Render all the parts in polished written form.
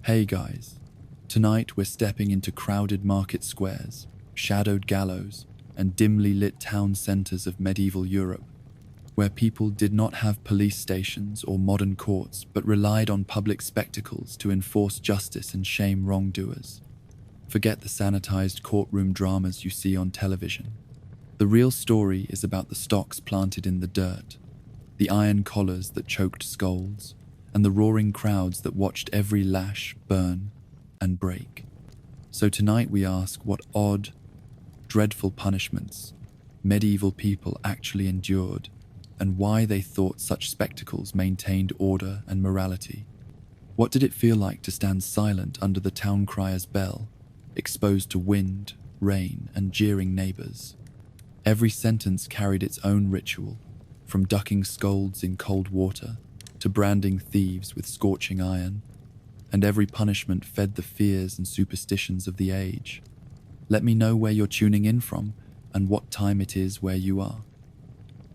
Hey guys, tonight we're stepping into crowded market squares, shadowed gallows, and dimly lit town centers of medieval Europe, where people did not have police stations or modern courts but relied on public spectacles to enforce justice and shame wrongdoers. Forget the sanitized courtroom dramas you see on television. The real story is about the stocks planted in the dirt, the iron collars that choked scolds, and the roaring crowds that watched every lash burn and break. So tonight we ask what odd, dreadful punishments medieval people actually endured and why they thought such spectacles maintained order and morality. What did it feel like to stand silent under the town crier's bell, exposed to wind, rain, and jeering neighbors? Every sentence carried its own ritual, from ducking scolds in cold water to branding thieves with scorching iron, and every punishment fed the fears and superstitions of the age. Let me know where you're tuning in from and what time it is where you are.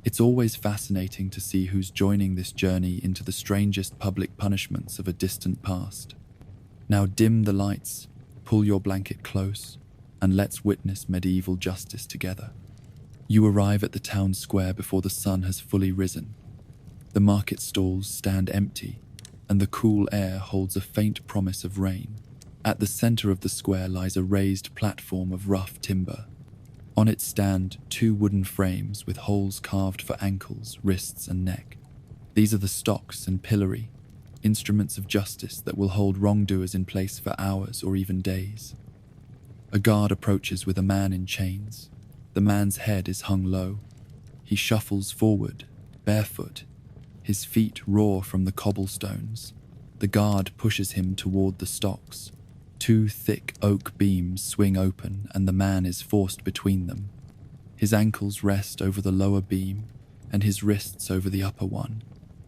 It's always fascinating to see who's joining this journey into the strangest public punishments of a distant past. Now dim the lights, pull your blanket close, and let's witness medieval justice together. You arrive at the town square before the sun has fully risen. The market stalls stand empty, and the cool air holds a faint promise of rain. At the center of the square lies a raised platform of rough timber. On it stand two wooden frames with holes carved for ankles, wrists, and neck. These are the stocks and pillory, instruments of justice that will hold wrongdoers in place for hours or even days. A guard approaches with a man in chains. The man's head is hung low. He shuffles forward, barefoot. His feet roar from the cobblestones. The guard pushes him toward the stocks. Two thick oak beams swing open and the man is forced between them. His ankles rest over the lower beam and his wrists over the upper one.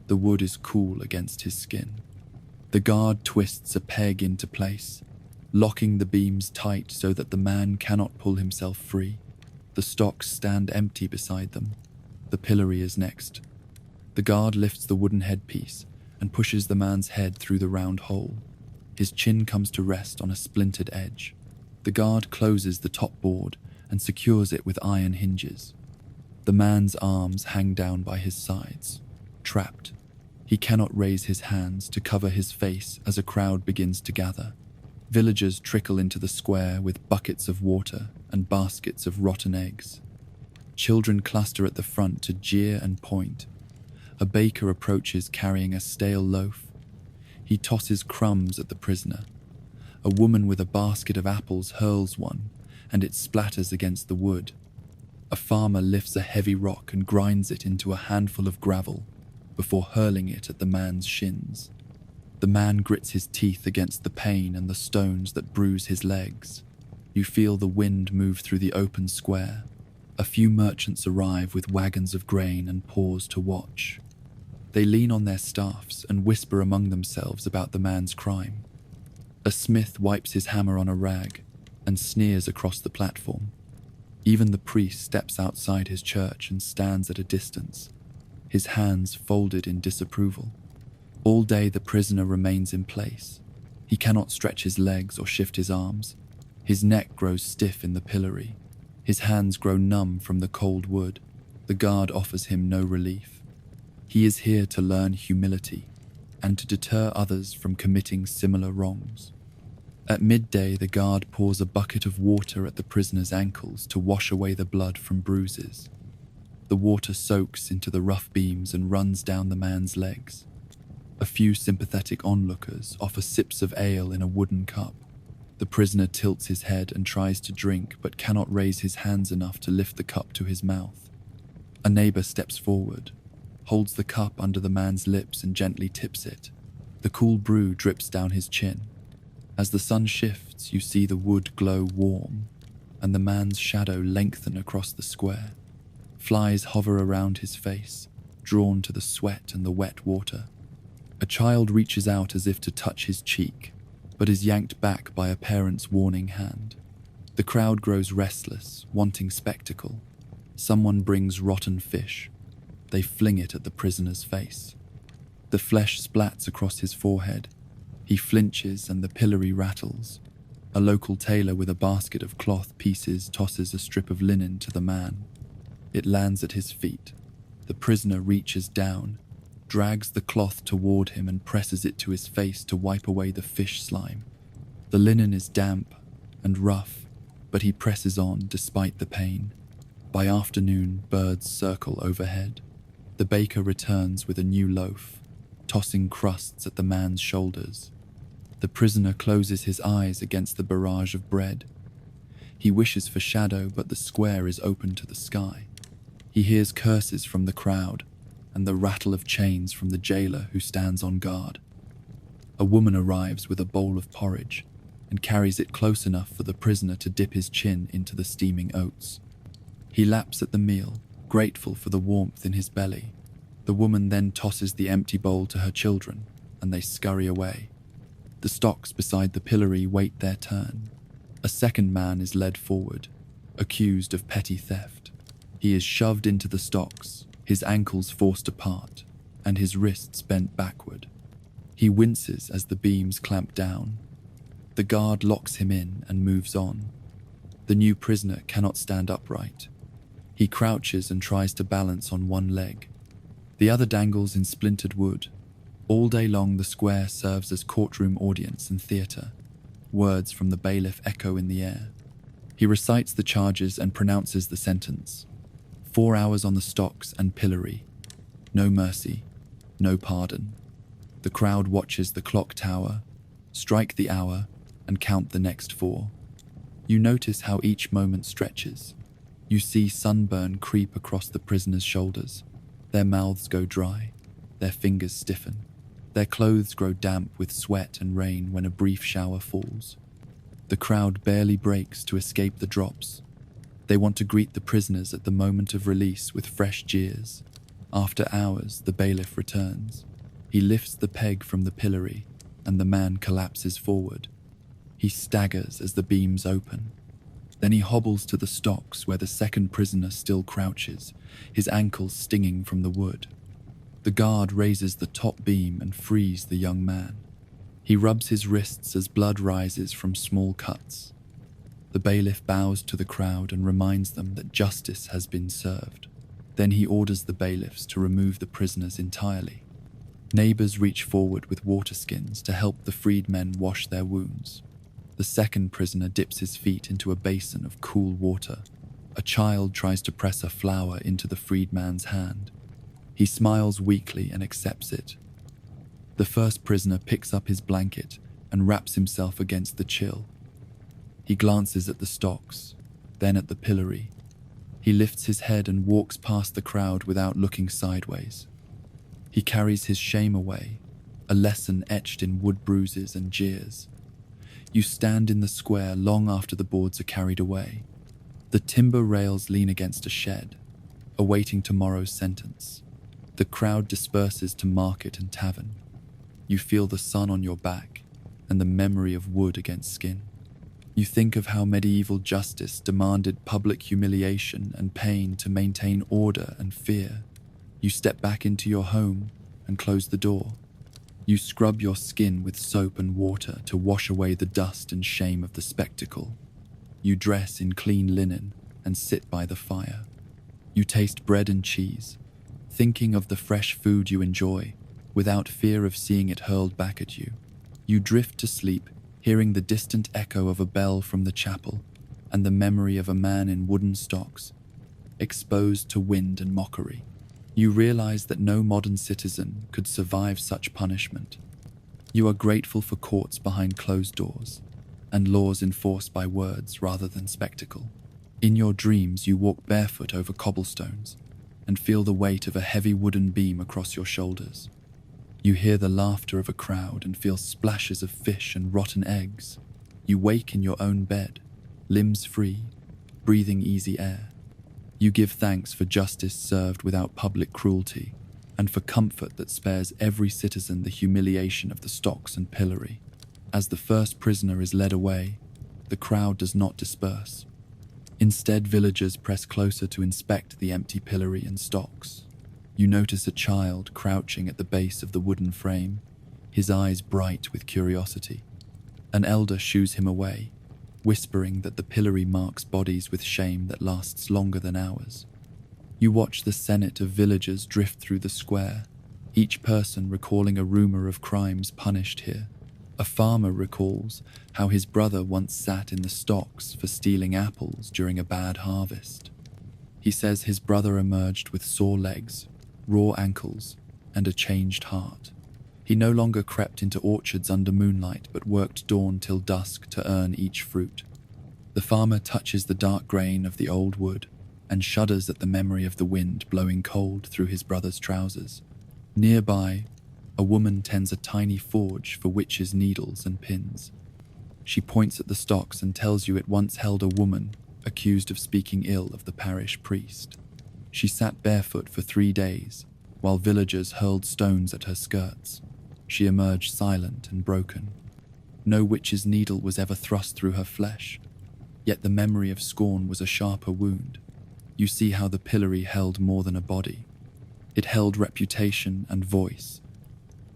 The wood is cool against his skin. The guard twists a peg into place, locking the beams tight so that the man cannot pull himself free. The stocks stand empty beside them. The pillory is next. The guard lifts the wooden headpiece and pushes the man's head through the round hole. His chin comes to rest on a splintered edge. The guard closes the top board and secures it with iron hinges. The man's arms hang down by his sides, trapped. He cannot raise his hands to cover his face as a crowd begins to gather. Villagers trickle into the square with buckets of water and baskets of rotten eggs. Children cluster at the front to jeer and point. A baker approaches carrying a stale loaf. He tosses crumbs at the prisoner. A woman with a basket of apples hurls one, and it splatters against the wood. A farmer lifts a heavy rock and grinds it into a handful of gravel before hurling it at the man's shins. The man grits his teeth against the pain and the stones that bruise his legs. You feel the wind move through the open square. A few merchants arrive with wagons of grain and pause to watch. They lean on their staffs and whisper among themselves about the man's crime. A smith wipes his hammer on a rag and sneers across the platform. Even the priest steps outside his church and stands at a distance, his hands folded in disapproval. All day the prisoner remains in place. He cannot stretch his legs or shift his arms. His neck grows stiff in the pillory. His hands grow numb from the cold wood. The guard offers him no relief. He is here to learn humility and to deter others from committing similar wrongs. At midday, the guard pours a bucket of water at the prisoner's ankles to wash away the blood from bruises. The water soaks into the rough beams and runs down the man's legs. A few sympathetic onlookers offer sips of ale in a wooden cup. The prisoner tilts his head and tries to drink but cannot raise his hands enough to lift the cup to his mouth. A neighbor steps forward, holds the cup under the man's lips and gently tips it. The cool brew drips down his chin. As the sun shifts, you see the wood glow warm, and the man's shadow lengthen across the square. Flies hover around his face, drawn to the sweat and the wet water. A child reaches out as if to touch his cheek, but is yanked back by a parent's warning hand. The crowd grows restless, wanting spectacle. Someone brings rotten fish. They fling it at the prisoner's face. The flesh splats across his forehead. He flinches and the pillory rattles. A local tailor with a basket of cloth pieces tosses a strip of linen to the man. It lands at his feet. The prisoner reaches down, drags the cloth toward him and presses it to his face to wipe away the fish slime. The linen is damp and rough, but he presses on despite the pain. By afternoon, birds circle overhead. The baker returns with a new loaf, tossing crusts at the man's shoulders. The prisoner closes his eyes against the barrage of bread. He wishes for shadow, but the square is open to the sky. He hears curses from the crowd and the rattle of chains from the jailer who stands on guard. A woman arrives with a bowl of porridge and carries it close enough for the prisoner to dip his chin into the steaming oats. He laps at the meal, grateful for the warmth in his belly. The woman then tosses the empty bowl to her children, and they scurry away. The stocks beside the pillory wait their turn. A second man is led forward, accused of petty theft. He is shoved into the stocks, his ankles forced apart, and his wrists bent backward. He winces as the beams clamp down. The guard locks him in and moves on. The new prisoner cannot stand upright. He crouches and tries to balance on one leg. The other dangles in splintered wood. All day long the square serves as courtroom audience and theatre. Words from the bailiff echo in the air. He recites the charges and pronounces the sentence. 4 hours on the stocks and pillory. No mercy, no pardon. The crowd watches the clock tower, strike the hour, and count the next 4. You notice how each moment stretches. You see sunburn creep across the prisoners' shoulders. Their mouths go dry, their fingers stiffen. Their clothes grow damp with sweat and rain when a brief shower falls. The crowd barely breaks to escape the drops. They want to greet the prisoners at the moment of release with fresh jeers. After hours, the bailiff returns. He lifts the peg from the pillory, and the man collapses forward. He staggers as the beams open. Then he hobbles to the stocks where the second prisoner still crouches, his ankles stinging from the wood. The guard raises the top beam and frees the young man. He rubs his wrists as blood rises from small cuts. The bailiff bows to the crowd and reminds them that justice has been served. Then he orders the bailiffs to remove the prisoners entirely. Neighbors reach forward with water skins to help the freed men wash their wounds. The second prisoner dips his feet into a basin of cool water. A child tries to press a flower into the freed man's hand. He smiles weakly and accepts it. The first prisoner picks up his blanket and wraps himself against the chill. He glances at the stocks, then at the pillory. He lifts his head and walks past the crowd without looking sideways. He carries his shame away, a lesson etched in wood bruises and jeers. You stand in the square long after the boards are carried away. The timber rails lean against a shed, awaiting tomorrow's sentence. The crowd disperses to market and tavern. You feel the sun on your back and the memory of wood against skin. You think of how medieval justice demanded public humiliation and pain to maintain order and fear. You step back into your home and close the door. You scrub your skin with soap and water to wash away the dust and shame of the spectacle. You dress in clean linen and sit by the fire. You taste bread and cheese, thinking of the fresh food you enjoy, without fear of seeing it hurled back at you. You drift to sleep, hearing the distant echo of a bell from the chapel and the memory of a man in wooden stocks, exposed to wind and mockery. You realize that no modern citizen could survive such punishment. You are grateful for courts behind closed doors and laws enforced by words rather than spectacle. In your dreams, you walk barefoot over cobblestones and feel the weight of a heavy wooden beam across your shoulders. You hear the laughter of a crowd and feel splashes of fish and rotten eggs. You wake in your own bed, limbs free, breathing easy air. You give thanks for justice served without public cruelty, and for comfort that spares every citizen the humiliation of the stocks and pillory. As the first prisoner is led away, the crowd does not disperse. Instead, villagers press closer to inspect the empty pillory and stocks. You notice a child crouching at the base of the wooden frame, his eyes bright with curiosity. An elder shoos him away, whispering that the pillory marks bodies with shame that lasts longer than hours. You watch the senate of villagers drift through the square, each person recalling a rumor of crimes punished here. A farmer recalls how his brother once sat in the stocks for stealing apples during a bad harvest. He says his brother emerged with sore legs, raw ankles, and a changed heart. He no longer crept into orchards under moonlight, but worked dawn till dusk to earn each fruit. The farmer touches the dark grain of the old wood and shudders at the memory of the wind blowing cold through his brother's trousers. Nearby, a woman tends a tiny forge for witches' needles and pins. She points at the stocks and tells you it once held a woman accused of speaking ill of the parish priest. She sat barefoot for 3 days, while villagers hurled stones at her skirts. She emerged silent and broken. No witch's needle was ever thrust through her flesh, yet the memory of scorn was a sharper wound. You see how the pillory held more than a body. It held reputation and voice.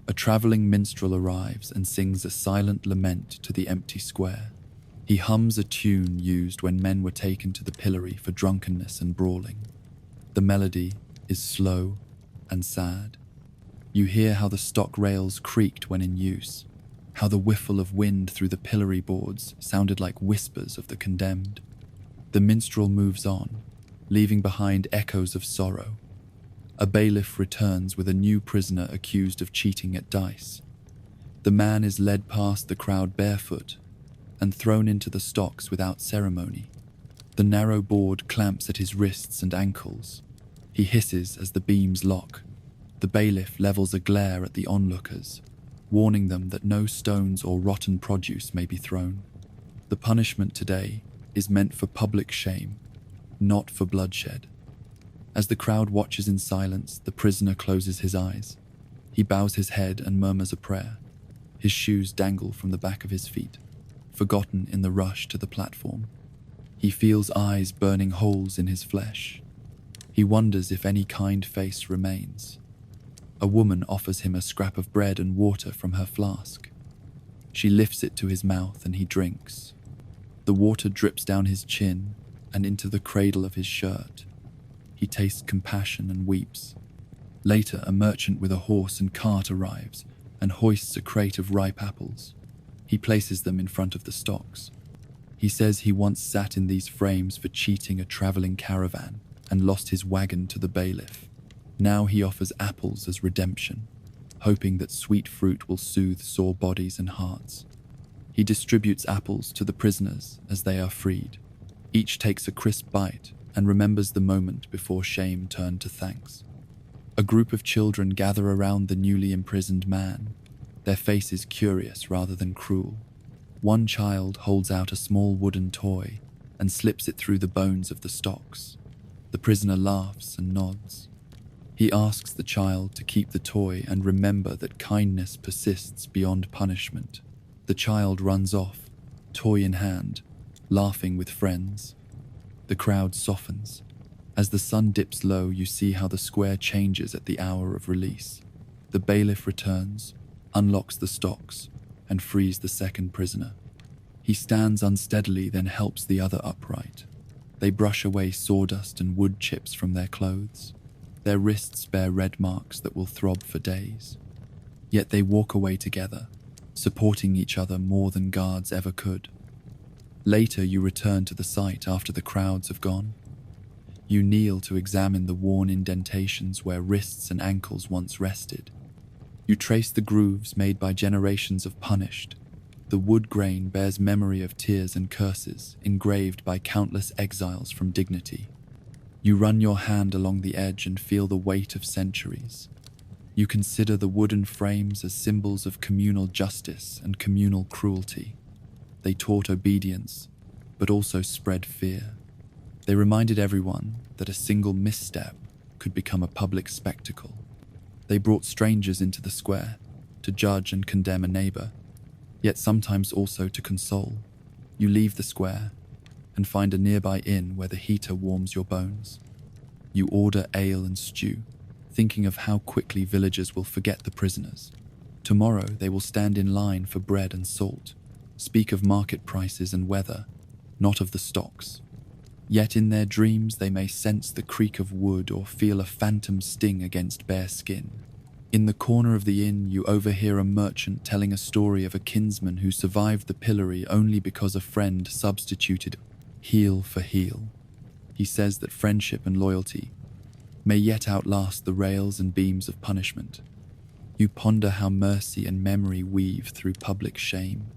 A travelling minstrel arrives and sings a silent lament to the empty square. He hums a tune used when men were taken to the pillory for drunkenness and brawling. The melody is slow and sad. You hear how the stock rails creaked when in use, how the whiffle of wind through the pillory boards sounded like whispers of the condemned. The minstrel moves on, leaving behind echoes of sorrow. A bailiff returns with a new prisoner accused of cheating at dice. The man is led past the crowd barefoot and thrown into the stocks without ceremony. The narrow board clamps at his wrists and ankles. He hisses as the beams lock. The bailiff levels a glare at the onlookers, warning them that no stones or rotten produce may be thrown. The punishment today is meant for public shame, not for bloodshed. As the crowd watches in silence, the prisoner closes his eyes. He bows his head and murmurs a prayer. His shoes dangle from the back of his feet, forgotten in the rush to the platform. He feels eyes burning holes in his flesh. He wonders if any kind face remains. A woman offers him a scrap of bread and water from her flask. She lifts it to his mouth and he drinks. The water drips down his chin and into the cradle of his shirt. He tastes compassion and weeps. Later, a merchant with a horse and cart arrives and hoists a crate of ripe apples. He places them in front of the stocks. He says he once sat in these frames for cheating a travelling caravan and lost his wagon to the bailiff. Now he offers apples as redemption, hoping that sweet fruit will soothe sore bodies and hearts. He distributes apples to the prisoners as they are freed. Each takes a crisp bite and remembers the moment before shame turned to thanks. A group of children gather around the newly imprisoned man, their faces curious rather than cruel. One child holds out a small wooden toy and slips it through the bones of the stocks. The prisoner laughs and nods. He asks the child to keep the toy and remember that kindness persists beyond punishment. The child runs off, toy in hand, laughing with friends. The crowd softens. As the sun dips low, you see how the square changes at the hour of release. The bailiff returns, unlocks the stocks, and frees the second prisoner. He stands unsteadily, then helps the other upright. They brush away sawdust and wood chips from their clothes. Their wrists bear red marks that will throb for days. Yet they walk away together, supporting each other more than guards ever could. Later, you return to the site after the crowds have gone. You kneel to examine the worn indentations where wrists and ankles once rested. You trace the grooves made by generations of punished. The wood grain bears memory of tears and curses engraved by countless exiles from dignity. You run your hand along the edge and feel the weight of centuries. You consider the wooden frames as symbols of communal justice and communal cruelty. They taught obedience, but also spread fear. They reminded everyone that a single misstep could become a public spectacle. They brought strangers into the square to judge and condemn a neighbor, yet sometimes also to console. You leave the square and find a nearby inn where the heater warms your bones. You order ale and stew, thinking of how quickly villagers will forget the prisoners. Tomorrow they will stand in line for bread and salt, speak of market prices and weather, not of the stocks. Yet in their dreams they may sense the creak of wood or feel a phantom sting against bare skin. In the corner of the inn, you overhear a merchant telling a story of a kinsman who survived the pillory only because a friend substituted heel for heel. He says that friendship and loyalty may yet outlast the rails and beams of punishment. You ponder how mercy and memory weave through public shame.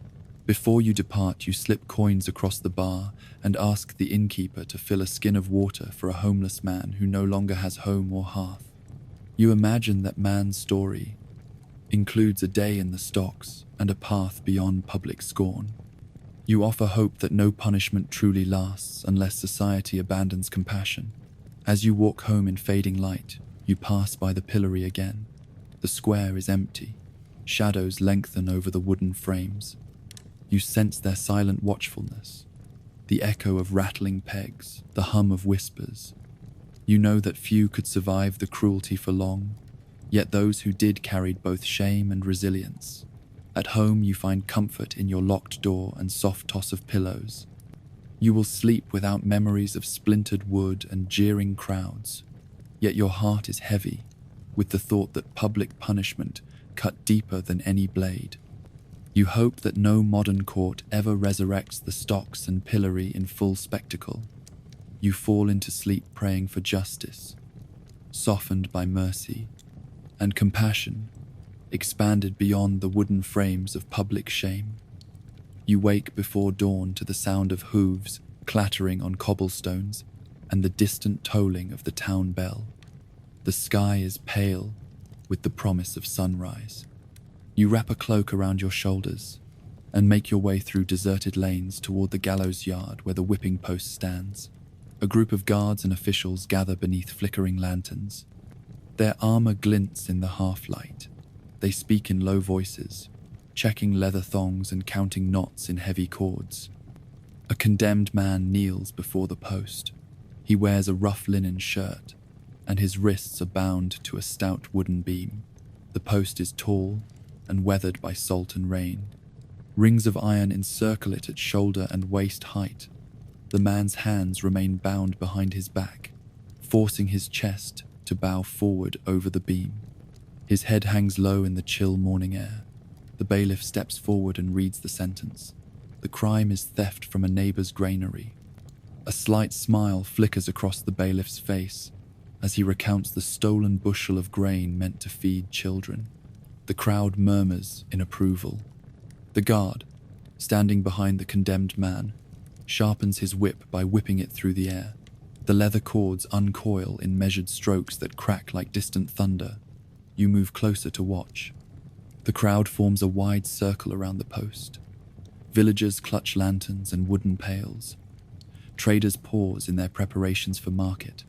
Before you depart, you slip coins across the bar and ask the innkeeper to fill a skin of water for a homeless man who no longer has home or hearth. You imagine that man's story includes a day in the stocks and a path beyond public scorn. You offer hope that no punishment truly lasts unless society abandons compassion. As you walk home in fading light, you pass by the pillory again. The square is empty. Shadows lengthen over the wooden frames. You sense their silent watchfulness, the echo of rattling pegs, the hum of whispers. You know that few could survive the cruelty for long, yet those who did carried both shame and resilience. At home you find comfort in your locked door and soft toss of pillows. You will sleep without memories of splintered wood and jeering crowds, yet your heart is heavy with the thought that public punishment cut deeper than any blade. You hope that no modern court ever resurrects the stocks and pillory in full spectacle. You fall into sleep praying for justice, softened by mercy and compassion, expanded beyond the wooden frames of public shame. You wake before dawn to the sound of hooves clattering on cobblestones and the distant tolling of the town bell. The sky is pale with the promise of sunrise. You wrap a cloak around your shoulders and make your way through deserted lanes toward the gallows yard where the whipping post stands. A group of guards and officials gather beneath flickering lanterns. Their armor glints in the half-light. They speak in low voices, checking leather thongs and counting knots in heavy cords. A condemned man kneels before the post. He wears a rough linen shirt, and his wrists are bound to a stout wooden beam. The post is tall and weathered by salt and rain. Rings of iron encircle it at shoulder and waist height. The man's hands remain bound behind his back, forcing his chest to bow forward over the beam. His head hangs low in the chill morning air. The bailiff steps forward and reads the sentence. The crime is theft from a neighbor's granary. A slight smile flickers across the bailiff's face as he recounts the stolen bushel of grain meant to feed children. The crowd murmurs in approval. The guard, standing behind the condemned man, sharpens his whip by whipping it through the air. The leather cords uncoil in measured strokes that crack like distant thunder. You move closer to watch. The crowd forms a wide circle around the post. Villagers clutch lanterns and wooden pails. Traders pause in their preparations for market.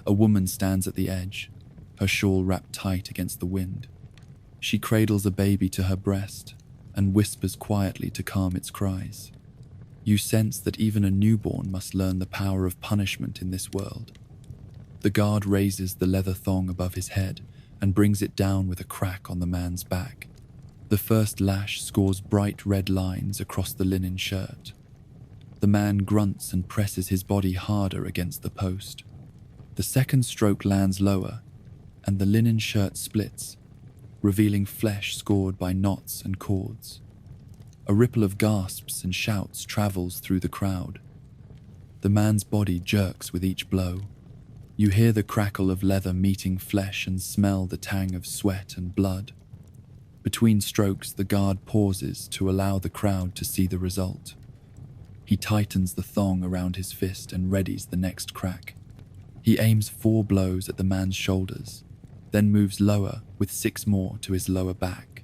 A woman stands at the edge, her shawl wrapped tight against the wind. She cradles a baby to her breast and whispers quietly to calm its cries. You sense that even a newborn must learn the power of punishment in this world. The guard raises the leather thong above his head and brings it down with a crack on the man's back. The first lash scores bright red lines across the linen shirt. The man grunts and presses his body harder against the post. The second stroke lands lower, and the linen shirt splits, revealing flesh scored by knots and cords. A ripple of gasps and shouts travels through the crowd. The man's body jerks with each blow. You hear the crackle of leather meeting flesh and smell the tang of sweat and blood. Between strokes, the guard pauses to allow the crowd to see the result. He tightens the thong around his fist and readies the next crack. He aims 4 blows at the man's shoulders, then moves lower with 6 more to his lower back.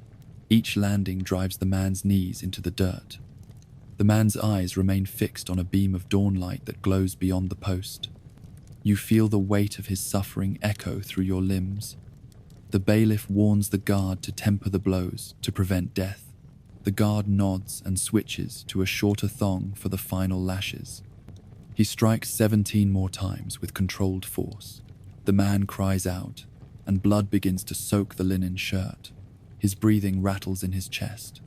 Each landing drives the man's knees into the dirt. The man's eyes remain fixed on a beam of dawnlight that glows beyond the post. You feel the weight of his suffering echo through your limbs. The bailiff warns the guard to temper the blows to prevent death. The guard nods and switches to a shorter thong for the final lashes. He strikes 17 more times with controlled force. The man cries out, and blood begins to soak the linen shirt. His breathing rattles in his chest.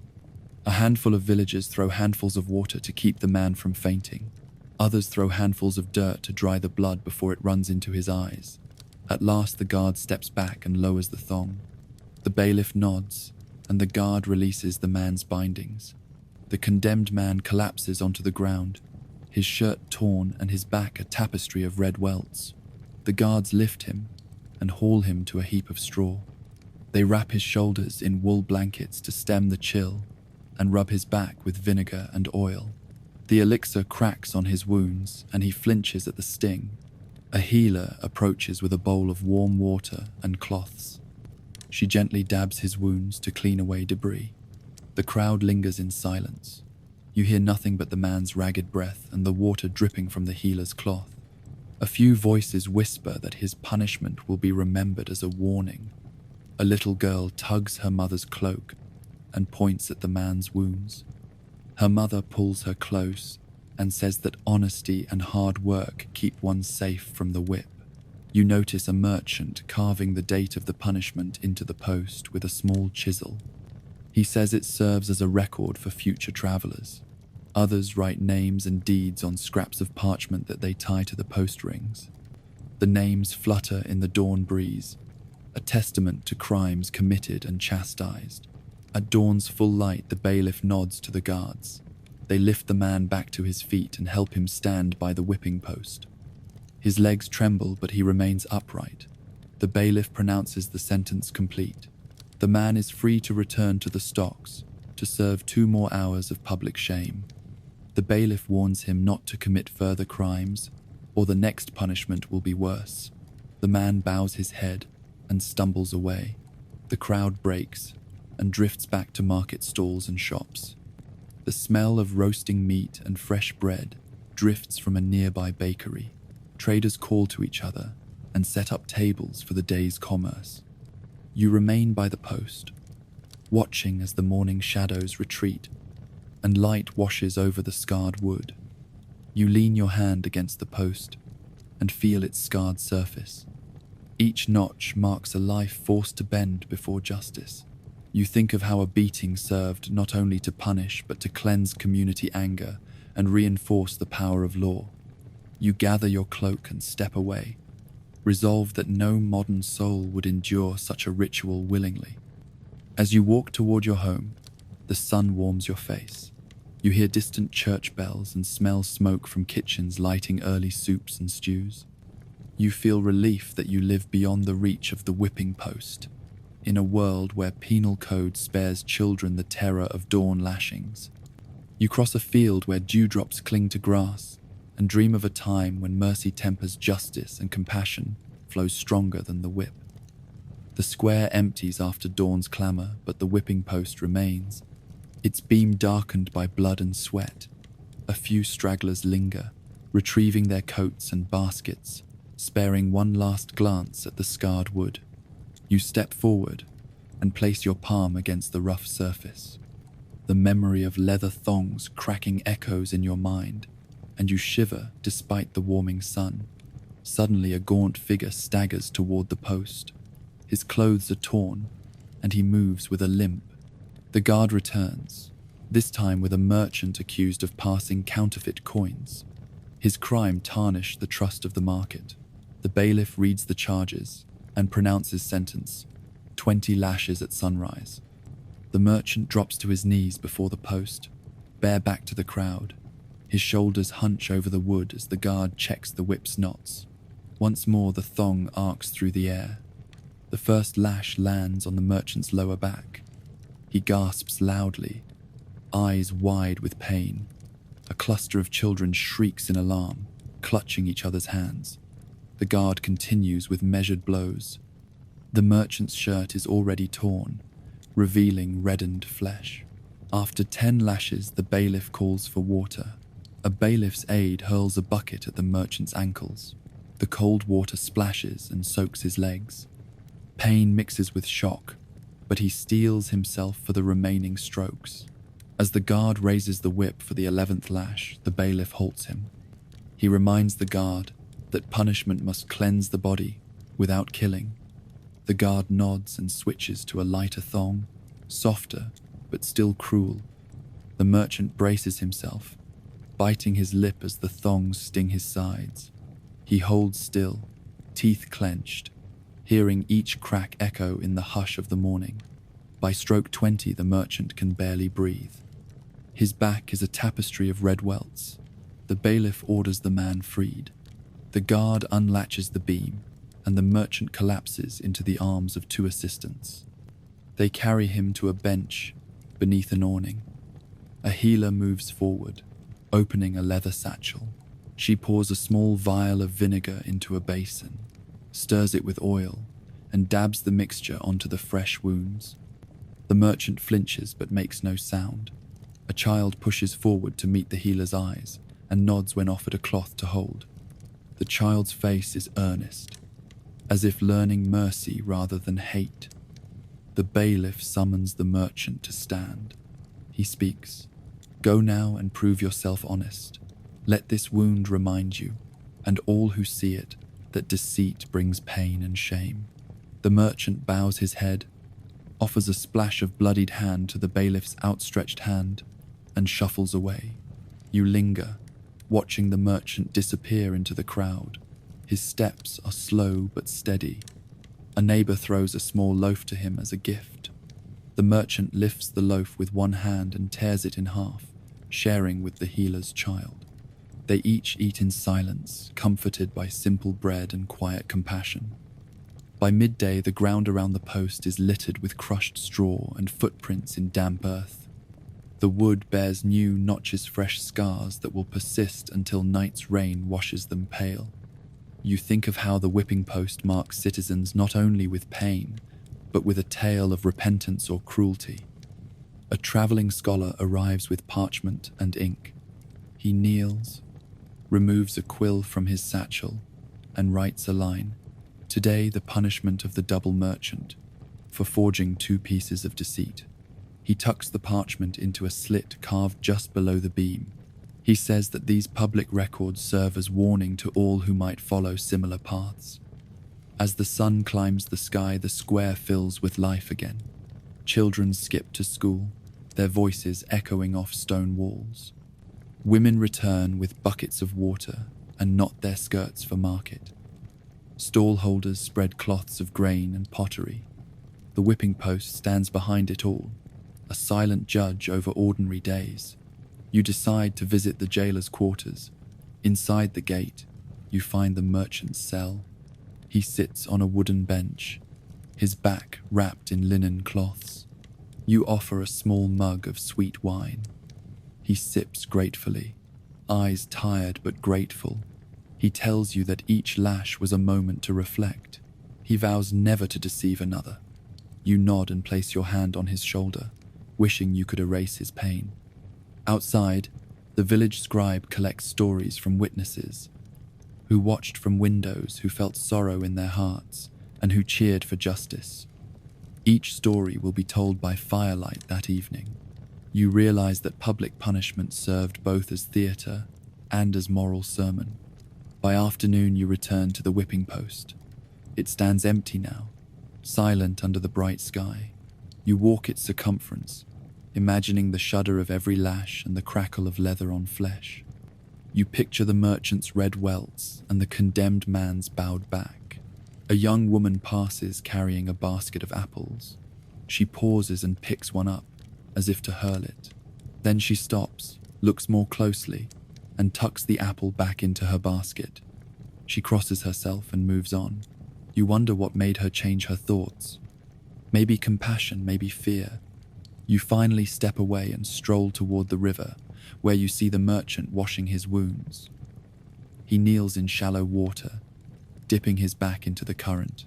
A handful of villagers throw handfuls of water to keep the man from fainting. Others throw handfuls of dirt to dry the blood before it runs into his eyes. At last the guard steps back and lowers the thong. The bailiff nods, and the guard releases the man's bindings. The condemned man collapses onto the ground, his shirt torn and his back a tapestry of red welts. The guards lift him and haul him to a heap of straw. They wrap his shoulders in wool blankets to stem the chill and rub his back with vinegar and oil. The elixir cracks on his wounds and he flinches at the sting. A healer approaches with a bowl of warm water and cloths. She gently dabs his wounds to clean away debris. The crowd lingers in silence. You hear nothing but the man's ragged breath and the water dripping from the healer's cloth. A few voices whisper that his punishment will be remembered as a warning. A little girl tugs her mother's cloak and points at the man's wounds. Her mother pulls her close and says that honesty and hard work keep one safe from the whip. You notice a merchant carving the date of the punishment into the post with a small chisel. He says it serves as a record for future travelers. Others write names and deeds on scraps of parchment that they tie to the post rings. The names flutter in the dawn breeze, a testament to crimes committed and chastised. At dawn's full light, the bailiff nods to the guards. They lift the man back to his feet and help him stand by the whipping post. His legs tremble, but he remains upright. The bailiff pronounces the sentence complete. The man is free to return to the stocks to serve 2 more hours of public shame. The bailiff warns him not to commit further crimes, or the next punishment will be worse. The man bows his head and stumbles away. The crowd breaks and drifts back to market stalls and shops. The smell of roasting meat and fresh bread drifts from a nearby bakery. Traders call to each other and set up tables for the day's commerce. You remain by the post, watching as the morning shadows retreat and light washes over the scarred wood. You lean your hand against the post and feel its scarred surface. Each notch marks a life forced to bend before justice. You think of how a beating served not only to punish but to cleanse community anger and reinforce the power of law. You gather your cloak and step away, resolved that no modern soul would endure such a ritual willingly. As you walk toward your home, the sun warms your face. You hear distant church bells and smell smoke from kitchens lighting early soups and stews. You feel relief that you live beyond the reach of the whipping post, in a world where penal code spares children the terror of dawn lashings. You cross a field where dewdrops cling to grass and dream of a time when mercy tempers justice and compassion flows stronger than the whip. The square empties after dawn's clamor, but the whipping post remains, its beam darkened by blood and sweat. A few stragglers linger, retrieving their coats and baskets, sparing one last glance at the scarred wood. You step forward and place your palm against the rough surface. The memory of leather thongs cracking echoes in your mind, and you shiver despite the warming sun. Suddenly a gaunt figure staggers toward the post. His clothes are torn, and he moves with a limp. The guard returns, this time with a merchant accused of passing counterfeit coins. His crime tarnished the trust of the market. The bailiff reads the charges and pronounces sentence, 20 lashes at sunrise. The merchant drops to his knees before the post, bare back to the crowd. His shoulders hunch over the wood as the guard checks the whip's knots. Once more the thong arcs through the air. The first lash lands on the merchant's lower back. He gasps loudly, eyes wide with pain. A cluster of children shrieks in alarm, clutching each other's hands. The guard continues with measured blows. The merchant's shirt is already torn, revealing reddened flesh. After 10 lashes, the bailiff calls for water. A bailiff's aide hurls a bucket at the merchant's ankles. The cold water splashes and soaks his legs. Pain mixes with shock, but he steels himself for the remaining strokes. As the guard raises the whip for the 11th lash, the bailiff halts him. He reminds the guard that punishment must cleanse the body without killing. The guard nods and switches to a lighter thong. softer but still cruel. The merchant braces himself, biting his lip as the thongs sting his sides. He holds still, teeth clenched, hearing each crack echo in the hush of the morning. By stroke 20, the merchant can barely breathe. His back is a tapestry of red welts. The bailiff orders the man freed. The guard unlatches the beam, and the merchant collapses into the arms of two assistants. They carry him to a bench beneath an awning. A healer moves forward, opening a leather satchel. She pours a small vial of vinegar into a basin, stirs it with oil, and dabs the mixture onto the fresh wounds. The merchant flinches but makes no sound. A child pushes forward to meet the healer's eyes and nods when offered a cloth to hold. The child's face is earnest, as if learning mercy rather than hate. The bailiff summons the merchant to stand. He speaks. "Go now and prove yourself honest. Let this wound remind you, and all who see it, that deceit brings pain and shame." The merchant bows his head, offers a splash of bloodied hand to the bailiff's outstretched hand, and shuffles away. You linger, watching the merchant disappear into the crowd. His steps are slow but steady. A neighbor throws a small loaf to him as a gift. The merchant lifts the loaf with one hand and tears it in half, sharing with the healer's child. They each eat in silence, comforted by simple bread and quiet compassion. By midday, the ground around the post is littered with crushed straw and footprints in damp earth. The wood bears new, notches-fresh scars that will persist until night's rain washes them pale. You think of how the whipping post marks citizens not only with pain, but with a tale of repentance or cruelty. A traveling scholar arrives with parchment and ink. He kneels, removes a quill from his satchel, and writes a line. Today, the punishment of the double merchant, for forging 2 pieces of deceit. He tucks the parchment into a slit carved just below the beam. He says that these public records serve as warning to all who might follow similar paths. As the sun climbs the sky, the square fills with life again. Children skip to school, their voices echoing off stone walls. Women return with buckets of water and knot their skirts for market. Stall holders spread cloths of grain and pottery. The whipping post stands behind it all, a silent judge over ordinary days. You decide to visit the jailer's quarters. Inside the gate, you find the merchant's cell. He sits on a wooden bench, his back wrapped in linen cloths. You offer a small mug of sweet wine. He sips gratefully, eyes tired but grateful. He tells you that each lash was a moment to reflect. He vows never to deceive another. You nod and place your hand on his shoulder, wishing you could erase his pain. Outside, the village scribe collects stories from witnesses who watched from windows, who felt sorrow in their hearts, and who cheered for justice. Each story will be told by firelight that evening. You realize that public punishment served both as theater and as moral sermon. By afternoon, you return to the whipping post. It stands empty now, silent under the bright sky. You walk its circumference, imagining the shudder of every lash and the crackle of leather on flesh. You picture the merchant's red welts and the condemned man's bowed back. A young woman passes carrying a basket of apples. She pauses and picks one up, as if to hurl it. Then she stops, looks more closely, and tucks the apple back into her basket. She crosses herself and moves on. You wonder what made her change her thoughts. Maybe compassion, maybe fear. You finally step away and stroll toward the river, where you see the merchant washing his wounds. He kneels in shallow water, dipping his back into the current.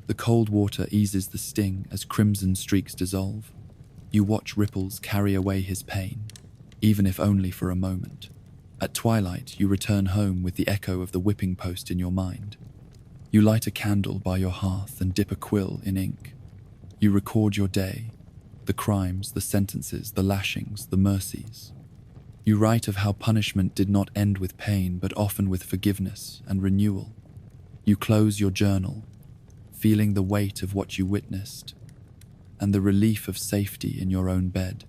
The cold water eases the sting as crimson streaks dissolve. You watch ripples carry away his pain, even if only for a moment. At twilight, you return home with the echo of the whipping post in your mind. You light a candle by your hearth and dip a quill in ink. You record your day, the crimes, the sentences, the lashings, the mercies. You write of how punishment did not end with pain, but often with forgiveness and renewal. You close your journal, feeling the weight of what you witnessed. and the relief of safety in your own bed.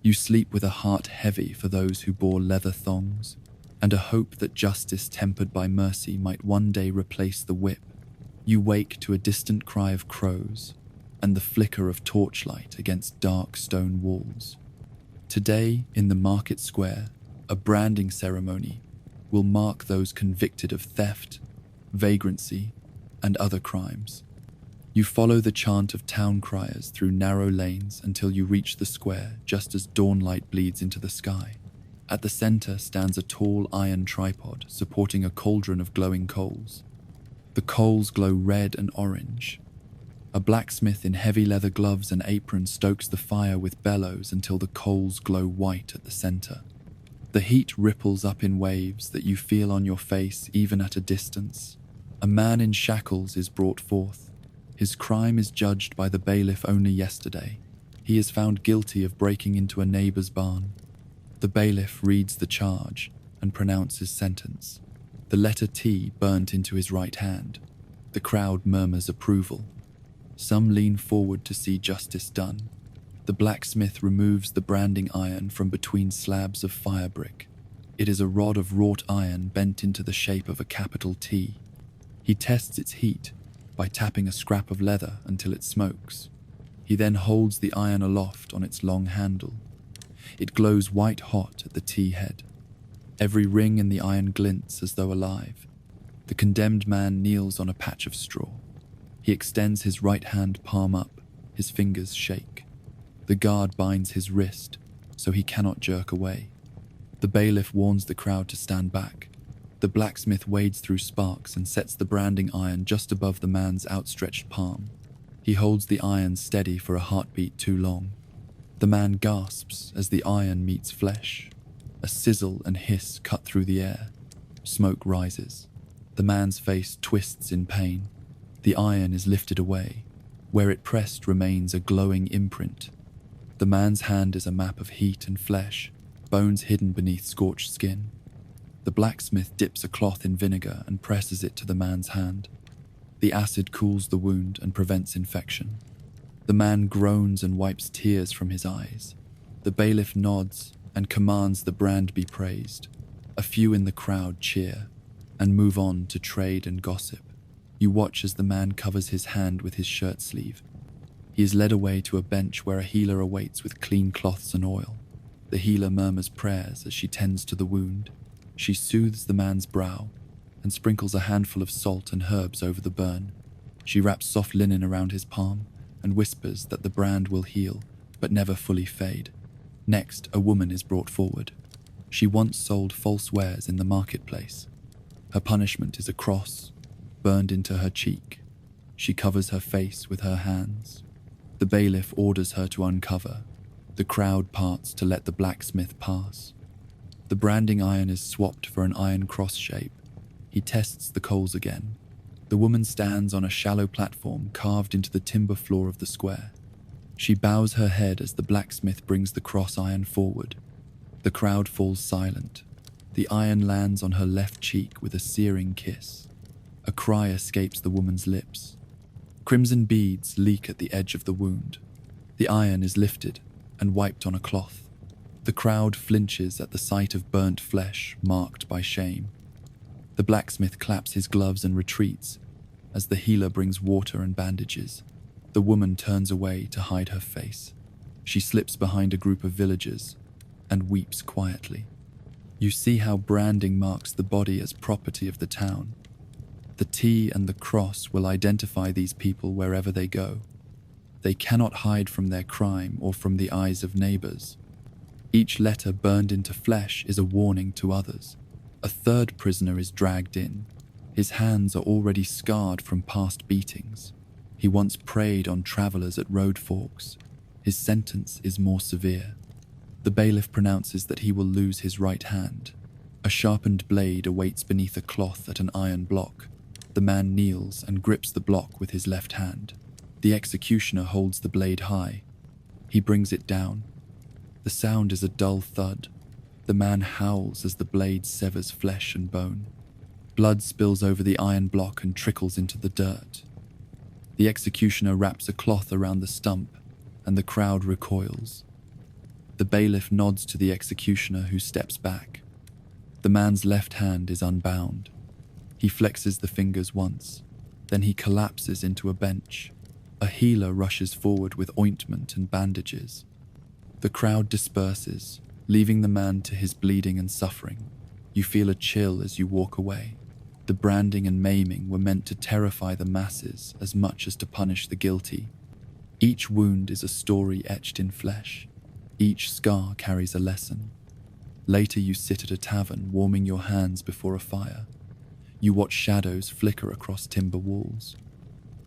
You sleep with a heart heavy for those who bore leather thongs, and a hope that justice tempered by mercy might one day replace the whip. You wake to a distant cry of crows and the flicker of torchlight against dark stone walls. Today, in the market square, a branding ceremony will mark those convicted of theft, vagrancy, and other crimes. You follow the chant of town criers through narrow lanes until you reach the square just as dawnlight bleeds into the sky. At the center stands a tall iron tripod supporting a cauldron of glowing coals. The coals glow red and orange. A blacksmith in heavy leather gloves and apron stokes the fire with bellows until the coals glow white at the center. The heat ripples up in waves that you feel on your face even at a distance. A man in shackles is brought forth. His crime is judged by the bailiff only yesterday. He is found guilty of breaking into a neighbor's barn. The bailiff reads the charge and pronounces sentence. The letter T burnt into his right hand. The crowd murmurs approval. Some lean forward to see justice done. The blacksmith removes the branding iron from between slabs of fire brick. It is a rod of wrought iron bent into the shape of a capital T. He tests its heat by tapping a scrap of leather until it smokes. He then holds the iron aloft on its long handle. It glows white hot at the T head. Every ring in the iron glints as though alive. The condemned man kneels on a patch of straw. He extends his right hand palm up, his fingers shake. The guard binds his wrist so he cannot jerk away. The bailiff warns the crowd to stand back. The blacksmith wades through sparks and sets the branding iron just above the man's outstretched palm. He holds the iron steady for a heartbeat too long. The man gasps as the iron meets flesh. A sizzle and hiss cut through the air. Smoke rises. The man's face twists in pain. The iron is lifted away. Where it pressed remains a glowing imprint. The man's hand is a map of heat and flesh, bones hidden beneath scorched skin. The blacksmith dips a cloth in vinegar and presses it to the man's hand. The acid cools the wound and prevents infection. The man groans and wipes tears from his eyes. The bailiff nods and commands the brand be praised. A few in the crowd cheer and move on to trade and gossip. You watch as the man covers his hand with his shirt sleeve. He is led away to a bench where a healer awaits with clean cloths and oil. The healer murmurs prayers as she tends to the wound. She soothes the man's brow and sprinkles a handful of salt and herbs over the burn. She wraps soft linen around his palm and whispers that the brand will heal but never fully fade. Next, a woman is brought forward. She once sold false wares in the marketplace. Her punishment is a cross burned into her cheek. She covers her face with her hands. The bailiff orders her to uncover. The crowd parts to let the blacksmith pass. The branding iron is swapped for an iron cross shape. He tests the coals again. The woman stands on a shallow platform carved into the timber floor of the square. She bows her head as the blacksmith brings the cross iron forward. The crowd falls silent. The iron lands on her left cheek with a searing kiss. A cry escapes the woman's lips. Crimson beads leak at the edge of the wound. The iron is lifted and wiped on a cloth. The crowd flinches at the sight of burnt flesh marked by shame. The blacksmith claps his gloves and retreats as the healer brings water and bandages. The woman turns away to hide her face. She slips behind a group of villagers and weeps quietly. You see how branding marks the body as property of the town. The T and the cross will identify these people wherever they go. They cannot hide from their crime or from the eyes of neighbors. Each letter burned into flesh is a warning to others. A third prisoner is dragged in. His hands are already scarred from past beatings. He once preyed on travelers at road forks. His sentence is more severe. The bailiff pronounces that he will lose his right hand. A sharpened blade awaits beneath a cloth at an iron block. The man kneels and grips the block with his left hand. The executioner holds the blade high. He brings it down. The sound is a dull thud. The man howls as the blade severs flesh and bone. Blood spills over the iron block and trickles into the dirt. The executioner wraps a cloth around the stump and the crowd recoils. The bailiff nods to the executioner, who steps back. The man's left hand is unbound. He flexes the fingers once, then he collapses into a bench. A healer rushes forward with ointment and bandages. The crowd disperses, leaving the man to his bleeding and suffering. You feel a chill as you walk away. The branding and maiming were meant to terrify the masses as much as to punish the guilty. Each wound is a story etched in flesh. Each scar carries a lesson. Later you sit at a tavern, warming your hands before a fire. You watch shadows flicker across timber walls.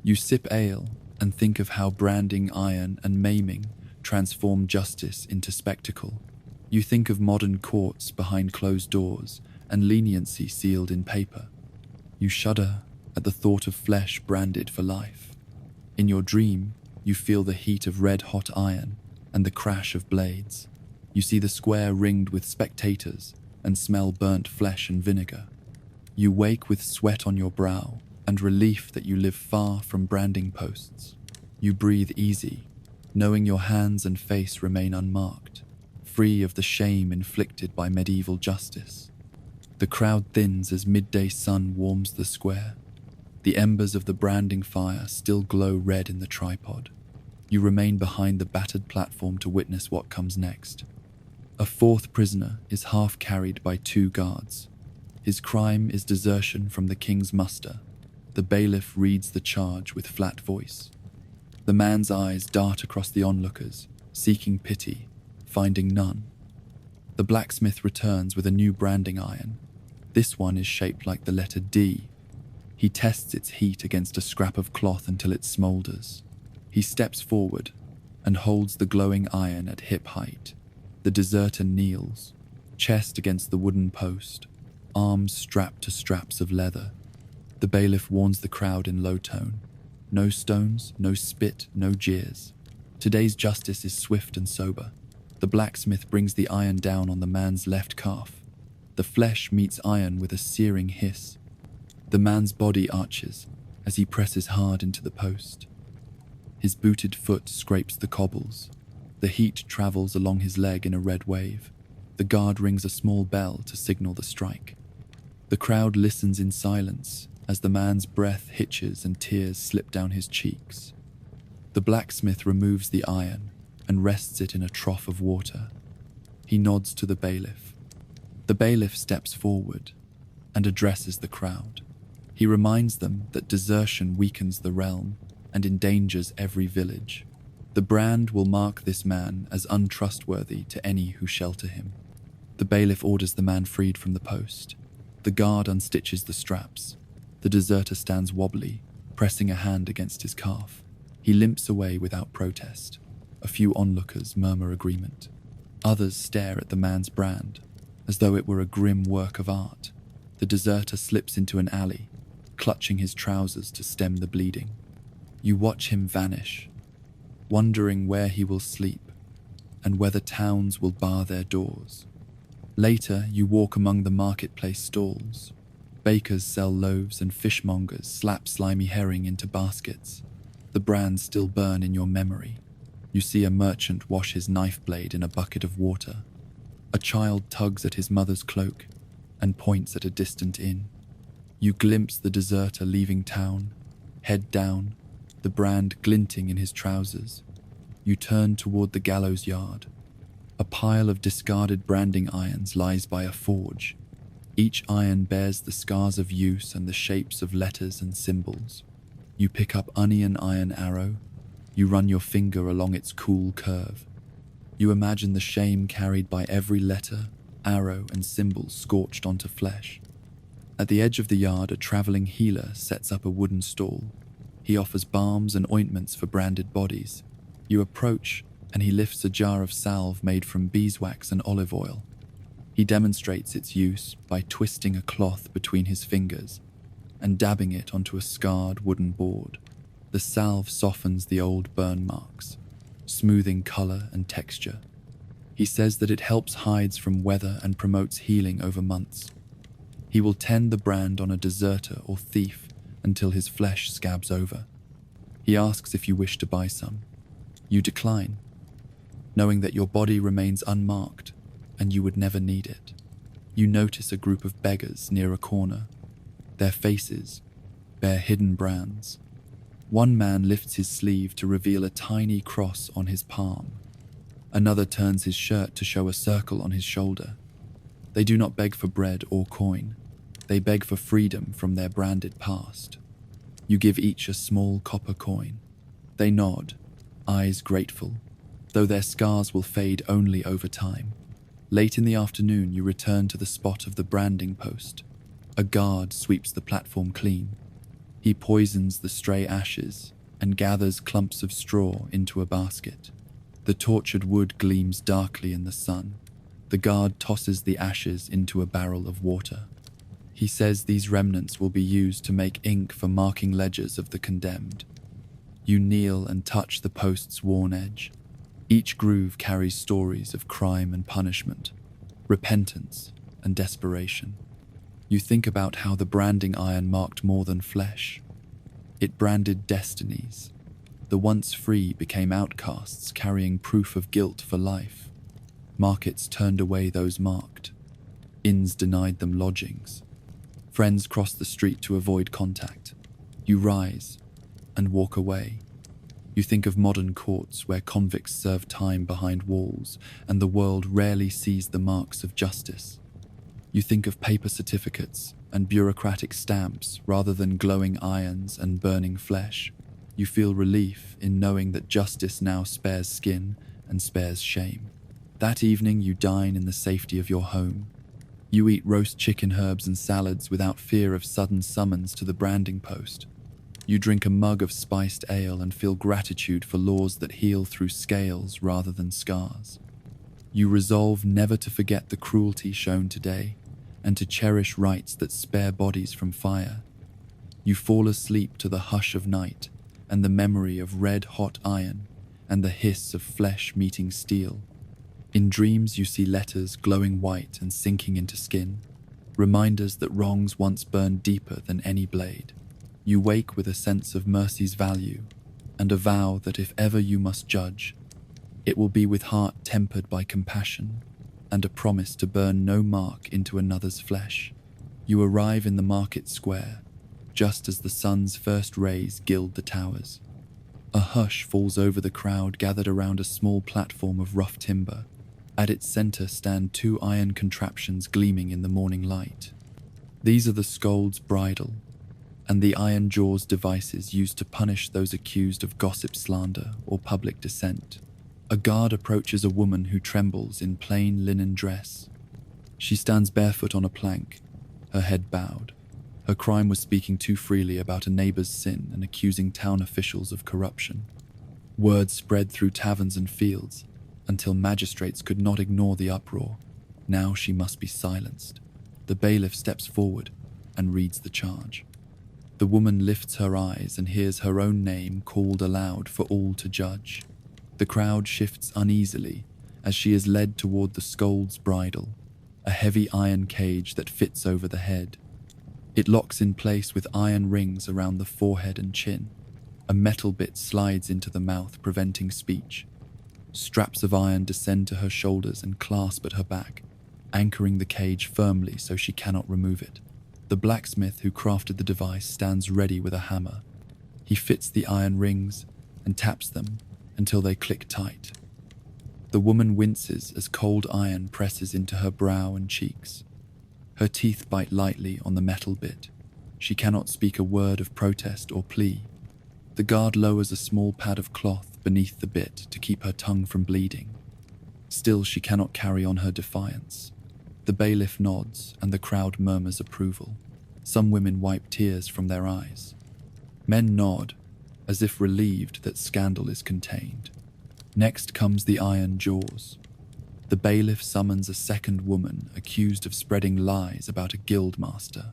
You sip ale and think of how branding iron and maiming transform justice into spectacle. You think of modern courts behind closed doors and leniency sealed in paper. You shudder at the thought of flesh branded for life. In your dream, you feel the heat of red-hot iron and the crash of blades. You see the square ringed with spectators and smell burnt flesh and vinegar. You wake with sweat on your brow and relief that you live far from branding posts. You breathe easy, knowing your hands and face remain unmarked, free of the shame inflicted by medieval justice. The crowd thins as midday sun warms the square. The embers of the branding fire still glow red in the tripod. You remain behind the battered platform to witness what comes next. A fourth prisoner is half carried by two guards. His crime is desertion from the king's muster. The bailiff reads the charge with flat voice. The man's eyes dart across the onlookers, seeking pity, finding none. The blacksmith returns with a new branding iron. This one is shaped like the letter D. He tests its heat against a scrap of cloth until it smolders. He steps forward and holds the glowing iron at hip height. The deserter kneels, chest against the wooden post, arms strapped to straps of leather. The bailiff warns the crowd in low tone. No stones, no spit, no jeers. Today's justice is swift and sober. The blacksmith brings the iron down on the man's left calf. The flesh meets iron with a searing hiss. The man's body arches as he presses hard into the post. His booted foot scrapes the cobbles. The heat travels along his leg in a red wave. The guard rings a small bell to signal the strike. The crowd listens in silence as the man's breath hitches and tears slip down his cheeks. The blacksmith removes the iron and rests it in a trough of water. He nods to the bailiff. The bailiff steps forward and addresses the crowd. He reminds them that desertion weakens the realm and endangers every village. The brand will mark this man as untrustworthy to any who shelter him. The bailiff orders the man freed from the post. The guard unstitches the straps. The deserter stands wobbly, pressing a hand against his calf. He limps away without protest. A few onlookers murmur agreement. Others stare at the man's brand, as though it were a grim work of art. The deserter slips into an alley, clutching his trousers to stem the bleeding. You watch him vanish, wondering where he will sleep and whether towns will bar their doors. Later, you walk among the marketplace stalls. Bakers sell loaves and fishmongers slap slimy herring into baskets. The brands still burn in your memory. You see a merchant wash his knife blade in a bucket of water. A child tugs at his mother's cloak and points at a distant inn. You glimpse the deserter leaving town, head down, the brand glinting in his trousers. You turn toward the gallows yard. A pile of discarded branding irons lies by a forge. Each iron bears the scars of use and the shapes of letters and symbols. You pick up onion iron arrow. You run your finger along its cool curve. You imagine the shame carried by every letter, arrow, and symbol scorched onto flesh. At the edge of the yard, a traveling healer sets up a wooden stall. He offers balms and ointments for branded bodies. You approach, and he lifts a jar of salve made from beeswax and olive oil. He demonstrates its use by twisting a cloth between his fingers and dabbing it onto a scarred wooden board. The salve softens the old burn marks, smoothing color and texture. He says that it helps hides from weather and promotes healing over months. He will tend the brand on a deserter or thief until his flesh scabs over. He asks if you wish to buy some. You decline, knowing that your body remains unmarked and you would never need it. You notice a group of beggars near a corner. Their faces bear hidden brands. One man lifts his sleeve to reveal a tiny cross on his palm. Another turns his shirt to show a circle on his shoulder. They do not beg for bread or coin. They beg for freedom from their branded past. You give each a small copper coin. They nod, eyes grateful, though their scars will fade only over time. Late in the afternoon, you return to the spot of the branding post. A guard sweeps the platform clean. He poisons the stray ashes and gathers clumps of straw into a basket. The tortured wood gleams darkly in the sun. The guard tosses the ashes into a barrel of water. He says these remnants will be used to make ink for marking ledgers of the condemned. You kneel and touch the post's worn edge. Each groove carries stories of crime and punishment, repentance and desperation. You think about how the branding iron marked more than flesh. It branded destinies. The once free became outcasts carrying proof of guilt for life. Markets turned away those marked. Inns denied them lodgings. Friends crossed the street to avoid contact. You rise and walk away. You think of modern courts where convicts serve time behind walls and the world rarely sees the marks of justice. You think of paper certificates and bureaucratic stamps rather than glowing irons and burning flesh. You feel relief in knowing that justice now spares skin and spares shame. That evening you dine in the safety of your home. You eat roast chicken, herbs and salads without fear of sudden summons to the branding post. You drink a mug of spiced ale and feel gratitude for laws that heal through scales rather than scars. You resolve never to forget the cruelty shown today and to cherish rights that spare bodies from fire. You fall asleep to the hush of night and the memory of red-hot iron and the hiss of flesh meeting steel. In dreams you see letters glowing white and sinking into skin, reminders that wrongs once burned deeper than any blade. You wake with a sense of mercy's value and a vow that if ever you must judge, it will be with heart tempered by compassion and a promise to burn no mark into another's flesh. You arrive in the market square, just as the sun's first rays gild the towers. A hush falls over the crowd gathered around a small platform of rough timber. At its center stand two iron contraptions gleaming in the morning light. These are the scold's bridle and the iron jaw's devices used to punish those accused of gossip, slander, or public dissent. A guard approaches a woman who trembles in plain linen dress. She stands barefoot on a plank, her head bowed. Her crime was speaking too freely about a neighbor's sin and accusing town officials of corruption. Word spread through taverns and fields until magistrates could not ignore the uproar. Now she must be silenced. The bailiff steps forward and reads the charge. The woman lifts her eyes and hears her own name called aloud for all to judge. The crowd shifts uneasily as she is led toward the scold's bridle, a heavy iron cage that fits over the head. It locks in place with iron rings around the forehead and chin. A metal bit slides into the mouth, preventing speech. Straps of iron descend to her shoulders and clasp at her back, anchoring the cage firmly so she cannot remove it. The blacksmith who crafted the device stands ready with a hammer. He fits the iron rings and taps them until they click tight. The woman winces as cold iron presses into her brow and cheeks. Her teeth bite lightly on the metal bit. She cannot speak a word of protest or plea. The guard lowers a small pad of cloth beneath the bit to keep her tongue from bleeding. Still, she cannot carry on her defiance. The bailiff nods and the crowd murmurs approval. Some women wipe tears from their eyes. Men nod, as if relieved that scandal is contained. Next comes the iron jaws. The bailiff summons a second woman accused of spreading lies about a guildmaster.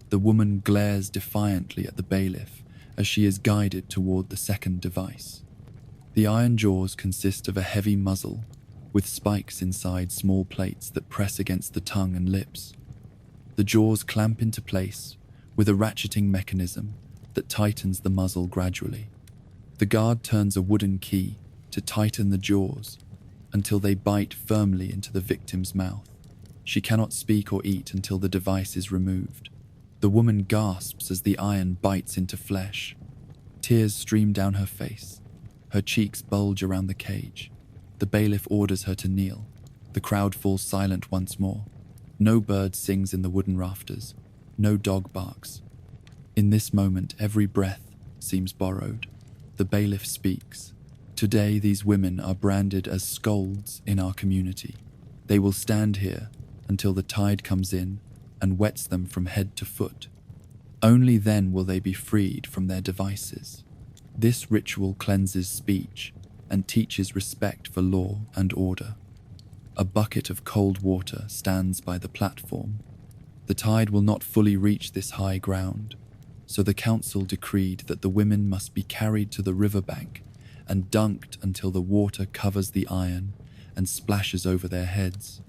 The woman glares defiantly at the bailiff as she is guided toward the second device. The iron jaws consist of a heavy muzzle with spikes inside small plates that press against the tongue and lips. The jaws clamp into place with a ratcheting mechanism that tightens the muzzle gradually. The guard turns a wooden key to tighten the jaws until they bite firmly into the victim's mouth. She cannot speak or eat until the device is removed. The woman gasps as the iron bites into flesh. Tears stream down her face. Her cheeks bulge around the cage. The bailiff orders her to kneel. The crowd falls silent once more. No bird sings in the wooden rafters. No dog barks. In this moment, every breath seems borrowed. The bailiff speaks. Today, these women are branded as scolds in our community. They will stand here until the tide comes in and wets them from head to foot. Only then will they be freed from their devices. This ritual cleanses speech and teaches respect for law and order. A bucket of cold water stands by the platform. The tide will not fully reach this high ground, so the council decreed that the women must be carried to the riverbank and dunked until the water covers the iron and splashes over their heads.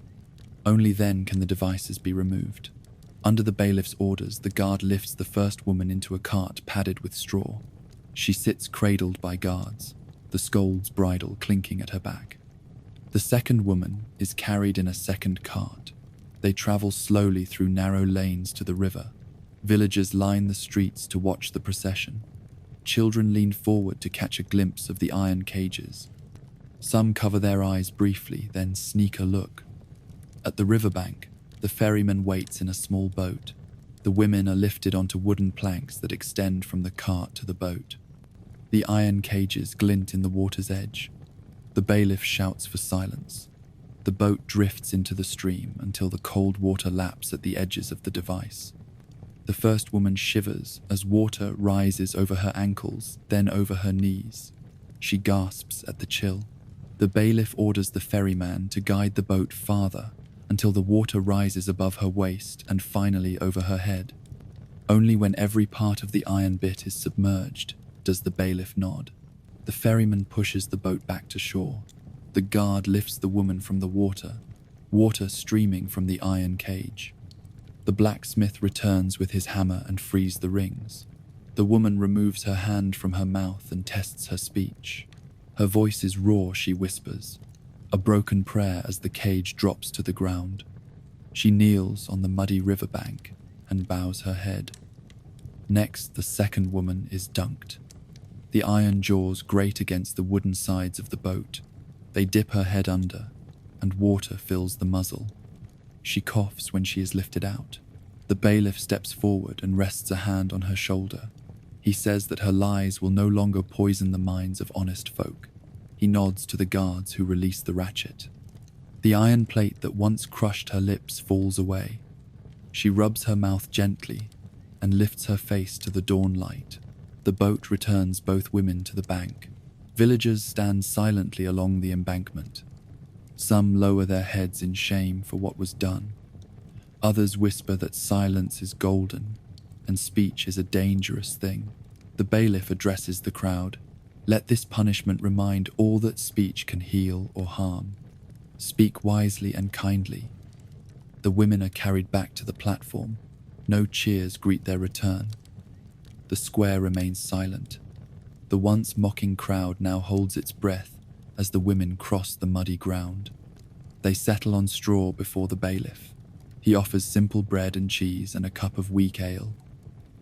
Only then can the devices be removed. Under the bailiff's orders, the guard lifts the first woman into a cart padded with straw. She sits cradled by guards, the scold's bridle clinking at her back. The second woman is carried in a second cart. They travel slowly through narrow lanes to the river. Villagers line the streets to watch the procession. Children lean forward to catch a glimpse of the iron cages. Some cover their eyes briefly, then sneak a look. At the riverbank, the ferryman waits in a small boat. The women are lifted onto wooden planks that extend from the cart to the boat. The iron cages glint in the water's edge. The bailiff shouts for silence. The boat drifts into the stream until the cold water laps at the edges of the device. The first woman shivers as water rises over her ankles, then over her knees. She gasps at the chill. The bailiff orders the ferryman to guide the boat farther until the water rises above her waist and finally over her head. Only when every part of the iron bit is submerged does the bailiff nod. The ferryman pushes the boat back to shore. The guard lifts the woman from the water streaming from the iron cage. The blacksmith returns with his hammer and frees the rings. The woman removes her hand from her mouth and tests her speech. Her voice is raw, she whispers, a broken prayer as the cage drops to the ground. She kneels on the muddy riverbank and bows her head. Next, the second woman is dunked. The iron jaws grate against the wooden sides of the boat. They dip her head under, and water fills the muzzle. She coughs when she is lifted out. The bailiff steps forward and rests a hand on her shoulder. He says that her lies will no longer poison the minds of honest folk. He nods to the guards who release the ratchet. The iron plate that once crushed her lips falls away. She rubs her mouth gently and lifts her face to the dawn light. The boat returns both women to the bank. Villagers stand silently along the embankment. Some lower their heads in shame for what was done. Others whisper that silence is golden and speech is a dangerous thing. The bailiff addresses the crowd. Let this punishment remind all that speech can heal or harm. Speak wisely and kindly. The women are carried back to the platform. No cheers greet their return. The square remains silent. The once mocking crowd now holds its breath as the women cross the muddy ground. They settle on straw before the bailiff. He offers simple bread and cheese and a cup of weak ale.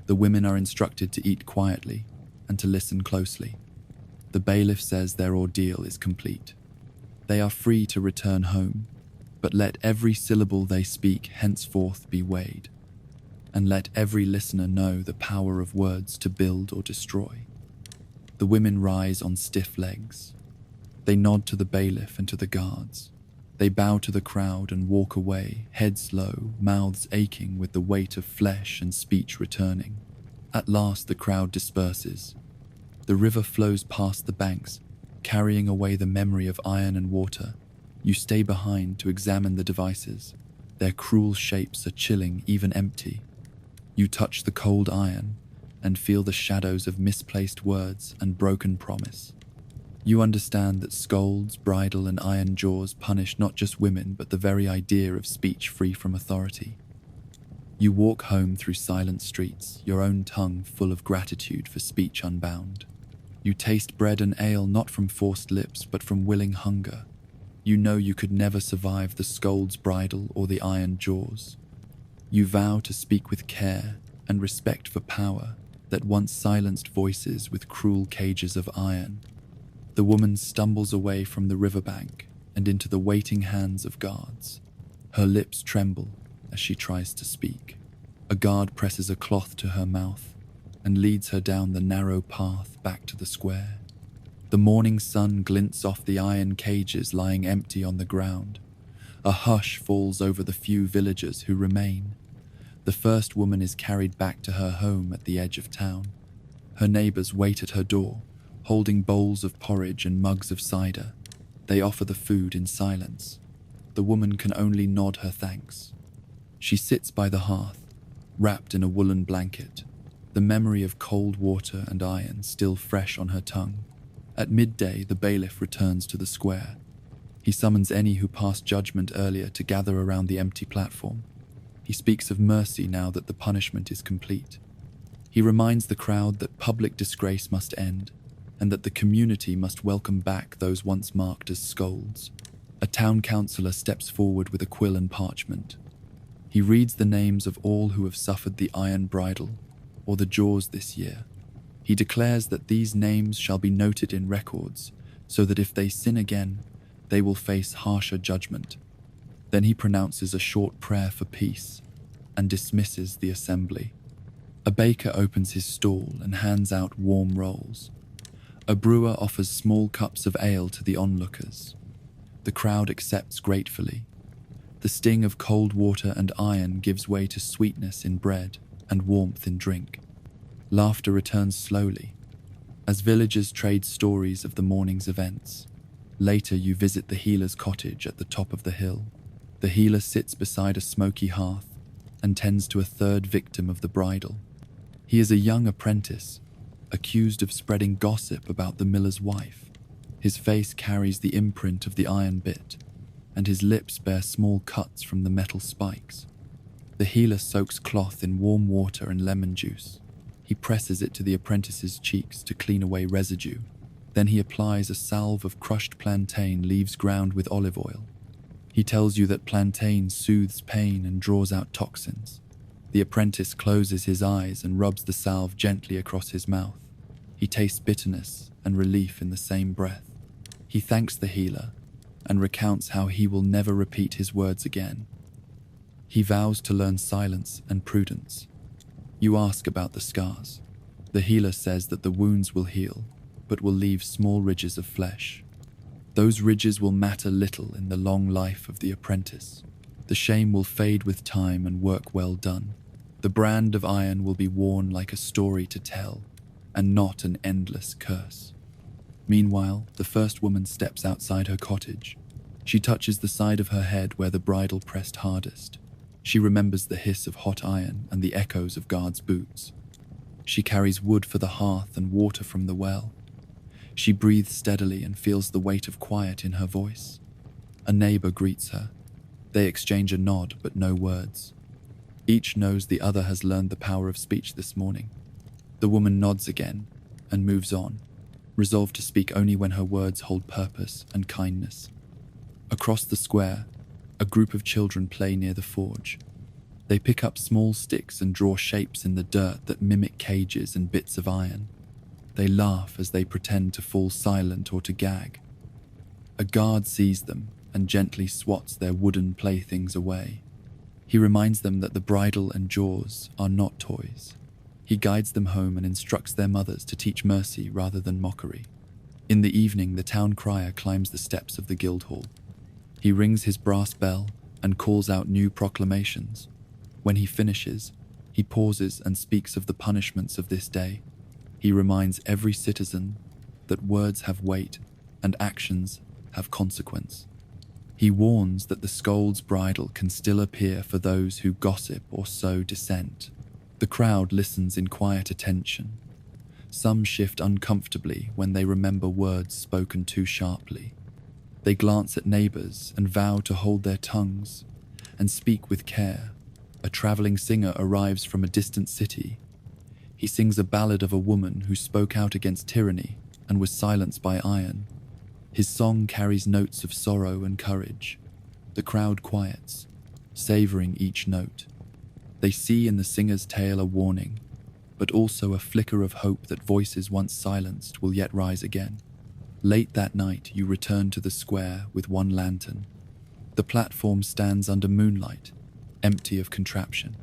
The women are instructed to eat quietly and to listen closely. The bailiff says their ordeal is complete. They are free to return home, but let every syllable they speak henceforth be weighed, and let every listener know the power of words to build or destroy. The women rise on stiff legs. They nod to the bailiff and to the guards. They bow to the crowd and walk away, heads low, mouths aching with the weight of flesh and speech returning. At last the crowd disperses. The river flows past the banks, carrying away the memory of iron and water. You stay behind to examine the devices. Their cruel shapes are chilling, even empty. You touch the cold iron and feel the shadows of misplaced words and broken promise. You understand that scolds, bridle, and iron jaws punish not just women, but the very idea of speech free from authority. You walk home through silent streets, your own tongue full of gratitude for speech unbound. You taste bread and ale not from forced lips, but from willing hunger. You know you could never survive the scold's bridle or the iron jaws. You vow to speak with care and respect for power that once silenced voices with cruel cages of iron. The woman stumbles away from the riverbank and into the waiting hands of guards. Her lips tremble as she tries to speak. A guard presses a cloth to her mouth and leads her down the narrow path back to the square. The morning sun glints off the iron cages lying empty on the ground. A hush falls over the few villagers who remain. The first woman is carried back to her home at the edge of town. Her neighbors wait at her door, holding bowls of porridge and mugs of cider. They offer the food in silence. The woman can only nod her thanks. She sits by the hearth, wrapped in a woolen blanket, the memory of cold water and iron still fresh on her tongue. At midday, the bailiff returns to the square. He summons any who passed judgment earlier to gather around the empty platform. He speaks of mercy now that the punishment is complete. He reminds the crowd that public disgrace must end, and that the community must welcome back those once marked as scolds. A town councillor steps forward with a quill and parchment. He reads the names of all who have suffered the iron bridle or the jaws this year. He declares that these names shall be noted in records, so that if they sin again, they will face harsher judgment. Then he pronounces a short prayer for peace and dismisses the assembly. A baker opens his stall and hands out warm rolls. A brewer offers small cups of ale to the onlookers. The crowd accepts gratefully. The sting of cold water and iron gives way to sweetness in bread and warmth in drink. Laughter returns slowly, as villagers trade stories of the morning's events. Later, you visit the healer's cottage at the top of the hill. The healer sits beside a smoky hearth and tends to a third victim of the bridal. He is a young apprentice, accused of spreading gossip about the miller's wife. His face carries the imprint of the iron bit, and his lips bear small cuts from the metal spikes. The healer soaks cloth in warm water and lemon juice. He presses it to the apprentice's cheeks to clean away residue. Then he applies a salve of crushed plantain leaves ground with olive oil. He tells you that plantain soothes pain and draws out toxins. The apprentice closes his eyes and rubs the salve gently across his mouth. He tastes bitterness and relief in the same breath. He thanks the healer and recounts how he will never repeat his words again. He vows to learn silence and prudence. You ask about the scars. The healer says that the wounds will heal, but will leave small ridges of flesh. Those ridges will matter little in the long life of the apprentice. The shame will fade with time and work well done. The brand of iron will be worn like a story to tell, and not an endless curse. Meanwhile, the first woman steps outside her cottage. She touches the side of her head where the bridle pressed hardest. She remembers the hiss of hot iron and the echoes of guards' boots. She carries wood for the hearth and water from the well. She breathes steadily and feels the weight of quiet in her voice. A neighbor greets her. They exchange a nod, but no words. Each knows the other has learned the power of speech this morning. The woman nods again and moves on, resolved to speak only when her words hold purpose and kindness. Across the square, a group of children play near the forge. They pick up small sticks and draw shapes in the dirt that mimic cages and bits of iron. They laugh as they pretend to fall silent or to gag. A guard sees them and gently swats their wooden playthings away. He reminds them that the bridle and jaws are not toys. He guides them home and instructs their mothers to teach mercy rather than mockery. In the evening, the town crier climbs the steps of the guild hall. He rings his brass bell and calls out new proclamations. When he finishes, he pauses and speaks of the punishments of this day. He reminds every citizen that words have weight and actions have consequence. He warns that the scold's bridle can still appear for those who gossip or sow dissent. The crowd listens in quiet attention. Some shift uncomfortably when they remember words spoken too sharply. They glance at neighbors and vow to hold their tongues and speak with care. A traveling singer arrives from a distant city. He sings a ballad of a woman who spoke out against tyranny and was silenced by iron. His song carries notes of sorrow and courage. The crowd quiets, savoring each note. They see in the singer's tale a warning, but also a flicker of hope that voices once silenced will yet rise again. Late that night, you return to the square with one lantern. The platform stands under moonlight, empty of contraption.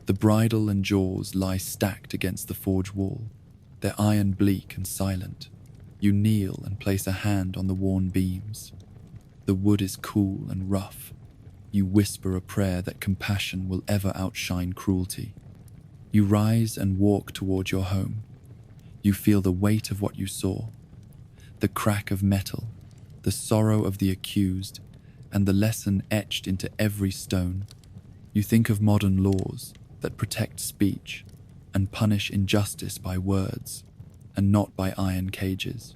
The bridle and jaws lie stacked against the forge wall, their iron bleak and silent. You kneel and place a hand on the worn beams. The wood is cool and rough. You whisper a prayer that compassion will ever outshine cruelty. You rise and walk toward your home. You feel the weight of what you saw, the crack of metal, the sorrow of the accused, and the lesson etched into every stone. You think of modern laws that protect speech and punish injustice by words and not by iron cages.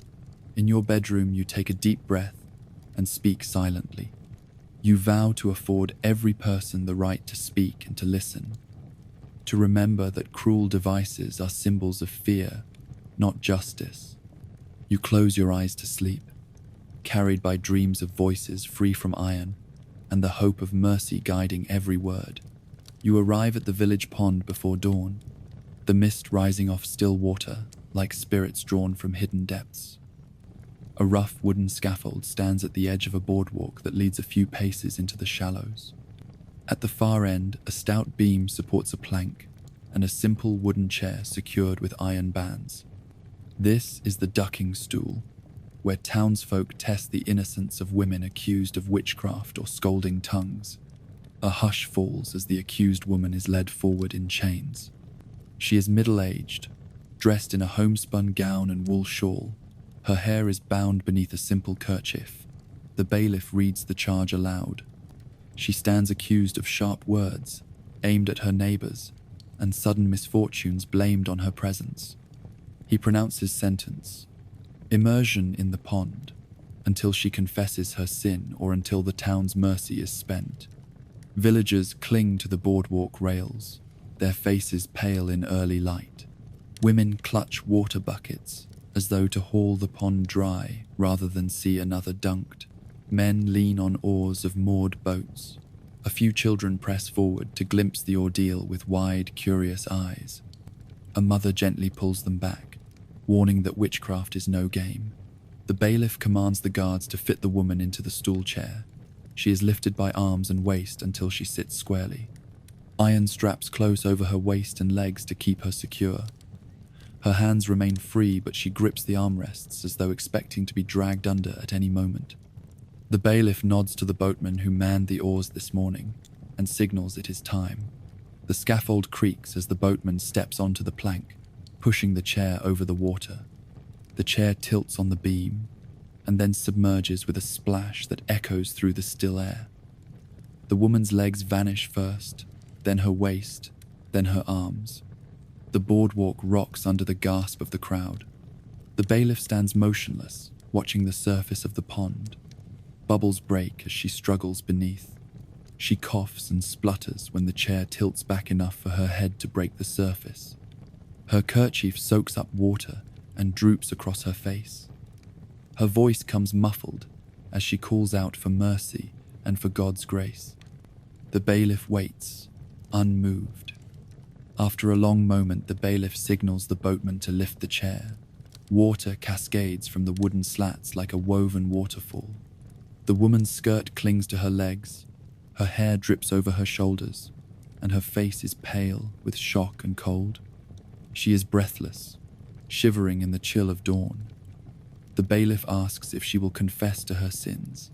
In your bedroom, you take a deep breath and speak silently. You vow to afford every person the right to speak and to listen, to remember that cruel devices are symbols of fear, not justice. You close your eyes to sleep, carried by dreams of voices free from iron and the hope of mercy guiding every word. You arrive at the village pond before dawn, the mist rising off still water like spirits drawn from hidden depths. A rough wooden scaffold stands at the edge of a boardwalk that leads a few paces into the shallows. At the far end, a stout beam supports a plank and a simple wooden chair secured with iron bands. This is the ducking stool, where townsfolk test the innocence of women accused of witchcraft or scolding tongues. A hush falls as the accused woman is led forward in chains. She is middle-aged, dressed in a homespun gown and wool shawl. Her hair is bound beneath a simple kerchief. The bailiff reads the charge aloud. She stands accused of sharp words, aimed at her neighbors, and sudden misfortunes blamed on her presence. He pronounces sentence: immersion in the pond, until she confesses her sin or until the town's mercy is spent. Villagers cling to the boardwalk rails, their faces pale in early light. Women clutch water buckets, as though to haul the pond dry rather than see another dunked. Men lean on oars of moored boats. A few children press forward to glimpse the ordeal with wide, curious eyes. A mother gently pulls them back, warning that witchcraft is no game. The bailiff commands the guards to fit the woman into the stool chair. She is lifted by arms and waist until she sits squarely. Iron straps close over her waist and legs to keep her secure. Her hands remain free, but she grips the armrests as though expecting to be dragged under at any moment. The bailiff nods to the boatman who manned the oars this morning and signals it is time. The scaffold creaks as the boatman steps onto the plank, pushing the chair over the water. The chair tilts on the beam and then submerges with a splash that echoes through the still air. The woman's legs vanish first, then her waist, then her arms. The boardwalk rocks under the gasp of the crowd. The bailiff stands motionless, watching the surface of the pond. Bubbles break as she struggles beneath. She coughs and splutters when the chair tilts back enough for her head to break the surface. Her kerchief soaks up water and droops across her face. Her voice comes muffled as she calls out for mercy and for God's grace. The bailiff waits, unmoved. After a long moment, the bailiff signals the boatman to lift the chair. Water cascades from the wooden slats like a woven waterfall. The woman's skirt clings to her legs, her hair drips over her shoulders, and her face is pale with shock and cold. She is breathless, shivering in the chill of dawn. The bailiff asks if she will confess to her sins.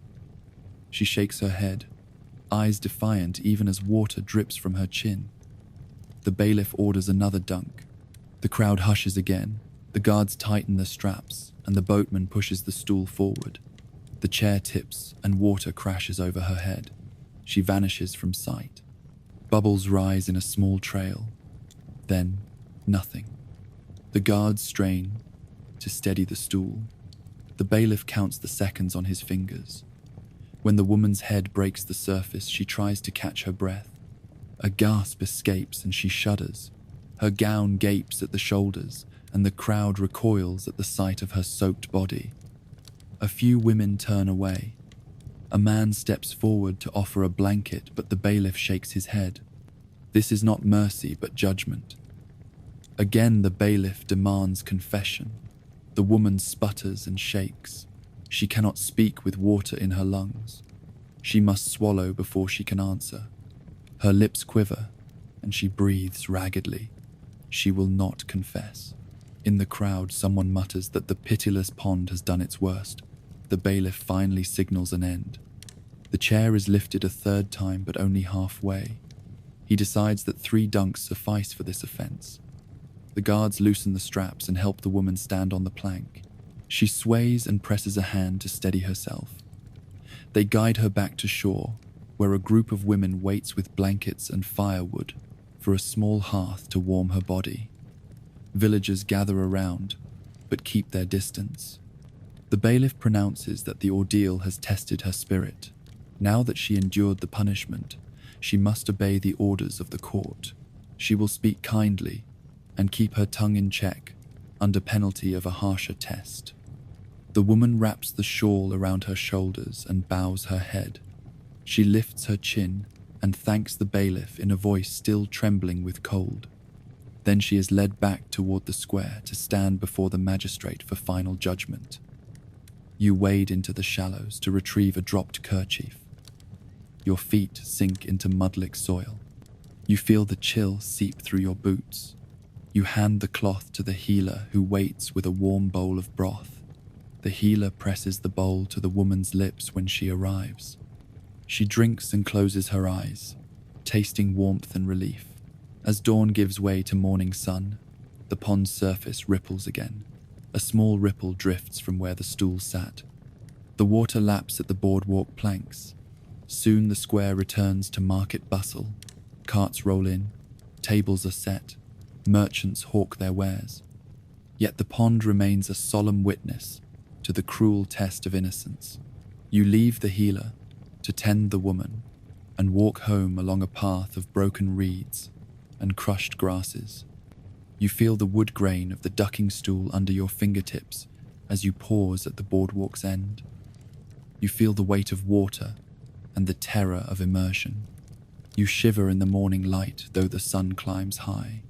She shakes her head, eyes defiant even as water drips from her chin. The bailiff orders another dunk. The crowd hushes again. The guards tighten the straps, and the boatman pushes the stool forward. The chair tips, and water crashes over her head. She vanishes from sight. Bubbles rise in a small trail. Then, nothing. The guards strain to steady the stool. The bailiff counts the seconds on his fingers. When the woman's head breaks the surface, she tries to catch her breath. A gasp escapes and she shudders. Her gown gapes at the shoulders, and the crowd recoils at the sight of her soaked body. A few women turn away. A man steps forward to offer a blanket, but the bailiff shakes his head. This is not mercy, but judgment. Again, the bailiff demands confession. The woman sputters and shakes. She cannot speak with water in her lungs. She must swallow before she can answer. Her lips quiver, and she breathes raggedly. She will not confess. In the crowd, someone mutters that the pitiless pond has done its worst. The bailiff finally signals an end. The chair is lifted a third time, but only halfway. He decides that 3 dunks suffice for this offense. The guards loosen the straps and help the woman stand on the plank. She sways and presses a hand to steady herself. They guide her back to shore, where a group of women waits with blankets and firewood for a small hearth to warm her body. Villagers gather around, but keep their distance. The bailiff pronounces that the ordeal has tested her spirit. Now that she endured the punishment, she must obey the orders of the court. She will speak kindly and keep her tongue in check under penalty of a harsher test. The woman wraps the shawl around her shoulders and bows her head. She lifts her chin and thanks the bailiff in a voice still trembling with cold. Then she is led back toward the square to stand before the magistrate for final judgment. You wade into the shallows to retrieve a dropped kerchief. Your feet sink into mudlick soil. You feel the chill seep through your boots. You hand the cloth to the healer, who waits with a warm bowl of broth. The healer presses the bowl to the woman's lips when she arrives. She drinks and closes her eyes, tasting warmth and relief. As dawn gives way to morning sun, the pond's surface ripples again. A small ripple drifts from where the stool sat. The water laps at the boardwalk planks. Soon the square returns to market bustle. Carts roll in, tables are set, merchants hawk their wares. Yet the pond remains a solemn witness to the cruel test of innocence. You leave the healer to tend the woman and walk home along a path of broken reeds and crushed grasses. You feel the wood grain of the ducking stool under your fingertips as you pause at the boardwalk's end. You feel the weight of water and the terror of immersion. You shiver in the morning light, though the sun climbs high.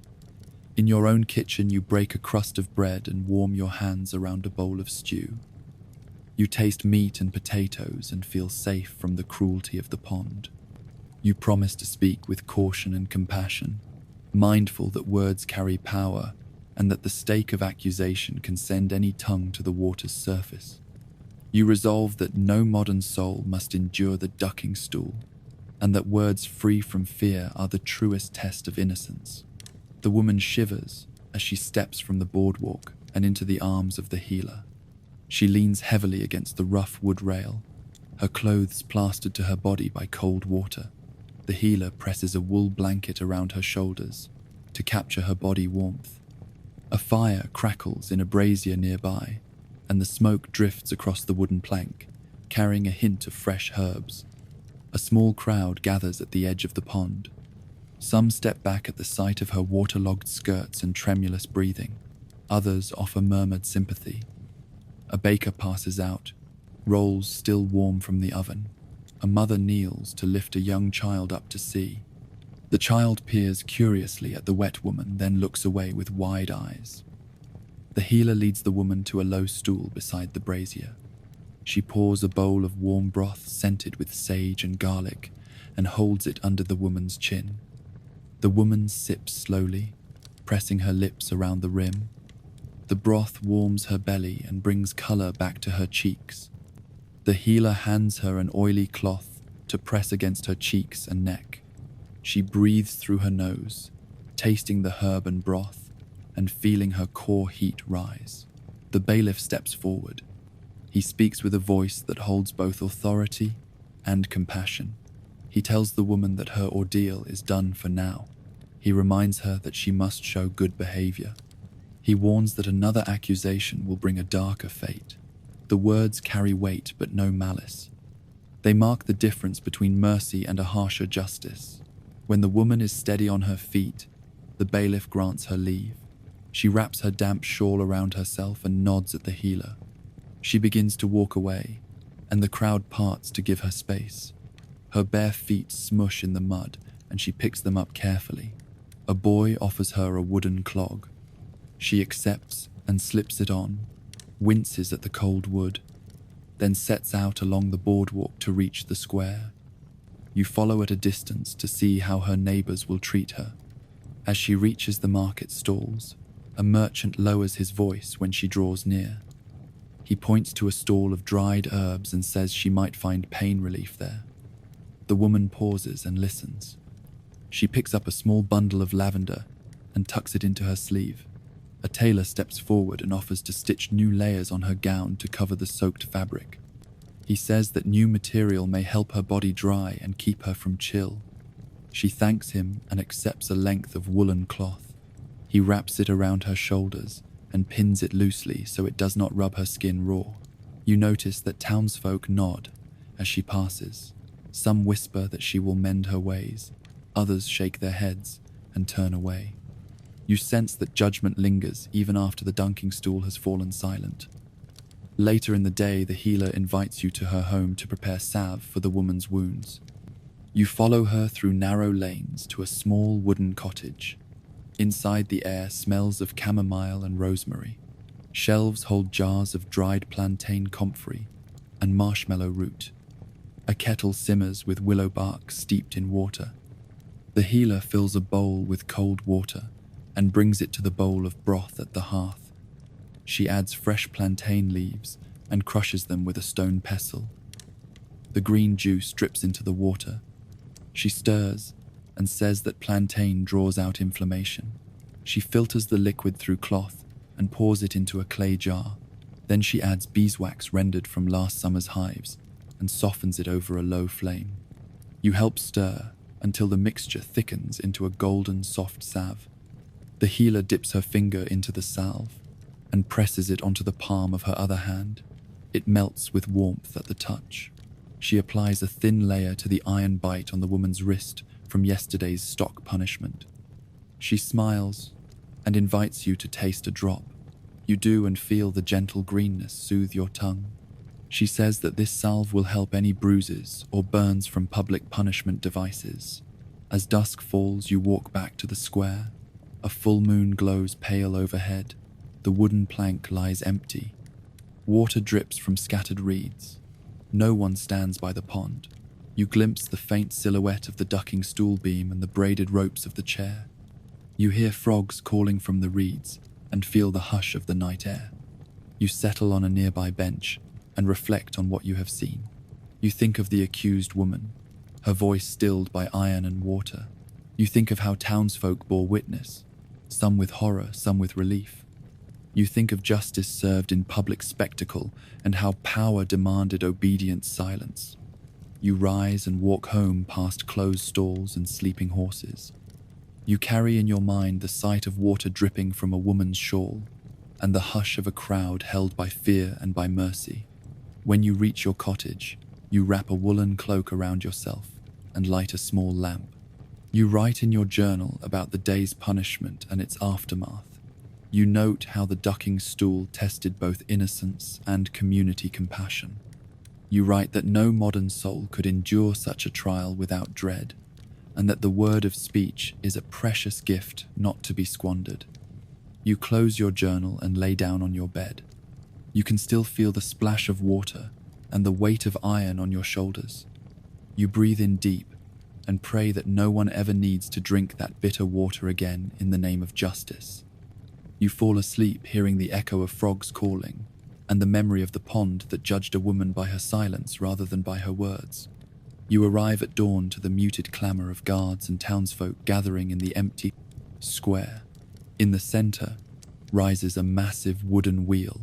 In your own kitchen, you break a crust of bread and warm your hands around a bowl of stew. You taste meat and potatoes and feel safe from the cruelty of the pond. You promise to speak with caution and compassion, mindful that words carry power and that the stake of accusation can send any tongue to the water's surface. You resolve that no modern soul must endure the ducking stool, and that words free from fear are the truest test of innocence. The woman shivers as she steps from the boardwalk and into the arms of the healer. She leans heavily against the rough wood rail, her clothes plastered to her body by cold water. The healer presses a wool blanket around her shoulders to capture her body warmth. A fire crackles in a brazier nearby, and the smoke drifts across the wooden plank, carrying a hint of fresh herbs. A small crowd gathers at the edge of the pond. Some step back at the sight of her waterlogged skirts and tremulous breathing. Others offer murmured sympathy. A baker passes out, rolls still warm from the oven. A mother kneels to lift a young child up to see. The child peers curiously at the wet woman, then looks away with wide eyes. The healer leads the woman to a low stool beside the brazier. She pours a bowl of warm broth scented with sage and garlic and holds it under the woman's chin. The woman sips slowly, pressing her lips around the rim. The broth warms her belly and brings color back to her cheeks. The healer hands her an oily cloth to press against her cheeks and neck. She breathes through her nose, tasting the herb and broth and feeling her core heat rise. The bailiff steps forward. He speaks with a voice that holds both authority and compassion. He tells the woman that her ordeal is done for now. He reminds her that she must show good behavior. He warns that another accusation will bring a darker fate. The words carry weight but no malice. They mark the difference between mercy and a harsher justice. When the woman is steady on her feet, the bailiff grants her leave. She wraps her damp shawl around herself and nods at the healer. She begins to walk away, and the crowd parts to give her space. Her bare feet smush in the mud, and she picks them up carefully. A boy offers her a wooden clog. She accepts and slips it on, winces at the cold wood, then sets out along the boardwalk to reach the square. You follow at a distance to see how her neighbors will treat her. As she reaches the market stalls, a merchant lowers his voice when she draws near. He points to a stall of dried herbs and says she might find pain relief there. The woman pauses and listens. She picks up a small bundle of lavender and tucks it into her sleeve. A tailor steps forward and offers to stitch new layers on her gown to cover the soaked fabric. He says that new material may help her body dry and keep her from chill. She thanks him and accepts a length of woolen cloth. He wraps it around her shoulders and pins it loosely so it does not rub her skin raw. You notice that townsfolk nod as she passes. Some whisper that she will mend her ways. Others shake their heads and turn away. You sense that judgment lingers even after the dunking stool has fallen silent. Later in the day, the healer invites you to her home to prepare salve for the woman's wounds. You follow her through narrow lanes to a small wooden cottage. Inside, the air smells of chamomile and rosemary. Shelves hold jars of dried plantain comfrey and marshmallow root. A kettle simmers with willow bark steeped in water. The healer fills a bowl with cold water and brings it to the bowl of broth at the hearth. She adds fresh plantain leaves and crushes them with a stone pestle. The green juice drips into the water. She stirs and says that plantain draws out inflammation. She filters the liquid through cloth and pours it into a clay jar. Then she adds beeswax rendered from last summer's hives and softens it over a low flame. You help stir until the mixture thickens into a golden soft salve. The healer dips her finger into the salve and presses it onto the palm of her other hand. It melts with warmth at the touch. She applies a thin layer to the iron bite on the woman's wrist from yesterday's stock punishment. She smiles and invites you to taste a drop. You do and feel the gentle greenness soothe your tongue. She says that this salve will help any bruises or burns from public punishment devices. As dusk falls, you walk back to the square. A full moon glows pale overhead. The wooden plank lies empty. Water drips from scattered reeds. No one stands by the pond. You glimpse the faint silhouette of the ducking stool beam and the braided ropes of the chair. You hear frogs calling from the reeds and feel the hush of the night air. You settle on a nearby bench and reflect on what you have seen. You think of the accused woman, her voice stilled by iron and water. You think of how townsfolk bore witness, some with horror, some with relief. You think of justice served in public spectacle and how power demanded obedient silence. You rise and walk home past closed stalls and sleeping horses. You carry in your mind the sight of water dripping from a woman's shawl and the hush of a crowd held by fear and by mercy. When you reach your cottage, you wrap a woolen cloak around yourself and light a small lamp. You write in your journal about the day's punishment and its aftermath. You note how the ducking stool tested both innocence and community compassion. You write that no modern soul could endure such a trial without dread, and that the word of speech is a precious gift not to be squandered. You close your journal and lay down on your bed. You can still feel the splash of water and the weight of iron on your shoulders. You breathe in deep and pray that no one ever needs to drink that bitter water again in the name of justice. You fall asleep hearing the echo of frogs calling and the memory of the pond that judged a woman by her silence rather than by her words. You arrive at dawn to the muted clamour of guards and townsfolk gathering in the empty square. In the centre rises a massive wooden wheel,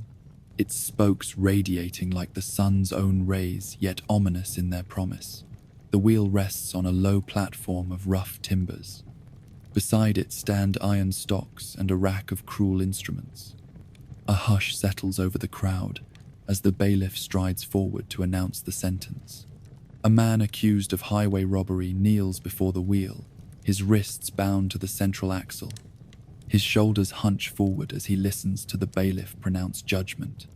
its spokes radiating like the sun's own rays, yet ominous in their promise. The wheel rests on a low platform of rough timbers. Beside it stand iron stocks and a rack of cruel instruments. A hush settles over the crowd as the bailiff strides forward to announce the sentence. A man accused of highway robbery kneels before the wheel, his wrists bound to the central axle. His shoulders hunch forward as he listens to the bailiff pronounce judgment.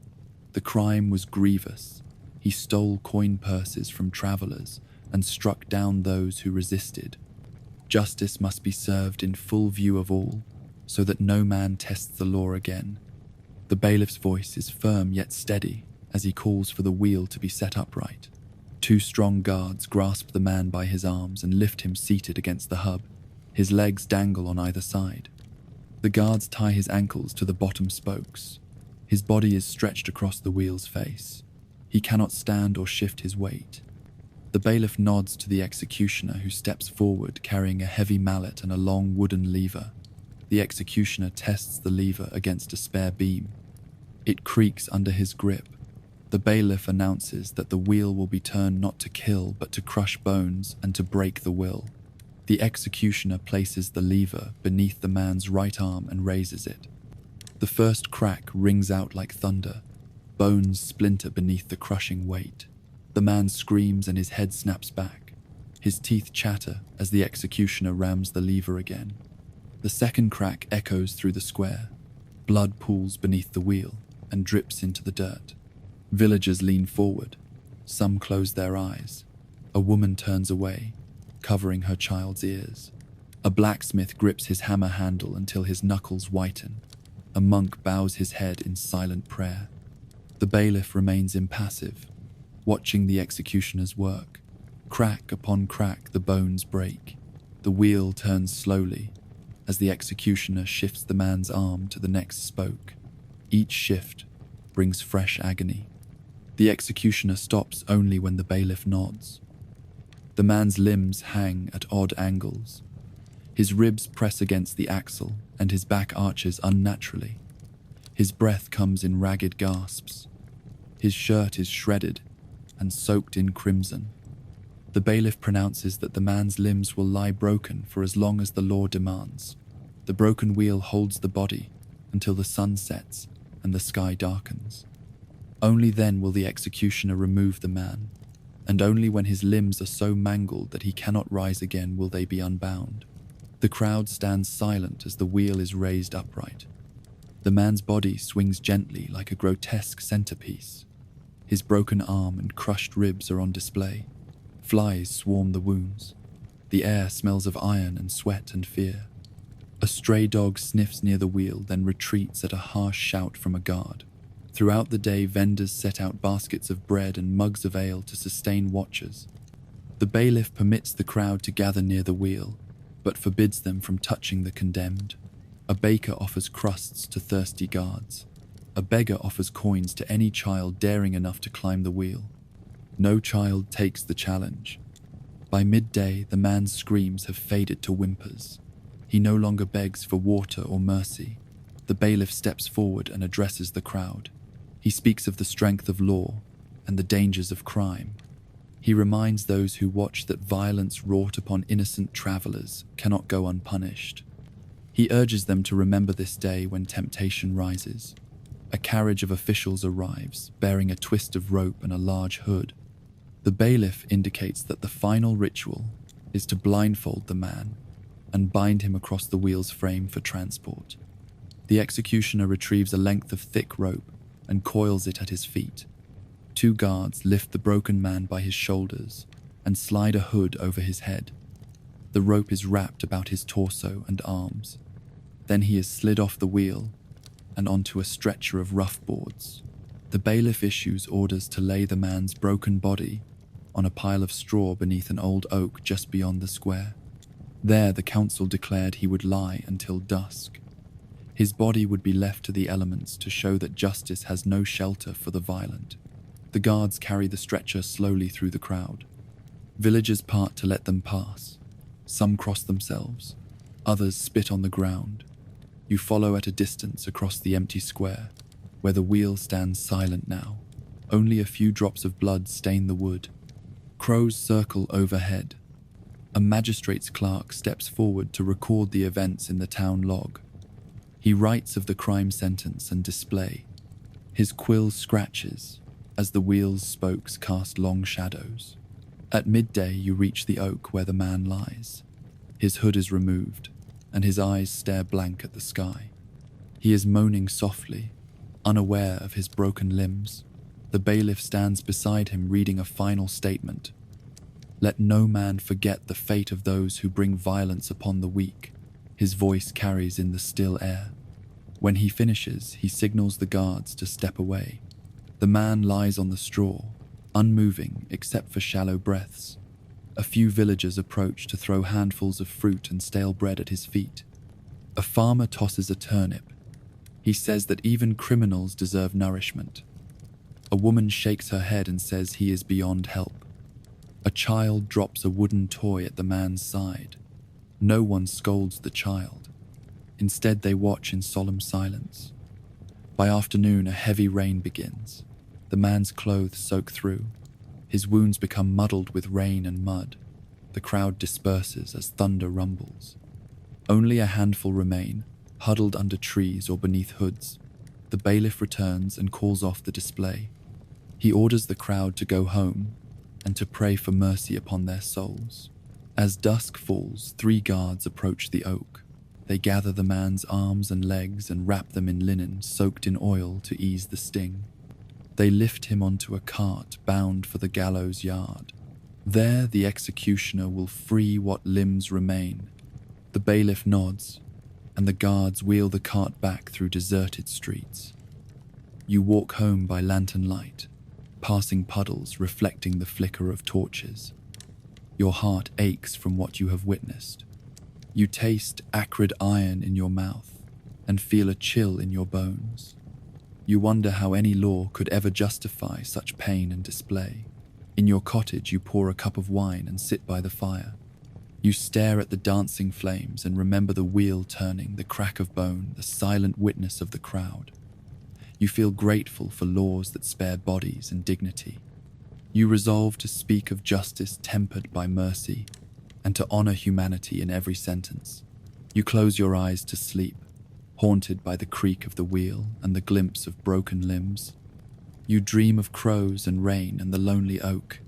The crime was grievous. He stole coin purses from travelers and struck down those who resisted. Justice must be served in full view of all, so that no man tests the law again. The bailiff's voice is firm yet steady as he calls for the wheel to be set upright. 2 strong guards grasp the man by his arms and lift him seated against the hub. His legs dangle on either side. The guards tie his ankles to the bottom spokes. His body is stretched across the wheel's face. He cannot stand or shift his weight. The bailiff nods to the executioner, who steps forward carrying a heavy mallet and a long wooden lever. The executioner tests the lever against a spare beam. It creaks under his grip. The bailiff announces that the wheel will be turned not to kill but to crush bones and to break the will. The executioner places the lever beneath the man's right arm and raises it. The first crack rings out like thunder. Bones splinter beneath the crushing weight. The man screams and his head snaps back. His teeth chatter as the executioner rams the lever again. The second crack echoes through the square. Blood pools beneath the wheel and drips into the dirt. Villagers lean forward. Some close their eyes. A woman turns away, covering her child's ears. A blacksmith grips his hammer handle until his knuckles whiten. A monk bows his head in silent prayer. The bailiff remains impassive, watching the executioner's work. Crack upon crack the bones break. The wheel turns slowly as the executioner shifts the man's arm to the next spoke. Each shift brings fresh agony. The executioner stops only when the bailiff nods. The man's limbs hang at odd angles. His ribs press against the axle and his back arches unnaturally. His breath comes in ragged gasps. His shirt is shredded and soaked in crimson. The bailiff pronounces that the man's limbs will lie broken for as long as the law demands. The broken wheel holds the body until the sun sets and the sky darkens. Only then will the executioner remove the man, and only when his limbs are so mangled that he cannot rise again will they be unbound. The crowd stands silent as the wheel is raised upright. The man's body swings gently like a grotesque centerpiece. His broken arm and crushed ribs are on display. Flies swarm the wounds. The air smells of iron and sweat and fear. A stray dog sniffs near the wheel, then retreats at a harsh shout from a guard. Throughout the day, vendors set out baskets of bread and mugs of ale to sustain watchers. The bailiff permits the crowd to gather near the wheel, but forbids them from touching the condemned. A baker offers crusts to thirsty guards. A beggar offers coins to any child daring enough to climb the wheel. No child takes the challenge. By midday, the man's screams have faded to whimpers. He no longer begs for water or mercy. The bailiff steps forward and addresses the crowd. He speaks of the strength of law and the dangers of crime. He reminds those who watch that violence wrought upon innocent travelers cannot go unpunished. He urges them to remember this day when temptation rises. A carriage of officials arrives, bearing a twist of rope and a large hood. The bailiff indicates that the final ritual is to blindfold the man and bind him across the wheel's frame for transport. The executioner retrieves a length of thick rope and coils it at his feet. 2 guards lift the broken man by his shoulders and slide a hood over his head. The rope is wrapped about his torso and arms. Then he is slid off the wheel and onto a stretcher of rough boards. The bailiff issues orders to lay the man's broken body on a pile of straw beneath an old oak just beyond the square. There the council declared he would lie until dusk. His body would be left to the elements to show that justice has no shelter for the violent. The guards carry the stretcher slowly through the crowd. Villagers part to let them pass. Some cross themselves. Others spit on the ground. You follow at a distance across the empty square, where the wheel stands silent now. Only a few drops of blood stain the wood. Crows circle overhead. A magistrate's clerk steps forward to record the events in the town log. He writes of the crime sentence and display. His quill scratches as the wheel's spokes cast long shadows. At midday, you reach the oak where the man lies. His hood is removed. and his eyes stare blank at the sky. He is moaning softly, unaware of his broken limbs. The bailiff stands beside him reading a final statement. "Let no man forget the fate of those who bring violence upon the weak," his voice carries in the still air. When he finishes, he signals the guards to step away. The man lies on the straw, unmoving except for shallow breaths. A few villagers approach to throw handfuls of fruit and stale bread at his feet. A farmer tosses a turnip. He says that even criminals deserve nourishment. A woman shakes her head and says he is beyond help. A child drops a wooden toy at the man's side. No one scolds the child. Instead, they watch in solemn silence. By afternoon, a heavy rain begins. The man's clothes soak through. His wounds become muddled with rain and mud. The crowd disperses as thunder rumbles. Only a handful remain, huddled under trees or beneath hoods. The bailiff returns and calls off the display. He orders the crowd to go home and to pray for mercy upon their souls. As dusk falls, 3 guards approach the oak. They gather the man's arms and legs and wrap them in linen soaked in oil to ease the sting. They lift him onto a cart bound for the gallows yard. There the executioner will free what limbs remain. The bailiff nods, and the guards wheel the cart back through deserted streets. You walk home by lantern light, passing puddles reflecting the flicker of torches. Your heart aches from what you have witnessed. You taste acrid iron in your mouth and feel a chill in your bones. You wonder how any law could ever justify such pain and display. In your cottage, you pour a cup of wine and sit by the fire. You stare at the dancing flames and remember the wheel turning, the crack of bone, the silent witness of the crowd. You feel grateful for laws that spare bodies and dignity. You resolve to speak of justice tempered by mercy and to honor humanity in every sentence. You close your eyes to sleep, haunted by the creak of the wheel and the glimpse of broken limbs. You dream of crows and rain and the lonely oak.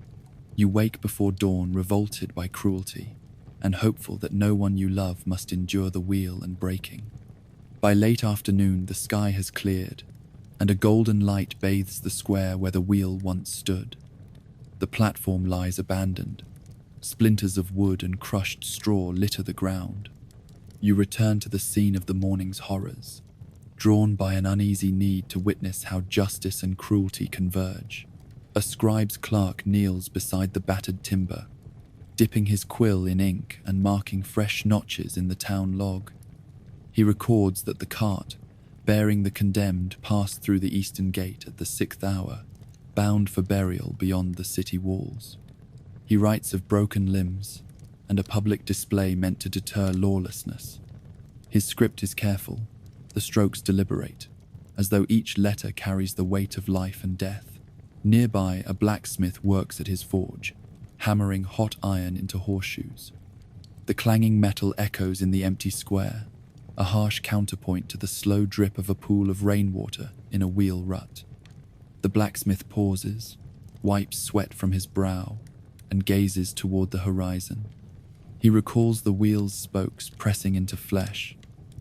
You wake before dawn, revolted by cruelty, and hopeful that no one you love must endure the wheel and breaking. By late afternoon, the sky has cleared, and a golden light bathes the square where the wheel once stood. The platform lies abandoned. Splinters of wood and crushed straw litter the ground. You return to the scene of the morning's horrors, drawn by an uneasy need to witness how justice and cruelty converge. A scribe's clerk kneels beside the battered timber, dipping his quill in ink and marking fresh notches in the town log. He records that the cart, bearing the condemned, passed through the eastern gate at the 6th hour, bound for burial beyond the city walls. He writes of broken limbs and a public display meant to deter lawlessness. His script is careful, the strokes deliberate, as though each letter carries the weight of life and death. Nearby, a blacksmith works at his forge, hammering hot iron into horseshoes. The clanging metal echoes in the empty square, a harsh counterpoint to the slow drip of a pool of rainwater in a wheel rut. The blacksmith pauses, wipes sweat from his brow, and gazes toward the horizon. He recalls the wheel's spokes pressing into flesh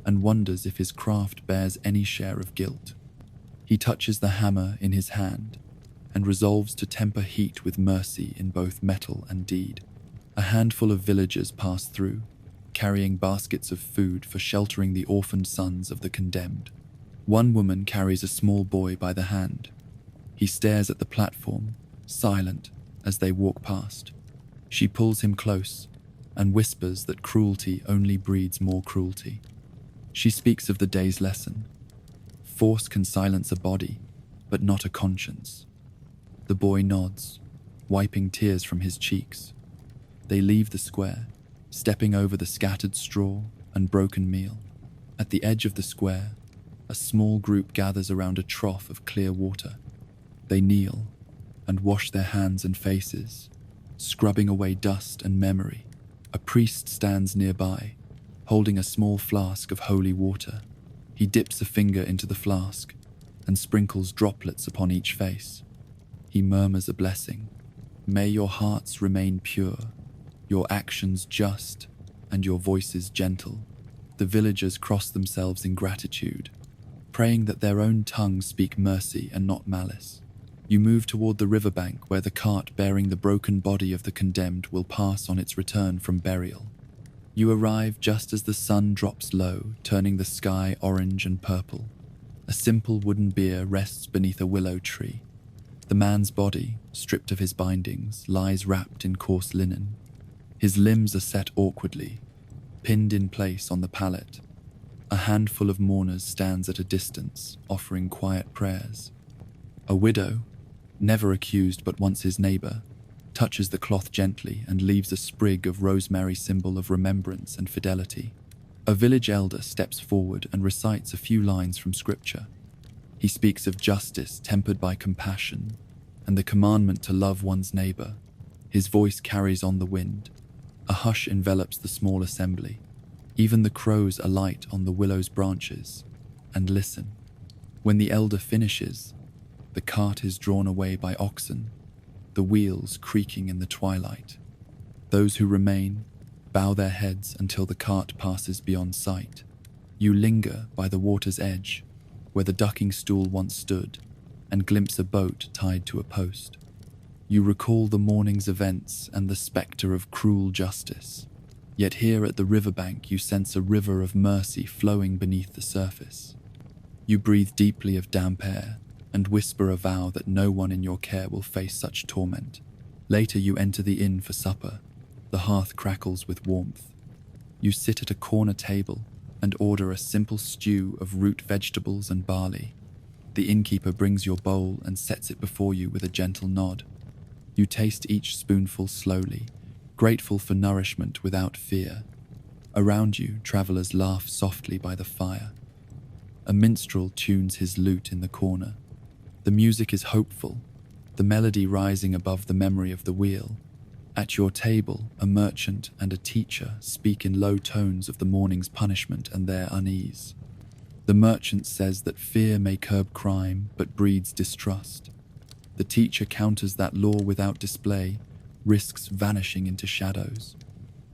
and wonders if his craft bears any share of guilt. He touches the hammer in his hand and resolves to temper heat with mercy in both metal and deed. A handful of villagers pass through, carrying baskets of food for sheltering the orphaned sons of the condemned. One woman carries a small boy by the hand. He stares at the platform, silent, as they walk past. She pulls him close and whispers that cruelty only breeds more cruelty. She speaks of the day's lesson. Force can silence a body, but not a conscience. The boy nods, wiping tears from his cheeks. They leave the square, stepping over the scattered straw and broken meal. At the edge of the square, a small group gathers around a trough of clear water. They kneel and wash their hands and faces, scrubbing away dust and memory. A priest stands nearby, holding a small flask of holy water. He dips a finger into the flask and sprinkles droplets upon each face. He murmurs a blessing. May your hearts remain pure, your actions just, and your voices gentle. the villagers cross themselves in gratitude, praying that their own tongues speak mercy and not malice. You move toward the riverbank where the cart bearing the broken body of the condemned will pass on its return from burial. You arrive just as the sun drops low, turning the sky orange and purple. A simple wooden bier rests beneath a willow tree. The man's body, stripped of his bindings, lies wrapped in coarse linen. His limbs are set awkwardly, pinned in place on the pallet. A handful of mourners stands at a distance, offering quiet prayers. A widow, never accused but once his neighbor, touches the cloth gently and leaves a sprig of rosemary, symbol of remembrance and fidelity. A village elder steps forward and recites a few lines from scripture. He speaks of justice tempered by compassion and the commandment to love one's neighbor. His voice carries on the wind. A hush envelops the small assembly. Even the crows alight on the willow's branches and listen. When the elder finishes, the cart is drawn away by oxen, the wheels creaking in the twilight. Those who remain bow their heads until the cart passes beyond sight. You linger by the water's edge, where the ducking stool once stood, and glimpse a boat tied to a post. You recall the morning's events and the spectre of cruel justice. Yet here at the riverbank you sense a river of mercy flowing beneath the surface. You breathe deeply of damp air and whisper a vow that no one in your care will face such torment. Later you enter the inn for supper. The hearth crackles with warmth. You sit at a corner table and order a simple stew of root vegetables and barley. The innkeeper brings your bowl and sets it before you with a gentle nod. You taste each spoonful slowly, grateful for nourishment without fear. Around you, travelers laugh softly by the fire. A minstrel tunes his lute in the corner. The music is hopeful, the melody rising above the memory of the wheel. At your table, a merchant and a teacher speak in low tones of the morning's punishment and their unease. The merchant says that fear may curb crime but breeds distrust. The teacher counters that law without display risks vanishing into shadows.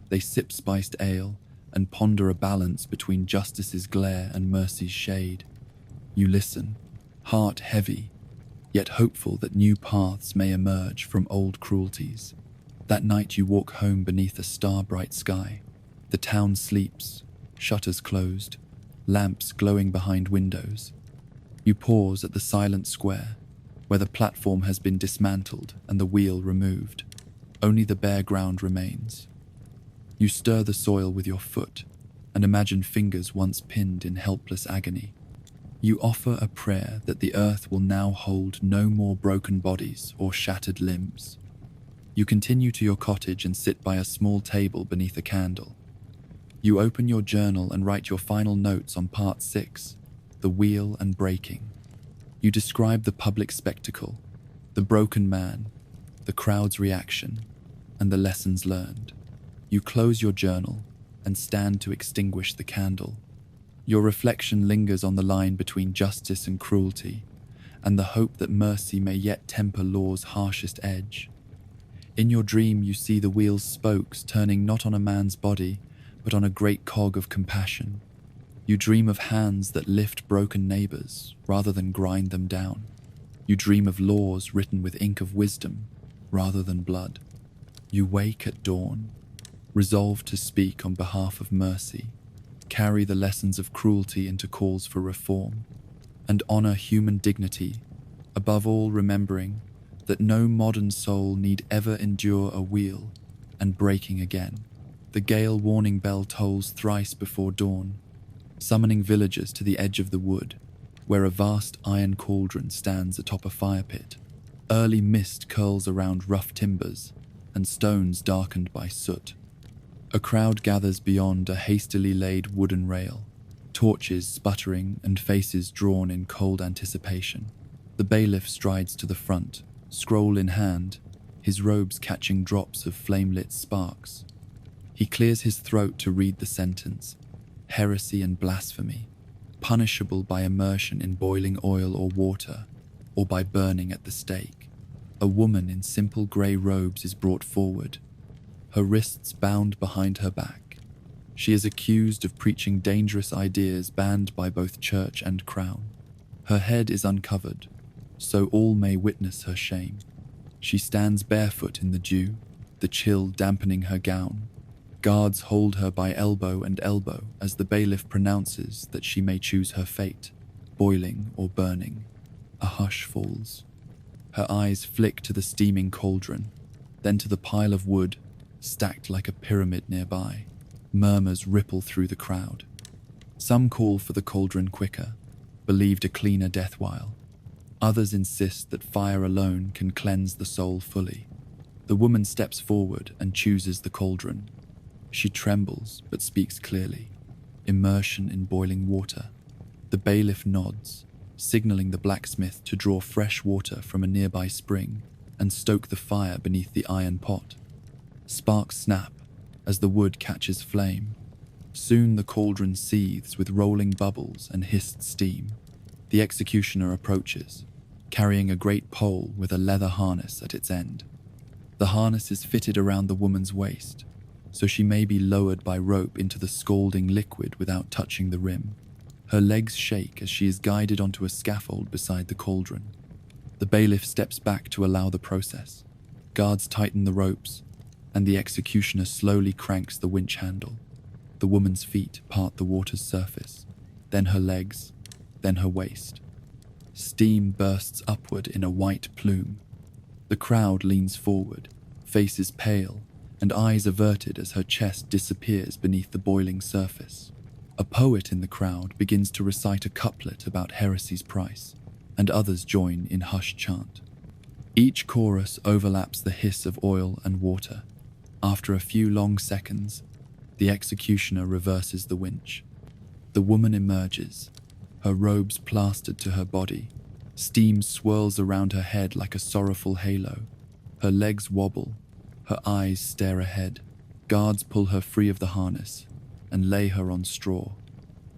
They sip spiced ale and ponder a balance between justice's glare and mercy's shade. You listen, heart heavy, yet hopeful that new paths may emerge from old cruelties. That night you walk home beneath a star-bright sky. The town sleeps, shutters closed, lamps glowing behind windows. You pause at the silent square, where the platform has been dismantled and the wheel removed. Only the bare ground remains. You stir the soil with your foot and imagine fingers once pinned in helpless agony. You offer a prayer that the earth will now hold no more broken bodies or shattered limbs. You continue to your cottage and sit by a small table beneath a candle. You open your journal and write your final notes on part 6, the wheel and breaking. You describe the public spectacle, the broken man, the crowd's reaction, and the lessons learned. You close your journal and stand to extinguish the candle. Your reflection lingers on the line between justice and cruelty, and the hope that mercy may yet temper law's harshest edge. In your dream you see the wheel's spokes turning not on a man's body, but on a great cog of compassion. You dream of hands that lift broken neighbors rather than grind them down. You dream of laws written with ink of wisdom rather than blood. You wake at dawn, resolved to speak on behalf of mercy, carry the lessons of cruelty into calls for reform, and honor human dignity, above all remembering that no modern soul need ever endure a wheel and breaking again. The gale warning bell tolls thrice before dawn, summoning villagers to the edge of the wood, where a vast iron cauldron stands atop a fire pit. Early mist curls around rough timbers and stones darkened by soot. A crowd gathers beyond a hastily laid wooden rail, torches sputtering and faces drawn in cold anticipation. The bailiff strides to the front, scroll in hand, his robes catching drops of flame-lit sparks. He clears his throat to read the sentence: heresy and blasphemy, punishable by immersion in boiling oil or water, or by burning at the stake. A woman in simple grey robes is brought forward, her wrists bound behind her back. She is accused of preaching dangerous ideas banned by both church and crown. Her head is uncovered, so all may witness her shame. She stands barefoot in the dew, the chill dampening her gown. Guards hold her by elbow and elbow as the bailiff pronounces that she may choose her fate, boiling or burning. A hush falls. Her eyes flick to the steaming cauldron, then to the pile of wood, stacked like a pyramid nearby. Murmurs ripple through the crowd. Some call for the cauldron quicker, believed a cleaner death while. Others insist that fire alone can cleanse the soul fully. The woman steps forward and chooses the cauldron. She trembles but speaks clearly. Immersion in boiling water. The bailiff nods, signaling the blacksmith to draw fresh water from a nearby spring and stoke the fire beneath the iron pot. Sparks snap as the wood catches flame. Soon the cauldron seethes with rolling bubbles and hissed steam. The executioner approaches, carrying a great pole with a leather harness at its end. The harness is fitted around the woman's waist, so she may be lowered by rope into the scalding liquid without touching the rim. Her legs shake as she is guided onto a scaffold beside the cauldron. The bailiff steps back to allow the process. Guards tighten the ropes, and the executioner slowly cranks the winch handle. The woman's feet part the water's surface, then her legs, then her waist. Steam bursts upward in a white plume. The crowd leans forward, faces pale, and eyes averted as her chest disappears beneath the boiling surface. A poet in the crowd begins to recite a couplet about heresy's price, and others join in hushed chant. Each chorus overlaps the hiss of oil and water. After a few long seconds, the executioner reverses the winch. The woman emerges, her robes plastered to her body. Steam swirls around her head like a sorrowful halo. Her legs wobble, her eyes stare ahead. Guards pull her free of the harness and lay her on straw.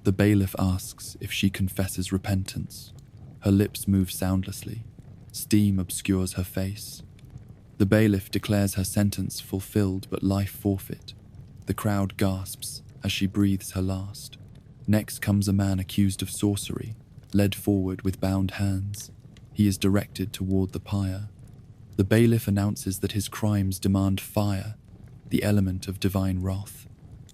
The bailiff asks if she confesses repentance. Her lips move soundlessly. Steam obscures her face. The bailiff declares her sentence fulfilled but life forfeit. The crowd gasps as she breathes her last. Next comes a man accused of sorcery, led forward with bound hands. He is directed toward the pyre. The bailiff announces that his crimes demand fire, the element of divine wrath.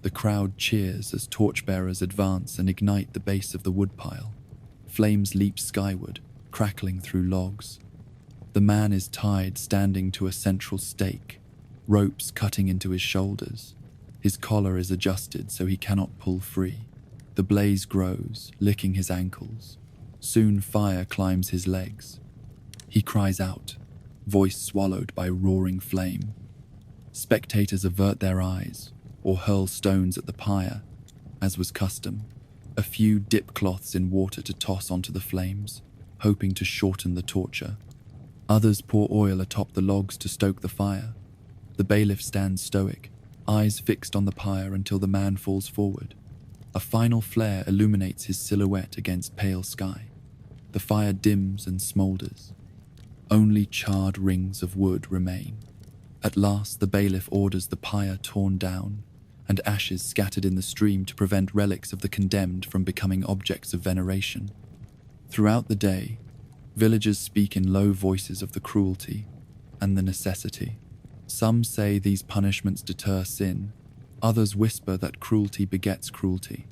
The crowd cheers as torchbearers advance and ignite the base of the woodpile. Flames leap skyward, crackling through logs. The man is tied standing to a central stake, ropes cutting into his shoulders. His collar is adjusted so he cannot pull free. The blaze grows, licking his ankles. Soon fire climbs his legs. He cries out, voice swallowed by roaring flame. Spectators avert their eyes or hurl stones at the pyre, as was custom. A few dip cloths in water to toss onto the flames, hoping to shorten the torture. Others pour oil atop the logs to stoke the fire. The bailiff stands stoic, eyes fixed on the pyre until the man falls forward. A final flare illuminates his silhouette against pale sky. The fire dims and smoulders. Only charred rings of wood remain. At last the bailiff orders the pyre torn down, and ashes scattered in the stream to prevent relics of the condemned from becoming objects of veneration. Throughout the day, villagers speak in low voices of the cruelty and the necessity. Some say these punishments deter sin. Others whisper that cruelty begets cruelty.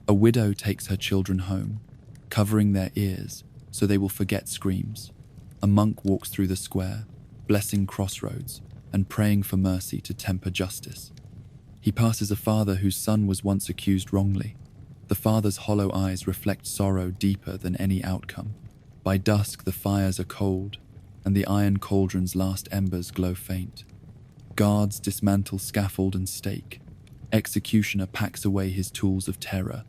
A widow takes her children home, covering their ears so they will forget screams. A monk walks through the square, blessing crossroads and praying for mercy to temper justice. He passes a father whose son was once accused wrongly. The father's hollow eyes reflect sorrow deeper than any outcome. By dusk the fires are cold, and the iron cauldron's last embers glow faint. Guards dismantle scaffold and stake. Executioner packs away his tools of terror.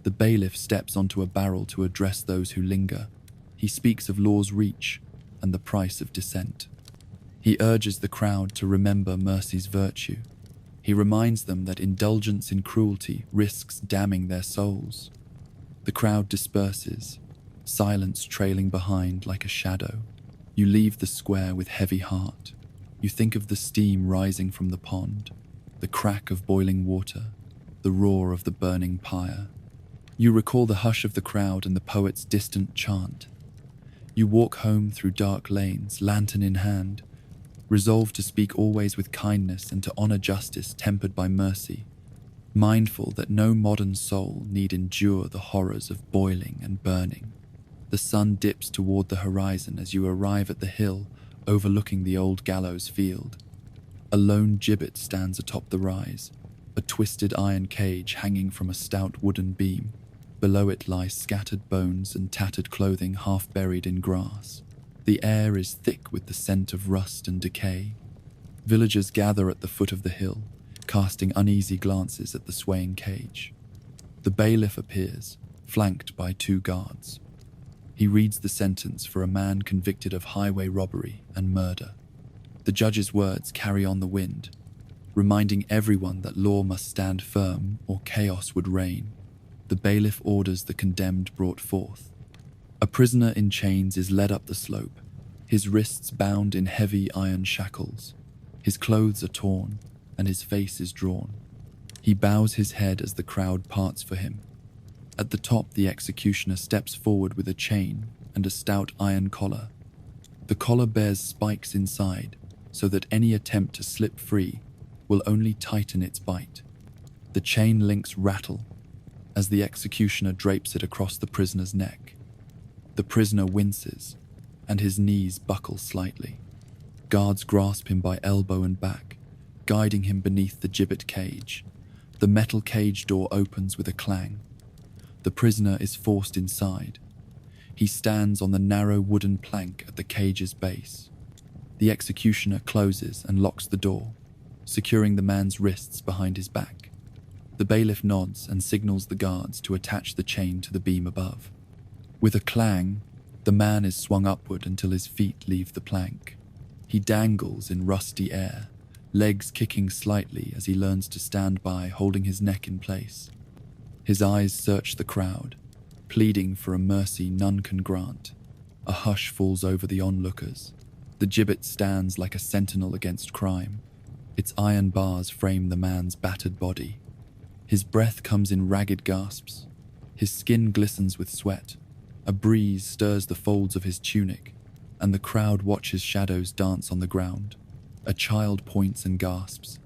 The bailiff steps onto a barrel to address those who linger. He speaks of law's reach and the price of dissent. He urges the crowd to remember mercy's virtue. He reminds them that indulgence in cruelty risks damning their souls. The crowd disperses, silence trailing behind like a shadow. You leave the square with heavy heart. You think of the steam rising from the pond, the crack of boiling water, the roar of the burning pyre. You recall the hush of the crowd and the poet's distant chant. You walk home through dark lanes, lantern in hand, resolved to speak always with kindness and to honor justice tempered by mercy, mindful that no modern soul need endure the horrors of boiling and burning. The sun dips toward the horizon as you arrive at the hill overlooking the old gallows field. A lone gibbet stands atop the rise, a twisted iron cage hanging from a stout wooden beam. Below it lie scattered bones and tattered clothing half buried in grass. The air is thick with the scent of rust and decay. Villagers gather at the foot of the hill, casting uneasy glances at the swaying cage. The bailiff appears, flanked by 2 guards. He reads the sentence for a man convicted of highway robbery and murder. The judge's words carry on the wind, reminding everyone that law must stand firm or chaos would reign. The bailiff orders the condemned brought forth. A prisoner in chains is led up the slope, his wrists bound in heavy iron shackles. His clothes are torn, and his face is drawn. He bows his head as the crowd parts for him. At the top, the executioner steps forward with a chain and a stout iron collar. The collar bears spikes inside, so that any attempt to slip free will only tighten its bite. The chain links rattle as the executioner drapes it across the prisoner's neck. The prisoner winces, and his knees buckle slightly. Guards grasp him by elbow and back, guiding him beneath the gibbet cage. The metal cage door opens with a clang. The prisoner is forced inside. He stands on the narrow wooden plank at the cage's base. The executioner closes and locks the door, securing the man's wrists behind his back. The bailiff nods and signals the guards to attach the chain to the beam above. With a clang, the man is swung upward until his feet leave the plank. He dangles in rusty air, legs kicking slightly as he learns to stand by, holding his neck in place. His eyes search the crowd, pleading for a mercy none can grant. A hush falls over the onlookers. The gibbet stands like a sentinel against crime. Its iron bars frame the man's battered body. His breath comes in ragged gasps. His skin glistens with sweat. A breeze stirs the folds of his tunic, and the crowd watches shadows dance on the ground. A child points and gasps.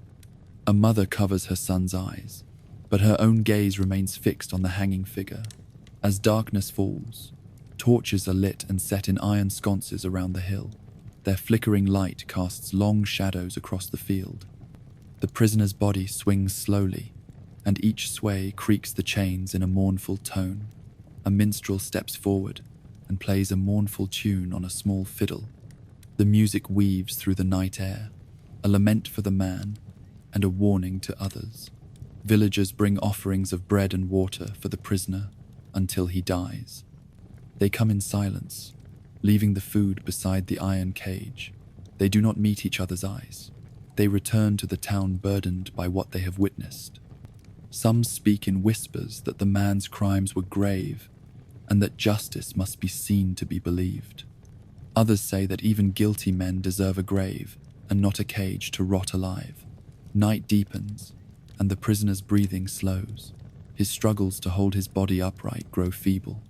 A mother covers her son's eyes, but her own gaze remains fixed on the hanging figure. As darkness falls, torches are lit and set in iron sconces around the hill. Their flickering light casts long shadows across the field. The prisoner's body swings slowly, and each sway creaks the chains in a mournful tone. A minstrel steps forward and plays a mournful tune on a small fiddle. The music weaves through the night air, a lament for the man and a warning to others. Villagers bring offerings of bread and water for the prisoner until he dies. They come in silence, leaving the food beside the iron cage. They do not meet each other's eyes. They return to the town burdened by what they have witnessed. Some speak in whispers that the man's crimes were grave and that justice must be seen to be believed. Others say that even guilty men deserve a grave and not a cage to rot alive. Night deepens, and the prisoner's breathing slows. His struggles to hold his body upright grow feeble.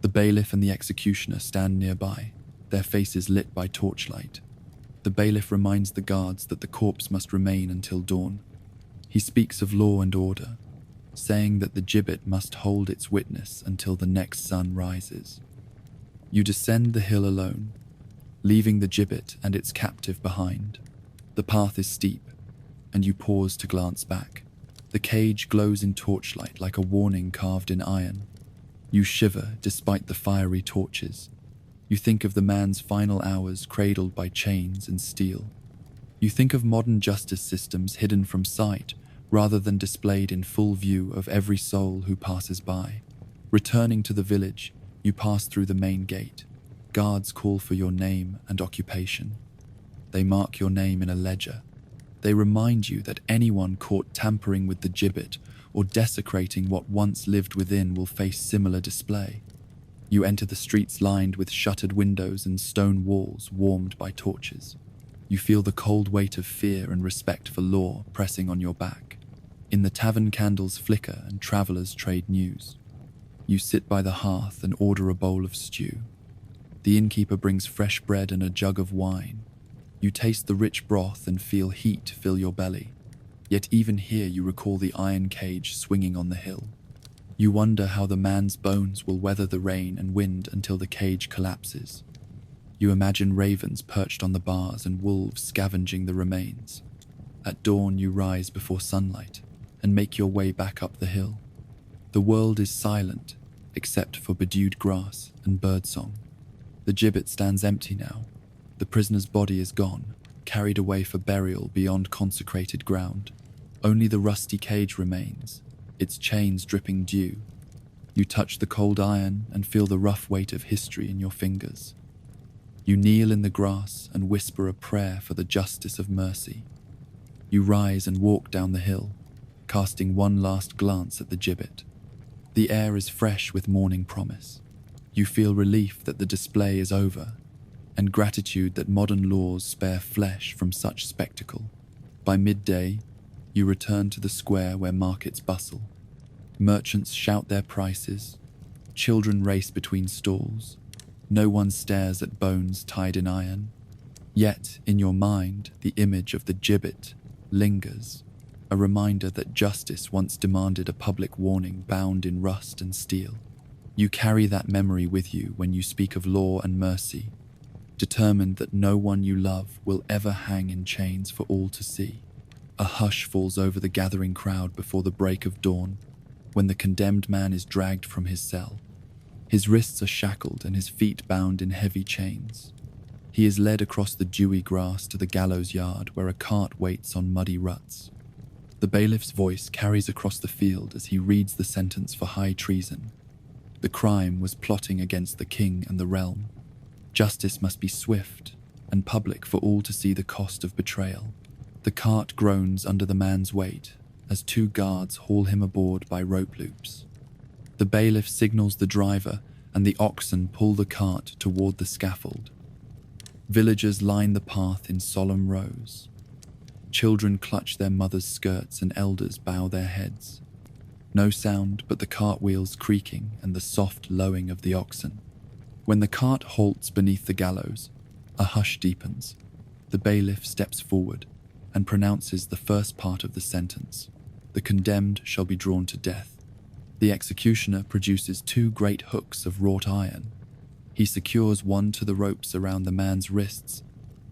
The bailiff and the executioner stand nearby, their faces lit by torchlight. The bailiff reminds the guards that the corpse must remain until dawn. He speaks of law and order, saying that the gibbet must hold its witness until the next sun rises. You descend the hill alone, leaving the gibbet and its captive behind. The path is steep, and you pause to glance back. The cage glows in torchlight like a warning carved in iron. You shiver despite the fiery torches. You think of the man's final hours cradled by chains and steel. You think of modern justice systems hidden from sight rather than displayed in full view of every soul who passes by. Returning to the village, you pass through the main gate. Guards call for your name and occupation. They mark your name in a ledger. They remind you that anyone caught tampering with the gibbet or desecrating what once lived within will face similar display. You enter the streets lined with shuttered windows and stone walls warmed by torches. You feel the cold weight of fear and respect for law pressing on your back. In the tavern, candles flicker and travelers trade news. You sit by the hearth and order a bowl of stew. The innkeeper brings fresh bread and a jug of wine. You taste the rich broth and feel heat fill your belly. Yet even here you recall the iron cage swinging on the hill. You wonder how the man's bones will weather the rain and wind until the cage collapses. You imagine ravens perched on the bars and wolves scavenging the remains. At dawn you rise before sunlight and make your way back up the hill. The world is silent, except for bedewed grass and birdsong. The gibbet stands empty now. The prisoner's body is gone, carried away for burial beyond consecrated ground. Only the rusty cage remains, its chains dripping dew. You touch the cold iron and feel the rough weight of history in your fingers. You kneel in the grass and whisper a prayer for the justice of mercy. You rise and walk down the hill, casting one last glance at the gibbet. The air is fresh with morning promise. You feel relief that the display is over, and gratitude that modern laws spare flesh from such spectacle. By midday, you return to the square where markets bustle. Merchants shout their prices. Children race between stalls. No one stares at bones tied in iron. Yet, in your mind, the image of the gibbet lingers, a reminder that justice once demanded a public warning bound in rust and steel. You carry that memory with you when you speak of law and mercy, determined that no one you love will ever hang in chains for all to see. A hush falls over the gathering crowd before the break of dawn, when the condemned man is dragged from his cell. His wrists are shackled and his feet bound in heavy chains. He is led across the dewy grass to the gallows yard where a cart waits on muddy ruts. The bailiff's voice carries across the field as he reads the sentence for high treason. The crime was plotting against the king and the realm. Justice must be swift and public for all to see the cost of betrayal. The cart groans under the man's weight as two guards haul him aboard by rope loops. The bailiff signals the driver and the oxen pull the cart toward the scaffold. Villagers line the path in solemn rows. Children clutch their mothers' skirts and elders bow their heads. No sound but the cartwheels creaking and the soft lowing of the oxen. When the cart halts beneath the gallows, a hush deepens. The bailiff steps forward and pronounces the first part of the sentence. The condemned shall be drawn to death. The executioner produces two great hooks of wrought iron. He secures one to the ropes around the man's wrists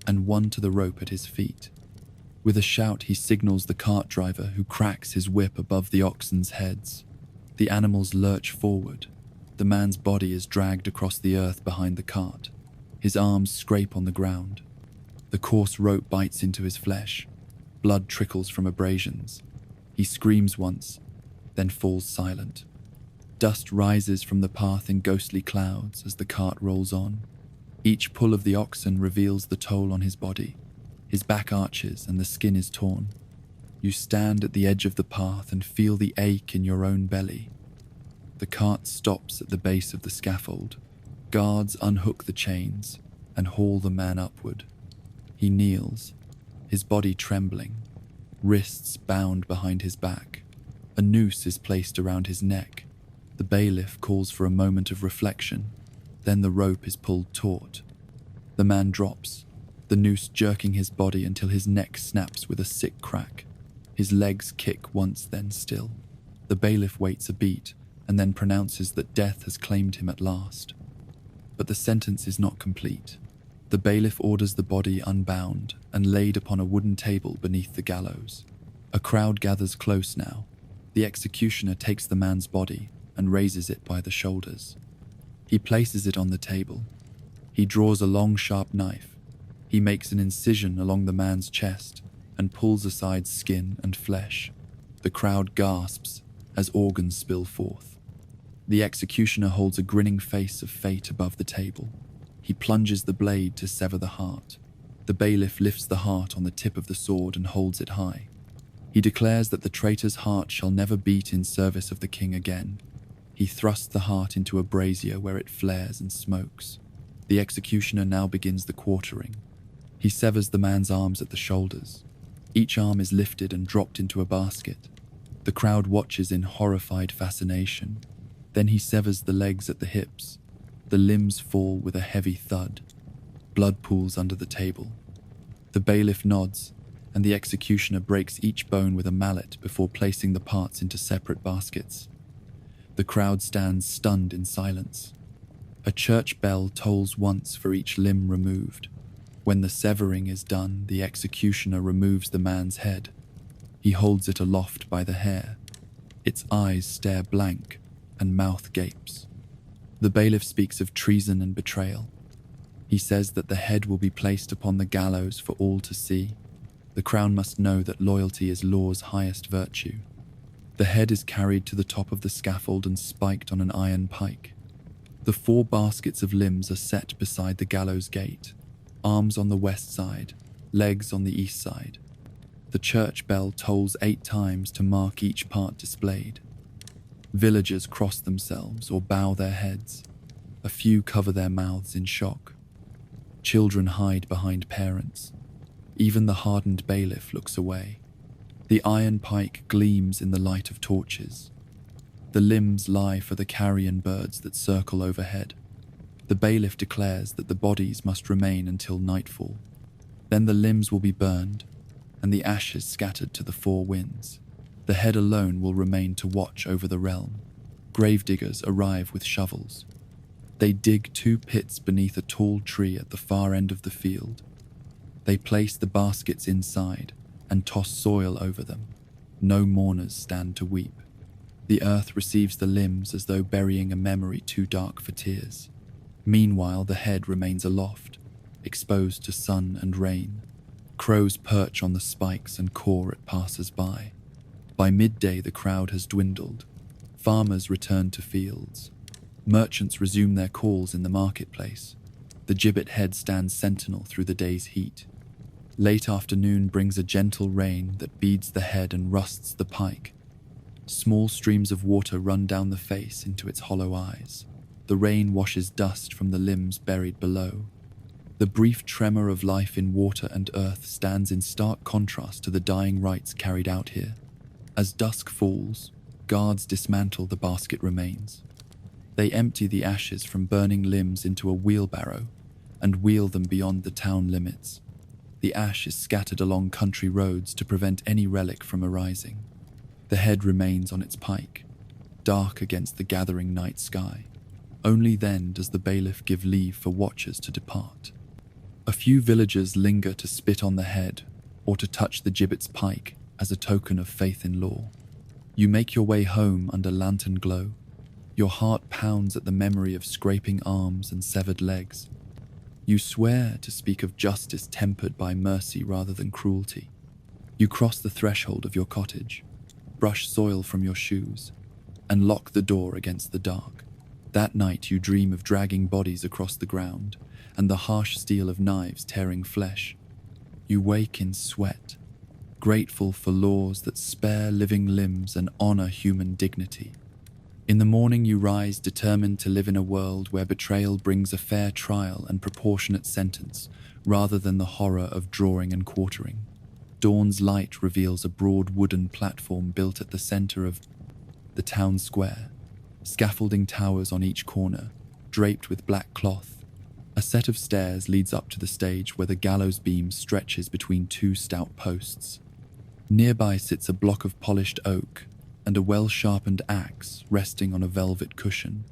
and one to the rope at his feet. With a shout, he signals the cart driver, who cracks his whip above the oxen's heads. The animals lurch forward. The man's body is dragged across the earth behind the cart. His arms scrape on the ground. The coarse rope bites into his flesh. Blood trickles from abrasions. He screams once, then falls silent. Dust rises from the path in ghostly clouds as the cart rolls on. Each pull of the oxen reveals the toll on his body. His back arches and the skin is torn. You stand at the edge of the path and feel the ache in your own belly. The cart stops at the base of the scaffold. Guards unhook the chains and haul the man upward. He kneels, his body trembling, wrists bound behind his back. A noose is placed around his neck. The bailiff calls for a moment of reflection. Then the rope is pulled taut. The man drops, the noose jerking his body until his neck snaps with a sick crack. His legs kick once, then still. The bailiff waits a beat and then pronounces that death has claimed him at last. But the sentence is not complete. The bailiff orders the body unbound and laid upon a wooden table beneath the gallows. A crowd gathers close now. The executioner takes the man's body and raises it by the shoulders. He places it on the table. He draws a long, sharp knife. He makes an incision along the man's chest and pulls aside skin and flesh. The crowd gasps as organs spill forth. The executioner holds a grinning face of fate above the table. He plunges the blade to sever the heart. The bailiff lifts the heart on the tip of the sword and holds it high. He declares that the traitor's heart shall never beat in service of the king again. He thrusts the heart into a brazier where it flares and smokes. The executioner now begins the quartering. He severs the man's arms at the shoulders. Each arm is lifted and dropped into a basket. The crowd watches in horrified fascination. Then he severs the legs at the hips. The limbs fall with a heavy thud. Blood pools under the table. The bailiff nods, and the executioner breaks each bone with a mallet before placing the parts into separate baskets. The crowd stands stunned in silence. A church bell tolls once for each limb removed. When the severing is done, the executioner removes the man's head. He holds it aloft by the hair. Its eyes stare blank, and mouth gapes. The bailiff speaks of treason and betrayal. He says that the head will be placed upon the gallows for all to see. The crown must know that loyalty is law's highest virtue. The head is carried to the top of the scaffold and spiked on an iron pike. The 4 baskets of limbs are set beside the gallows gate, arms on the west side, legs on the east side. The church bell tolls 8 times to mark each part displayed. Villagers cross themselves or bow their heads. A few cover their mouths in shock. Children hide behind parents. Even the hardened bailiff looks away. The iron pike gleams in the light of torches. The limbs lie for the carrion birds that circle overhead. The bailiff declares that the bodies must remain until nightfall. Then the limbs will be burned, and the ashes scattered to the 4 winds. The head alone will remain to watch over the realm. Gravediggers arrive with shovels. They dig 2 pits beneath a tall tree at the far end of the field. They place the baskets inside and toss soil over them. No mourners stand to weep. The earth receives the limbs as though burying a memory too dark for tears. Meanwhile, the head remains aloft, exposed to sun and rain. Crows perch on the spikes and caw at passers-by. By midday, the crowd has dwindled. Farmers return to fields. Merchants resume their calls in the marketplace. The gibbet head stands sentinel through the day's heat. Late afternoon brings a gentle rain that beads the head and rusts the pike. Small streams of water run down the face into its hollow eyes. The rain washes dust from the limbs buried below. The brief tremor of life in water and earth stands in stark contrast to the dying rites carried out here. As dusk falls, guards dismantle the basket remains. They empty the ashes from burning limbs into a wheelbarrow and wheel them beyond the town limits. The ash is scattered along country roads to prevent any relic from arising. The head remains on its pike, dark against the gathering night sky. Only then does the bailiff give leave for watchers to depart. A few villagers linger to spit on the head or to touch the gibbet's pike as a token of faith in law. You make your way home under lantern glow. Your heart pounds at the memory of scraping arms and severed legs. You swear to speak of justice tempered by mercy rather than cruelty. You cross the threshold of your cottage, brush soil from your shoes, and lock the door against the dark. That night you dream of dragging bodies across the ground and the harsh steel of knives tearing flesh. You wake in sweat, grateful for laws that spare living limbs and honor human dignity. In the morning you rise determined to live in a world where betrayal brings a fair trial and proportionate sentence rather than the horror of drawing and quartering. Dawn's light reveals a broad wooden platform built at the center of the town square. Scaffolding towers on each corner, draped with black cloth. A set of stairs leads up to the stage where the gallows beam stretches between 2 stout posts. Nearby sits a block of polished oak and a well-sharpened axe resting on a velvet cushion.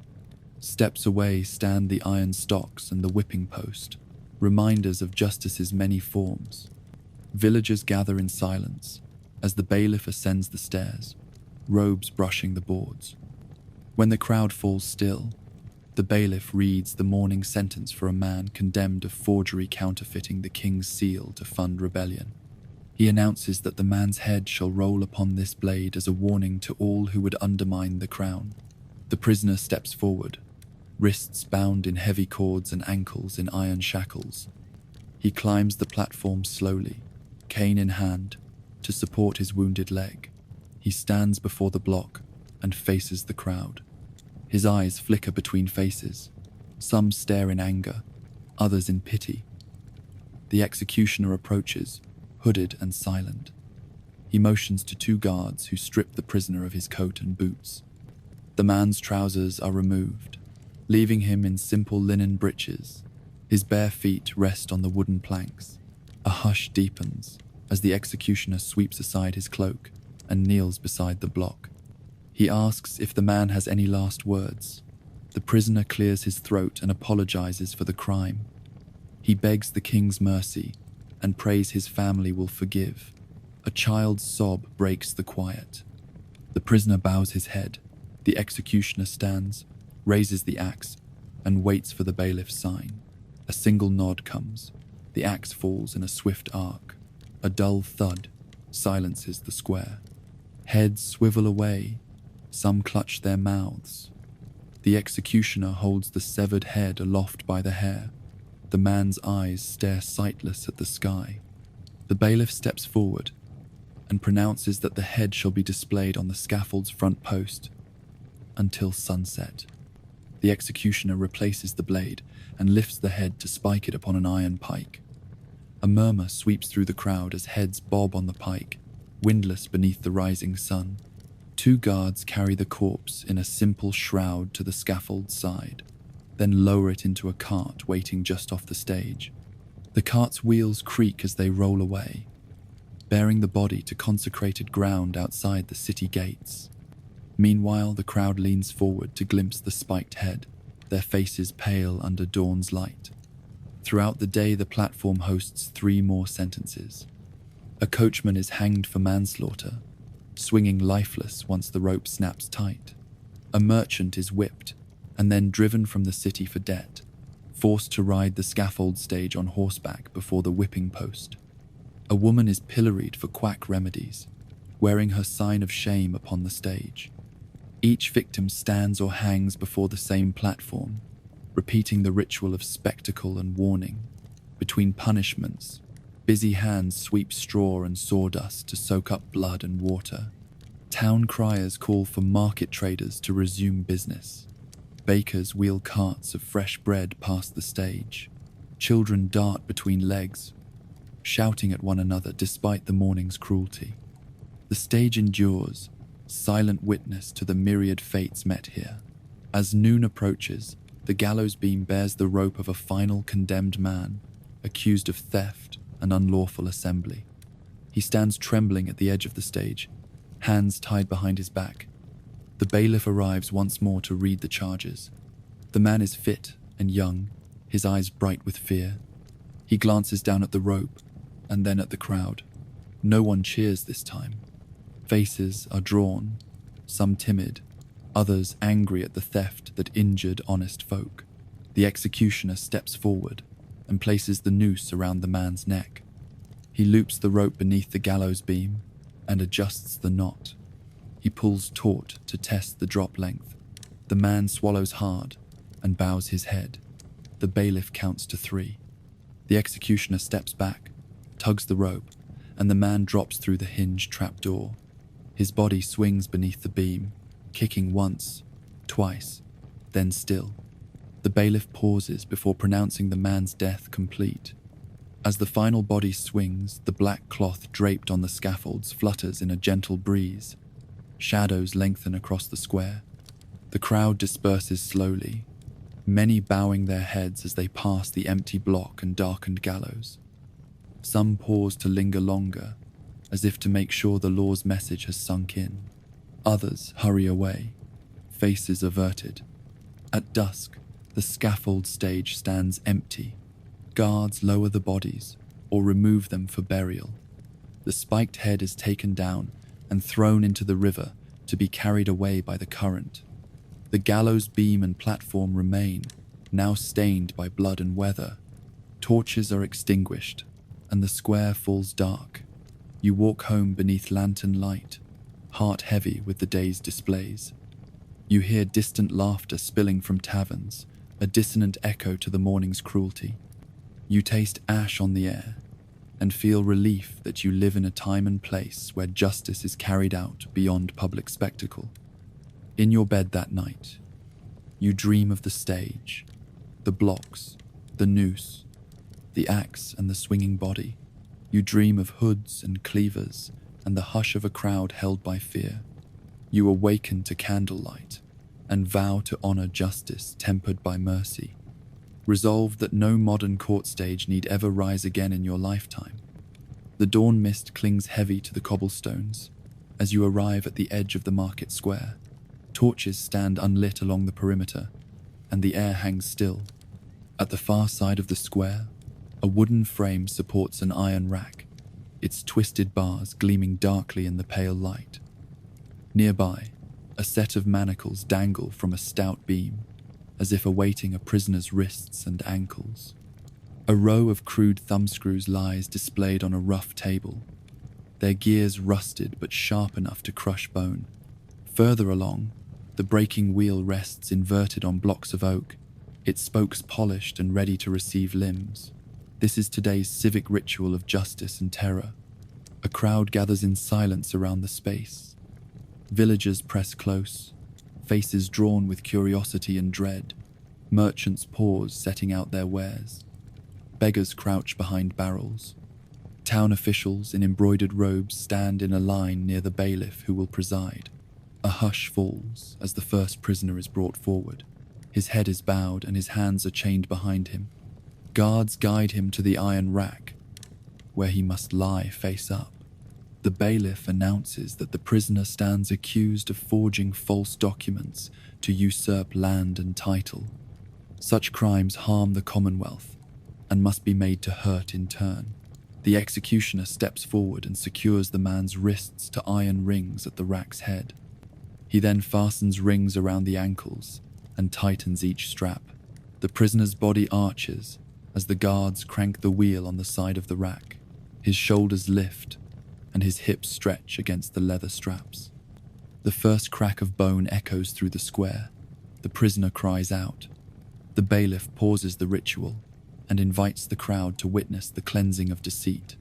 Steps away stand the iron stocks and the whipping post, reminders of justice's many forms. Villagers gather in silence as the bailiff ascends the stairs, robes brushing the boards. When the crowd falls still, the bailiff reads the morning sentence for a man condemned of forgery counterfeiting the king's seal to fund rebellion. He announces that the man's head shall roll upon this blade as a warning to all who would undermine the crown. The prisoner steps forward, wrists bound in heavy cords and ankles in iron shackles. He climbs the platform slowly, cane in hand, to support his wounded leg. He stands before the block and faces the crowd. His eyes flicker between faces. Some stare in anger, others in pity. The executioner approaches, hooded and silent. He motions to two guards who strip the prisoner of his coat and boots. The man's trousers are removed, leaving him in simple linen breeches. His bare feet rest on the wooden planks. A hush deepens as the executioner sweeps aside his cloak and kneels beside the block. He asks if the man has any last words. The prisoner clears his throat and apologizes for the crime. He begs the king's mercy and prays his family will forgive. A child's sob breaks the quiet. The prisoner bows his head. The executioner stands, raises the axe, and waits for the bailiff's sign. A single nod comes. The axe falls in a swift arc. A dull thud silences the square. Heads swivel away. Some clutch their mouths. The executioner holds the severed head aloft by the hair. The man's eyes stare sightless at the sky. The bailiff steps forward and pronounces that the head shall be displayed on the scaffold's front post until sunset. The executioner replaces the blade and lifts the head to spike it upon an iron pike. A murmur sweeps through the crowd as heads bob on the pike, windless beneath the rising sun. Two guards carry the corpse in a simple shroud to the scaffold's side, then lower it into a cart waiting just off the stage. The cart's wheels creak as they roll away, bearing the body to consecrated ground outside the city gates. Meanwhile, the crowd leans forward to glimpse the spiked head, their faces pale under dawn's light. Throughout the day, the platform hosts 3 more sentences. A coachman is hanged for manslaughter, swinging lifeless once the rope snaps tight. A merchant is whipped and then driven from the city for debt, forced to ride the scaffold stage on horseback before the whipping post. A woman is pilloried for quack remedies, wearing her sign of shame upon the stage. Each victim stands or hangs before the same platform, repeating the ritual of spectacle and warning. Between punishments, busy hands sweep straw and sawdust to soak up blood and water. Town criers call for market traders to resume business. Bakers wheel carts of fresh bread past the stage. Children dart between legs, shouting at one another despite the morning's cruelty. The stage endures, silent witness to the myriad fates met here. As noon approaches, the gallows beam bears the rope of a final condemned man, accused of theft and unlawful assembly. He stands trembling at the edge of the stage, hands tied behind his back. The bailiff arrives once more to read the charges. The man is fit and young, his eyes bright with fear. He glances down at the rope and then at the crowd. No one cheers this time. Faces are drawn, some timid, others angry at the theft that injured honest folk. The executioner steps forward and places the noose around the man's neck. He loops the rope beneath the gallows beam and adjusts the knot. He pulls taut to test the drop length. The man swallows hard and bows his head. The bailiff counts to 3. The executioner steps back, tugs the rope, and the man drops through the hinged trapdoor. His body swings beneath the beam, kicking once, twice, then still. The bailiff pauses before pronouncing the man's death complete. As the final body swings, the black cloth draped on the scaffolds flutters in a gentle breeze. Shadows lengthen across the square. The crowd disperses slowly, many bowing their heads as they pass the empty block and darkened gallows. Some pause to linger longer, as if to make sure the law's message has sunk in. Others hurry away, faces averted. At dusk, the scaffold stage stands empty. Guards lower the bodies or remove them for burial. The spiked head is taken down and thrown into the river to be carried away by the current. The gallows beam and platform remain, now stained by blood and weather. Torches are extinguished, and the square falls dark. You walk home beneath lantern light, heart heavy with the day's displays. You hear distant laughter spilling from taverns, a dissonant echo to the morning's cruelty. You taste ash on the air, and feel relief that you live in a time and place where justice is carried out beyond public spectacle. In your bed that night, you dream of the stage, the blocks, the noose, the axe and the swinging body. You dream of hoods and cleavers, and the hush of a crowd held by fear. You awaken to candlelight and vow to honor justice tempered by mercy, resolved that no modern court stage need ever rise again in your lifetime. The dawn mist clings heavy to the cobblestones as you arrive at the edge of the market square. Torches stand unlit along the perimeter, and the air hangs still. At the far side of the square, a wooden frame supports an iron rack, its twisted bars gleaming darkly in the pale light. Nearby, a set of manacles dangle from a stout beam, as if awaiting a prisoner's wrists and ankles. A row of crude thumbscrews lies displayed on a rough table, their gears rusted but sharp enough to crush bone. Further along, the breaking wheel rests inverted on blocks of oak, its spokes polished and ready to receive limbs. This is today's civic ritual of justice and terror. A crowd gathers in silence around the space. Villagers press close, faces drawn with curiosity and dread. Merchants pause, setting out their wares. Beggars crouch behind barrels. Town officials in embroidered robes stand in a line near the bailiff who will preside. A hush falls as the first prisoner is brought forward. His head is bowed and his hands are chained behind him. Guards guide him to the iron rack, where he must lie face up. The bailiff announces that the prisoner stands accused of forging false documents to usurp land and title. Such crimes harm the Commonwealth and must be made to hurt in turn. The executioner steps forward and secures the man's wrists to iron rings at the rack's head. He then fastens rings around the ankles and tightens each strap. The prisoner's body arches as the guards crank the wheel on the side of the rack. His shoulders lift and his hips stretch against the leather straps. The first crack of bone echoes through the square. The prisoner cries out. The bailiff pauses the ritual and invites the crowd to witness the cleansing of deceit.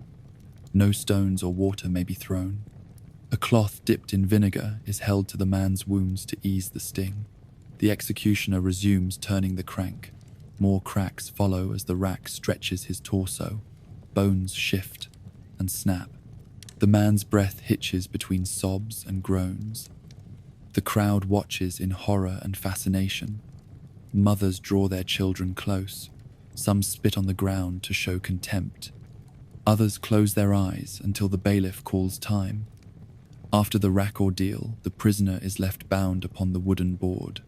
No stones or water may be thrown. A cloth dipped in vinegar is held to the man's wounds to ease the sting. The executioner resumes turning the crank. More cracks follow as the rack stretches his torso. Bones shift and snap. The man's breath hitches between sobs and groans. The crowd watches in horror and fascination. Mothers draw their children close. Some spit on the ground to show contempt. Others close their eyes until the bailiff calls time. After the rack ordeal, the prisoner is left bound upon the wooden board.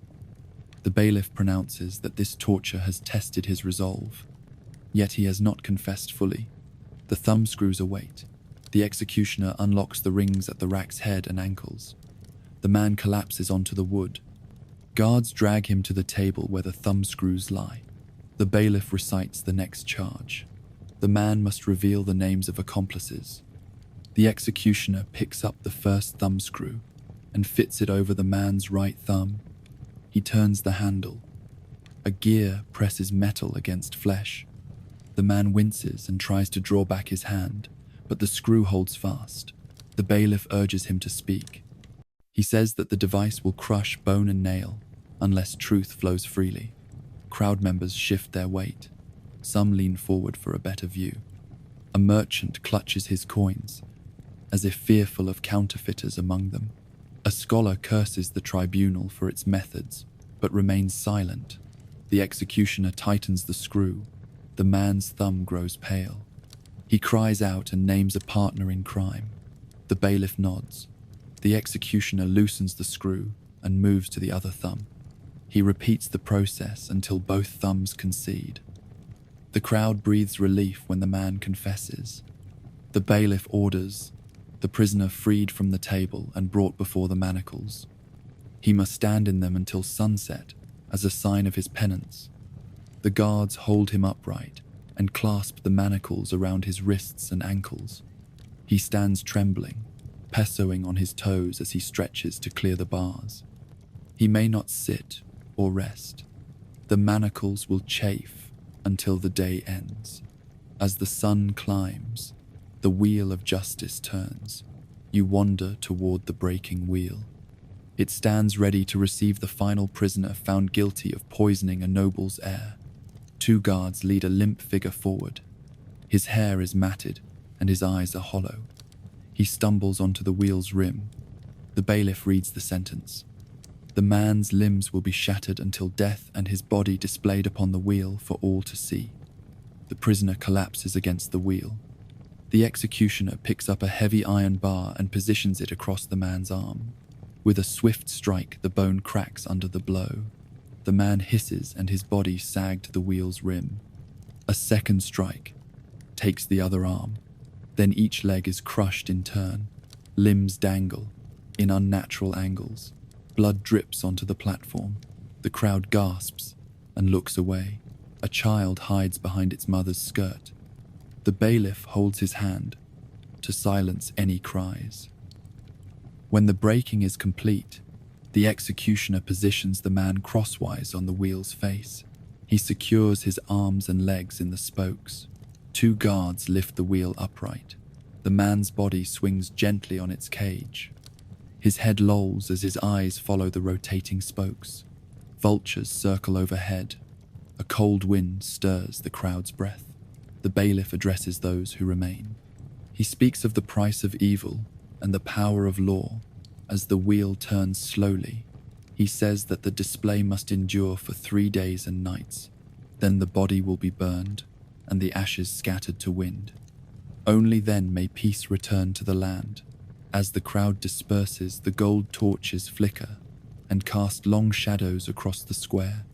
The bailiff pronounces that this torture has tested his resolve, yet he has not confessed fully. The thumbscrews await. The executioner unlocks the rings at the rack's head and ankles. The man collapses onto the wood. Guards drag him to the table where the thumbscrews lie. The bailiff recites the next charge. The man must reveal the names of accomplices. The executioner picks up the first thumbscrew and fits it over the man's right thumb. He turns the handle. A gear presses metal against flesh. The man winces and tries to draw back his hand, but the screw holds fast. The bailiff urges him to speak. He says that the device will crush bone and nail unless truth flows freely. Crowd members shift their weight. Some lean forward for a better view. A merchant clutches his coins, as if fearful of counterfeiters among them. A scholar curses the tribunal for its methods, but remains silent. The executioner tightens the screw. The man's thumb grows pale. He cries out and names a partner in crime. The bailiff nods. The executioner loosens the screw and moves to the other thumb. He repeats the process until both thumbs concede. The crowd breathes relief when the man confesses. The bailiff orders the prisoner freed from the table and brought before the manacles. He must stand in them until sunset as a sign of his penance. The guards hold him upright and clasp the manacles around his wrists and ankles. He stands trembling, pessoing on his toes as he stretches to clear the bars. He may not sit or rest. The manacles will chafe until the day ends. As the sun climbs, the wheel of justice turns. You wander toward the breaking wheel. It stands ready to receive the final prisoner found guilty of poisoning a noble's heir. Two guards lead a limp figure forward. His hair is matted and his eyes are hollow. He stumbles onto the wheel's rim. The bailiff reads the sentence. The man's limbs will be shattered until death and his body displayed upon the wheel for all to see. The prisoner collapses against the wheel. The executioner picks up a heavy iron bar and positions it across the man's arm. With a swift strike, the bone cracks under the blow. The man hisses and his body sags to the wheel's rim. A second strike takes the other arm. Then each leg is crushed in turn. Limbs dangle in unnatural angles. Blood drips onto the platform. The crowd gasps and looks away. A child hides behind its mother's skirt. The bailiff holds his hand to silence any cries. When the breaking is complete, the executioner positions the man crosswise on the wheel's face. He secures his arms and legs in the spokes. 2 guards lift the wheel upright. The man's body swings gently on its cage. His head lolls as his eyes follow the rotating spokes. Vultures circle overhead. A cold wind stirs the crowd's breath. The bailiff addresses those who remain. He speaks of the price of evil and the power of law as the wheel turns slowly. He says that the display must endure for 3 days and nights. Then the body will be burned and the ashes scattered to wind. Only then may peace return to the land. As the crowd disperses, the gold torches flicker and cast long shadows across the square.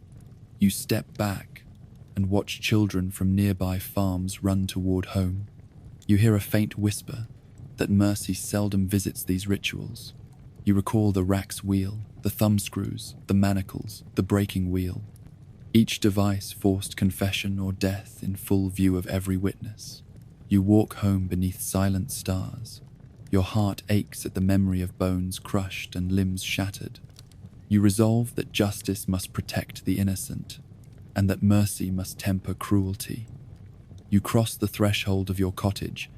You step back and watch children from nearby farms run toward home. You hear a faint whisper that mercy seldom visits these rituals. You recall the rack's wheel, the thumbscrews, the manacles, the breaking wheel. Each device forced confession or death in full view of every witness. You walk home beneath silent stars. Your heart aches at the memory of bones crushed and limbs shattered. You resolve that justice must protect the innocent, and that mercy must temper cruelty. You cross the threshold of your cottage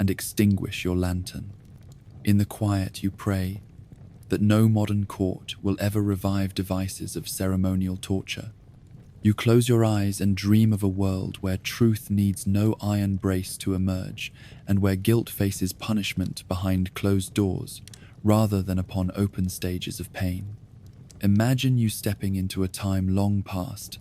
and extinguish your lantern. In the quiet you pray that no modern court will ever revive devices of ceremonial torture. You close your eyes and dream of a world where truth needs no iron brace to emerge, and where guilt faces punishment behind closed doors rather than upon open stages of pain. Imagine you stepping into a time long past,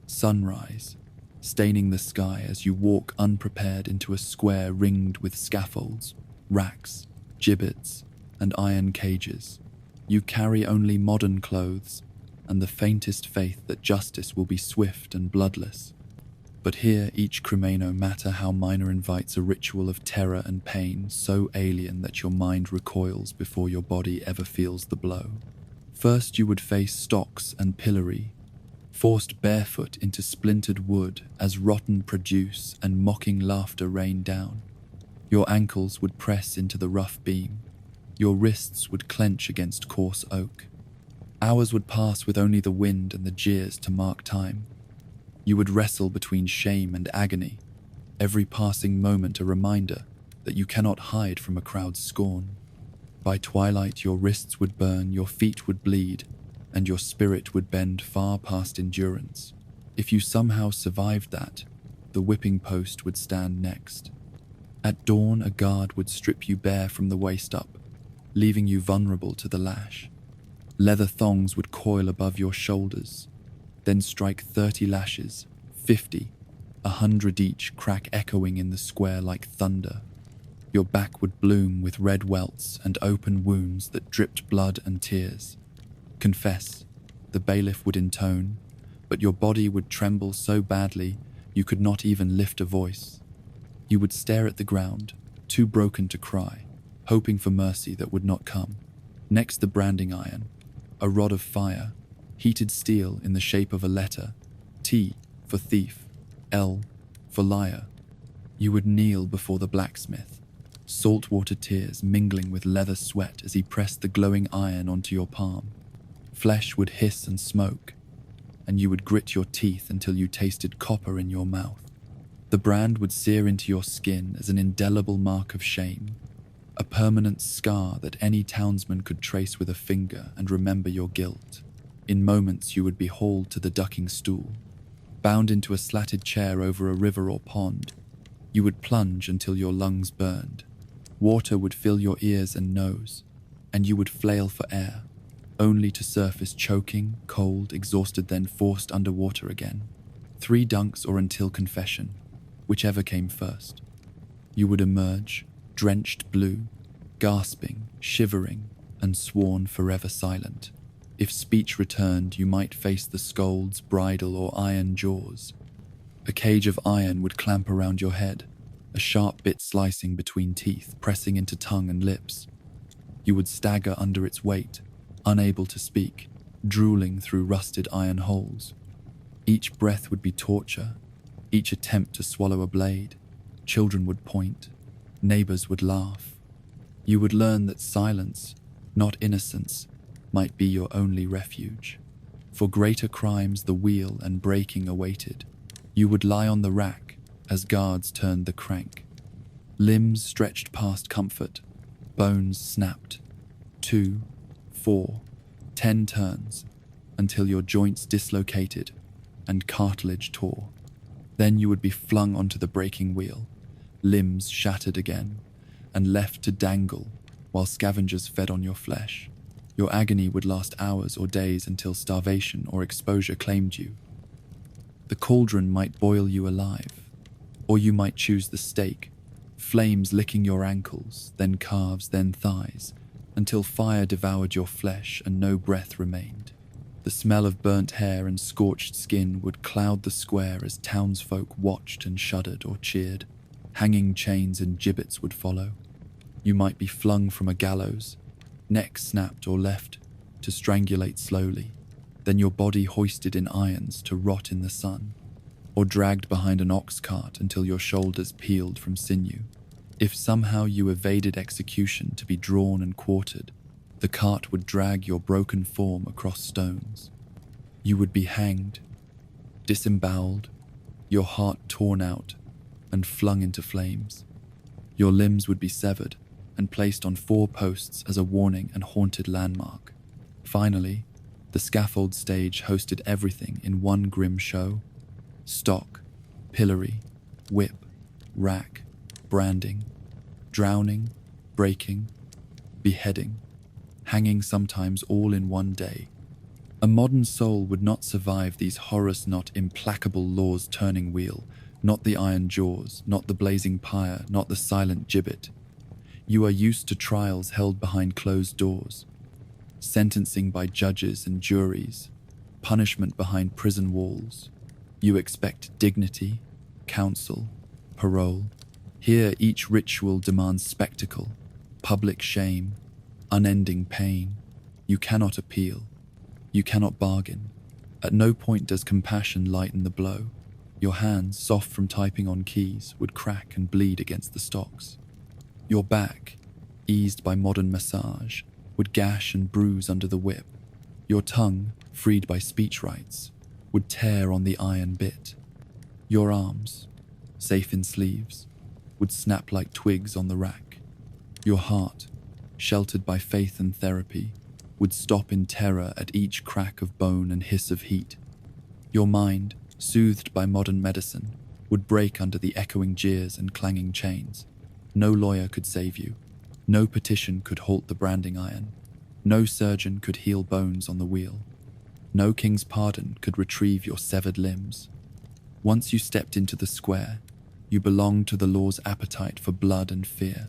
sunrise, staining the sky as you walk unprepared into a square ringed with scaffolds, racks, gibbets, and iron cages. You carry only modern clothes and the faintest faith that justice will be swift and bloodless. But here each crime, no matter how minor, invites a ritual of terror and pain so alien that your mind recoils before your body ever feels the blow. First you would face stocks and pillory, forced barefoot into splintered wood as rotten produce and mocking laughter rain down. Your ankles would press into the rough beam. Your wrists would clench against coarse oak. Hours would pass with only the wind and the jeers to mark time. You would wrestle between shame and agony, every passing moment a reminder that you cannot hide from a crowd's scorn. By twilight your wrists would burn, your feet would bleed, and your spirit would bend far past endurance. If you somehow survived that, the whipping post would stand next. At dawn a guard would strip you bare from the waist up, leaving you vulnerable to the lash. Leather thongs would coil above your shoulders, then strike 30 lashes, 50, 100 each, crack echoing in the square like thunder. Your back would bloom with red welts and open wounds that dripped blood and tears. Confess, the bailiff would intone, but your body would tremble so badly you could not even lift a voice. You would stare at the ground, too broken to cry, hoping for mercy that would not come. Next the branding iron, a rod of fire, heated steel in the shape of a letter, T for thief, L for liar. You would kneel before the blacksmith, saltwater tears mingling with leather sweat as he pressed the glowing iron onto your palm. Flesh would hiss and smoke, and you would grit your teeth until you tasted copper in your mouth. The brand would sear into your skin as an indelible mark of shame, a permanent scar that any townsman could trace with a finger and remember your guilt. In moments you would be hauled to the ducking stool, bound into a slatted chair over a river or pond. You would plunge until your lungs burned, Water would fill your ears and nose, and you would flail for air, only to surface choking, cold, exhausted, then forced underwater again. 3 dunks or until confession, whichever came first. You would emerge, drenched blue, gasping, shivering, and sworn forever silent. If speech returned, you might face the scold's bridle or iron jaws. A cage of iron would clamp around your head, a sharp bit slicing between teeth, pressing into tongue and lips. You would stagger under its weight, unable to speak, drooling through rusted iron holes. Each breath would be torture, each attempt to swallow a blade. Children would point, neighbors would laugh. You would learn that silence, not innocence, might be your only refuge. For greater crimes the wheel and breaking awaited. You would lie on the rack as guards turned the crank. Limbs stretched past comfort, bones snapped. 2, 4, 10 turns, until your joints dislocated and cartilage tore. Then you would be flung onto the breaking wheel, limbs shattered again, and left to dangle while scavengers fed on your flesh. Your agony would last hours or days until starvation or exposure claimed you. The cauldron might boil you alive, or you might choose the stake, flames licking your ankles, then calves, then thighs, until fire devoured your flesh and no breath remained. The smell of burnt hair and scorched skin would cloud the square as townsfolk watched and shuddered or cheered. Hanging chains and gibbets would follow. You might be flung from a gallows, neck snapped or left to strangulate slowly, then your body hoisted in irons to rot in the sun, or dragged behind an ox cart until your shoulders peeled from sinew. If somehow you evaded execution to be drawn and quartered, the cart would drag your broken form across stones. You would be hanged, disemboweled, your heart torn out and flung into flames. Your limbs would be severed and placed on 4 posts as a warning and haunted landmark. Finally, the scaffold stage hosted everything in one grim show: stock, pillory, whip, rack, branding, drowning, breaking, beheading, hanging, sometimes all in one day. A modern soul would not survive these horrors, not implacable laws turning wheel, not the iron jaws, not the blazing pyre, not the silent gibbet. You are used to trials held behind closed doors, sentencing by judges and juries, punishment behind prison walls. You expect dignity, counsel, parole. Here each ritual demands spectacle, public shame, unending pain. You cannot appeal. You cannot bargain. At no point does compassion lighten the blow. Your hands, soft from typing on keys, would crack and bleed against the stocks. Your back, eased by modern massage, would gash and bruise under the whip. Your tongue, freed by speech rights, would tear on the iron bit. Your arms, safe in sleeves, would snap like twigs on the rack. Your heart, sheltered by faith and therapy, would stop in terror at each crack of bone and hiss of heat. Your mind, soothed by modern medicine, would break under the echoing jeers and clanging chains. No lawyer could save you. No petition could halt the branding iron. No surgeon could heal bones on the wheel. No king's pardon could retrieve your severed limbs. Once you stepped into the square, you belonged to the law's appetite for blood and fear.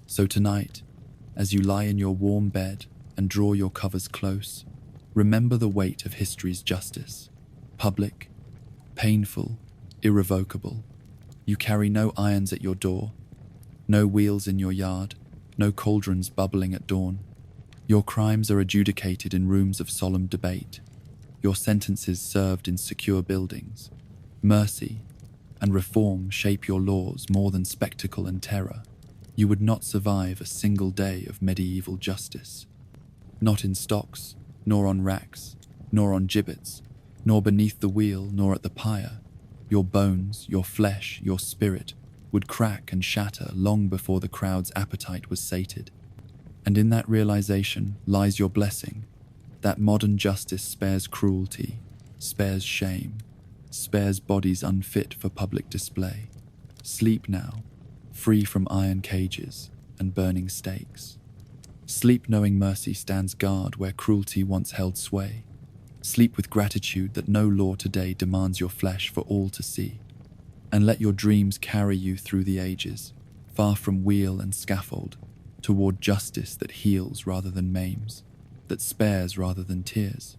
So tonight, as you lie in your warm bed and draw your covers close, remember the weight of history's justice. Public, painful, irrevocable. You carry no irons at your door, no wheels in your yard, no cauldrons bubbling at dawn. Your crimes are adjudicated in rooms of solemn debate, your sentences served in secure buildings. Mercy and reform shape your laws more than spectacle and terror. You would not survive a single day of medieval justice. Not in stocks, nor on racks, nor on gibbets, nor beneath the wheel, nor at the pyre. Your bones, your flesh, your spirit would crack and shatter long before the crowd's appetite was sated. And in that realization lies your blessing, that modern justice spares cruelty, spares shame, spares bodies unfit for public display. Sleep now, free from iron cages and burning stakes. Sleep knowing mercy stands guard where cruelty once held sway. Sleep with gratitude that no law today demands your flesh for all to see. And let your dreams carry you through the ages, far from wheel and scaffold, toward justice that heals rather than maims, that spares rather than tears.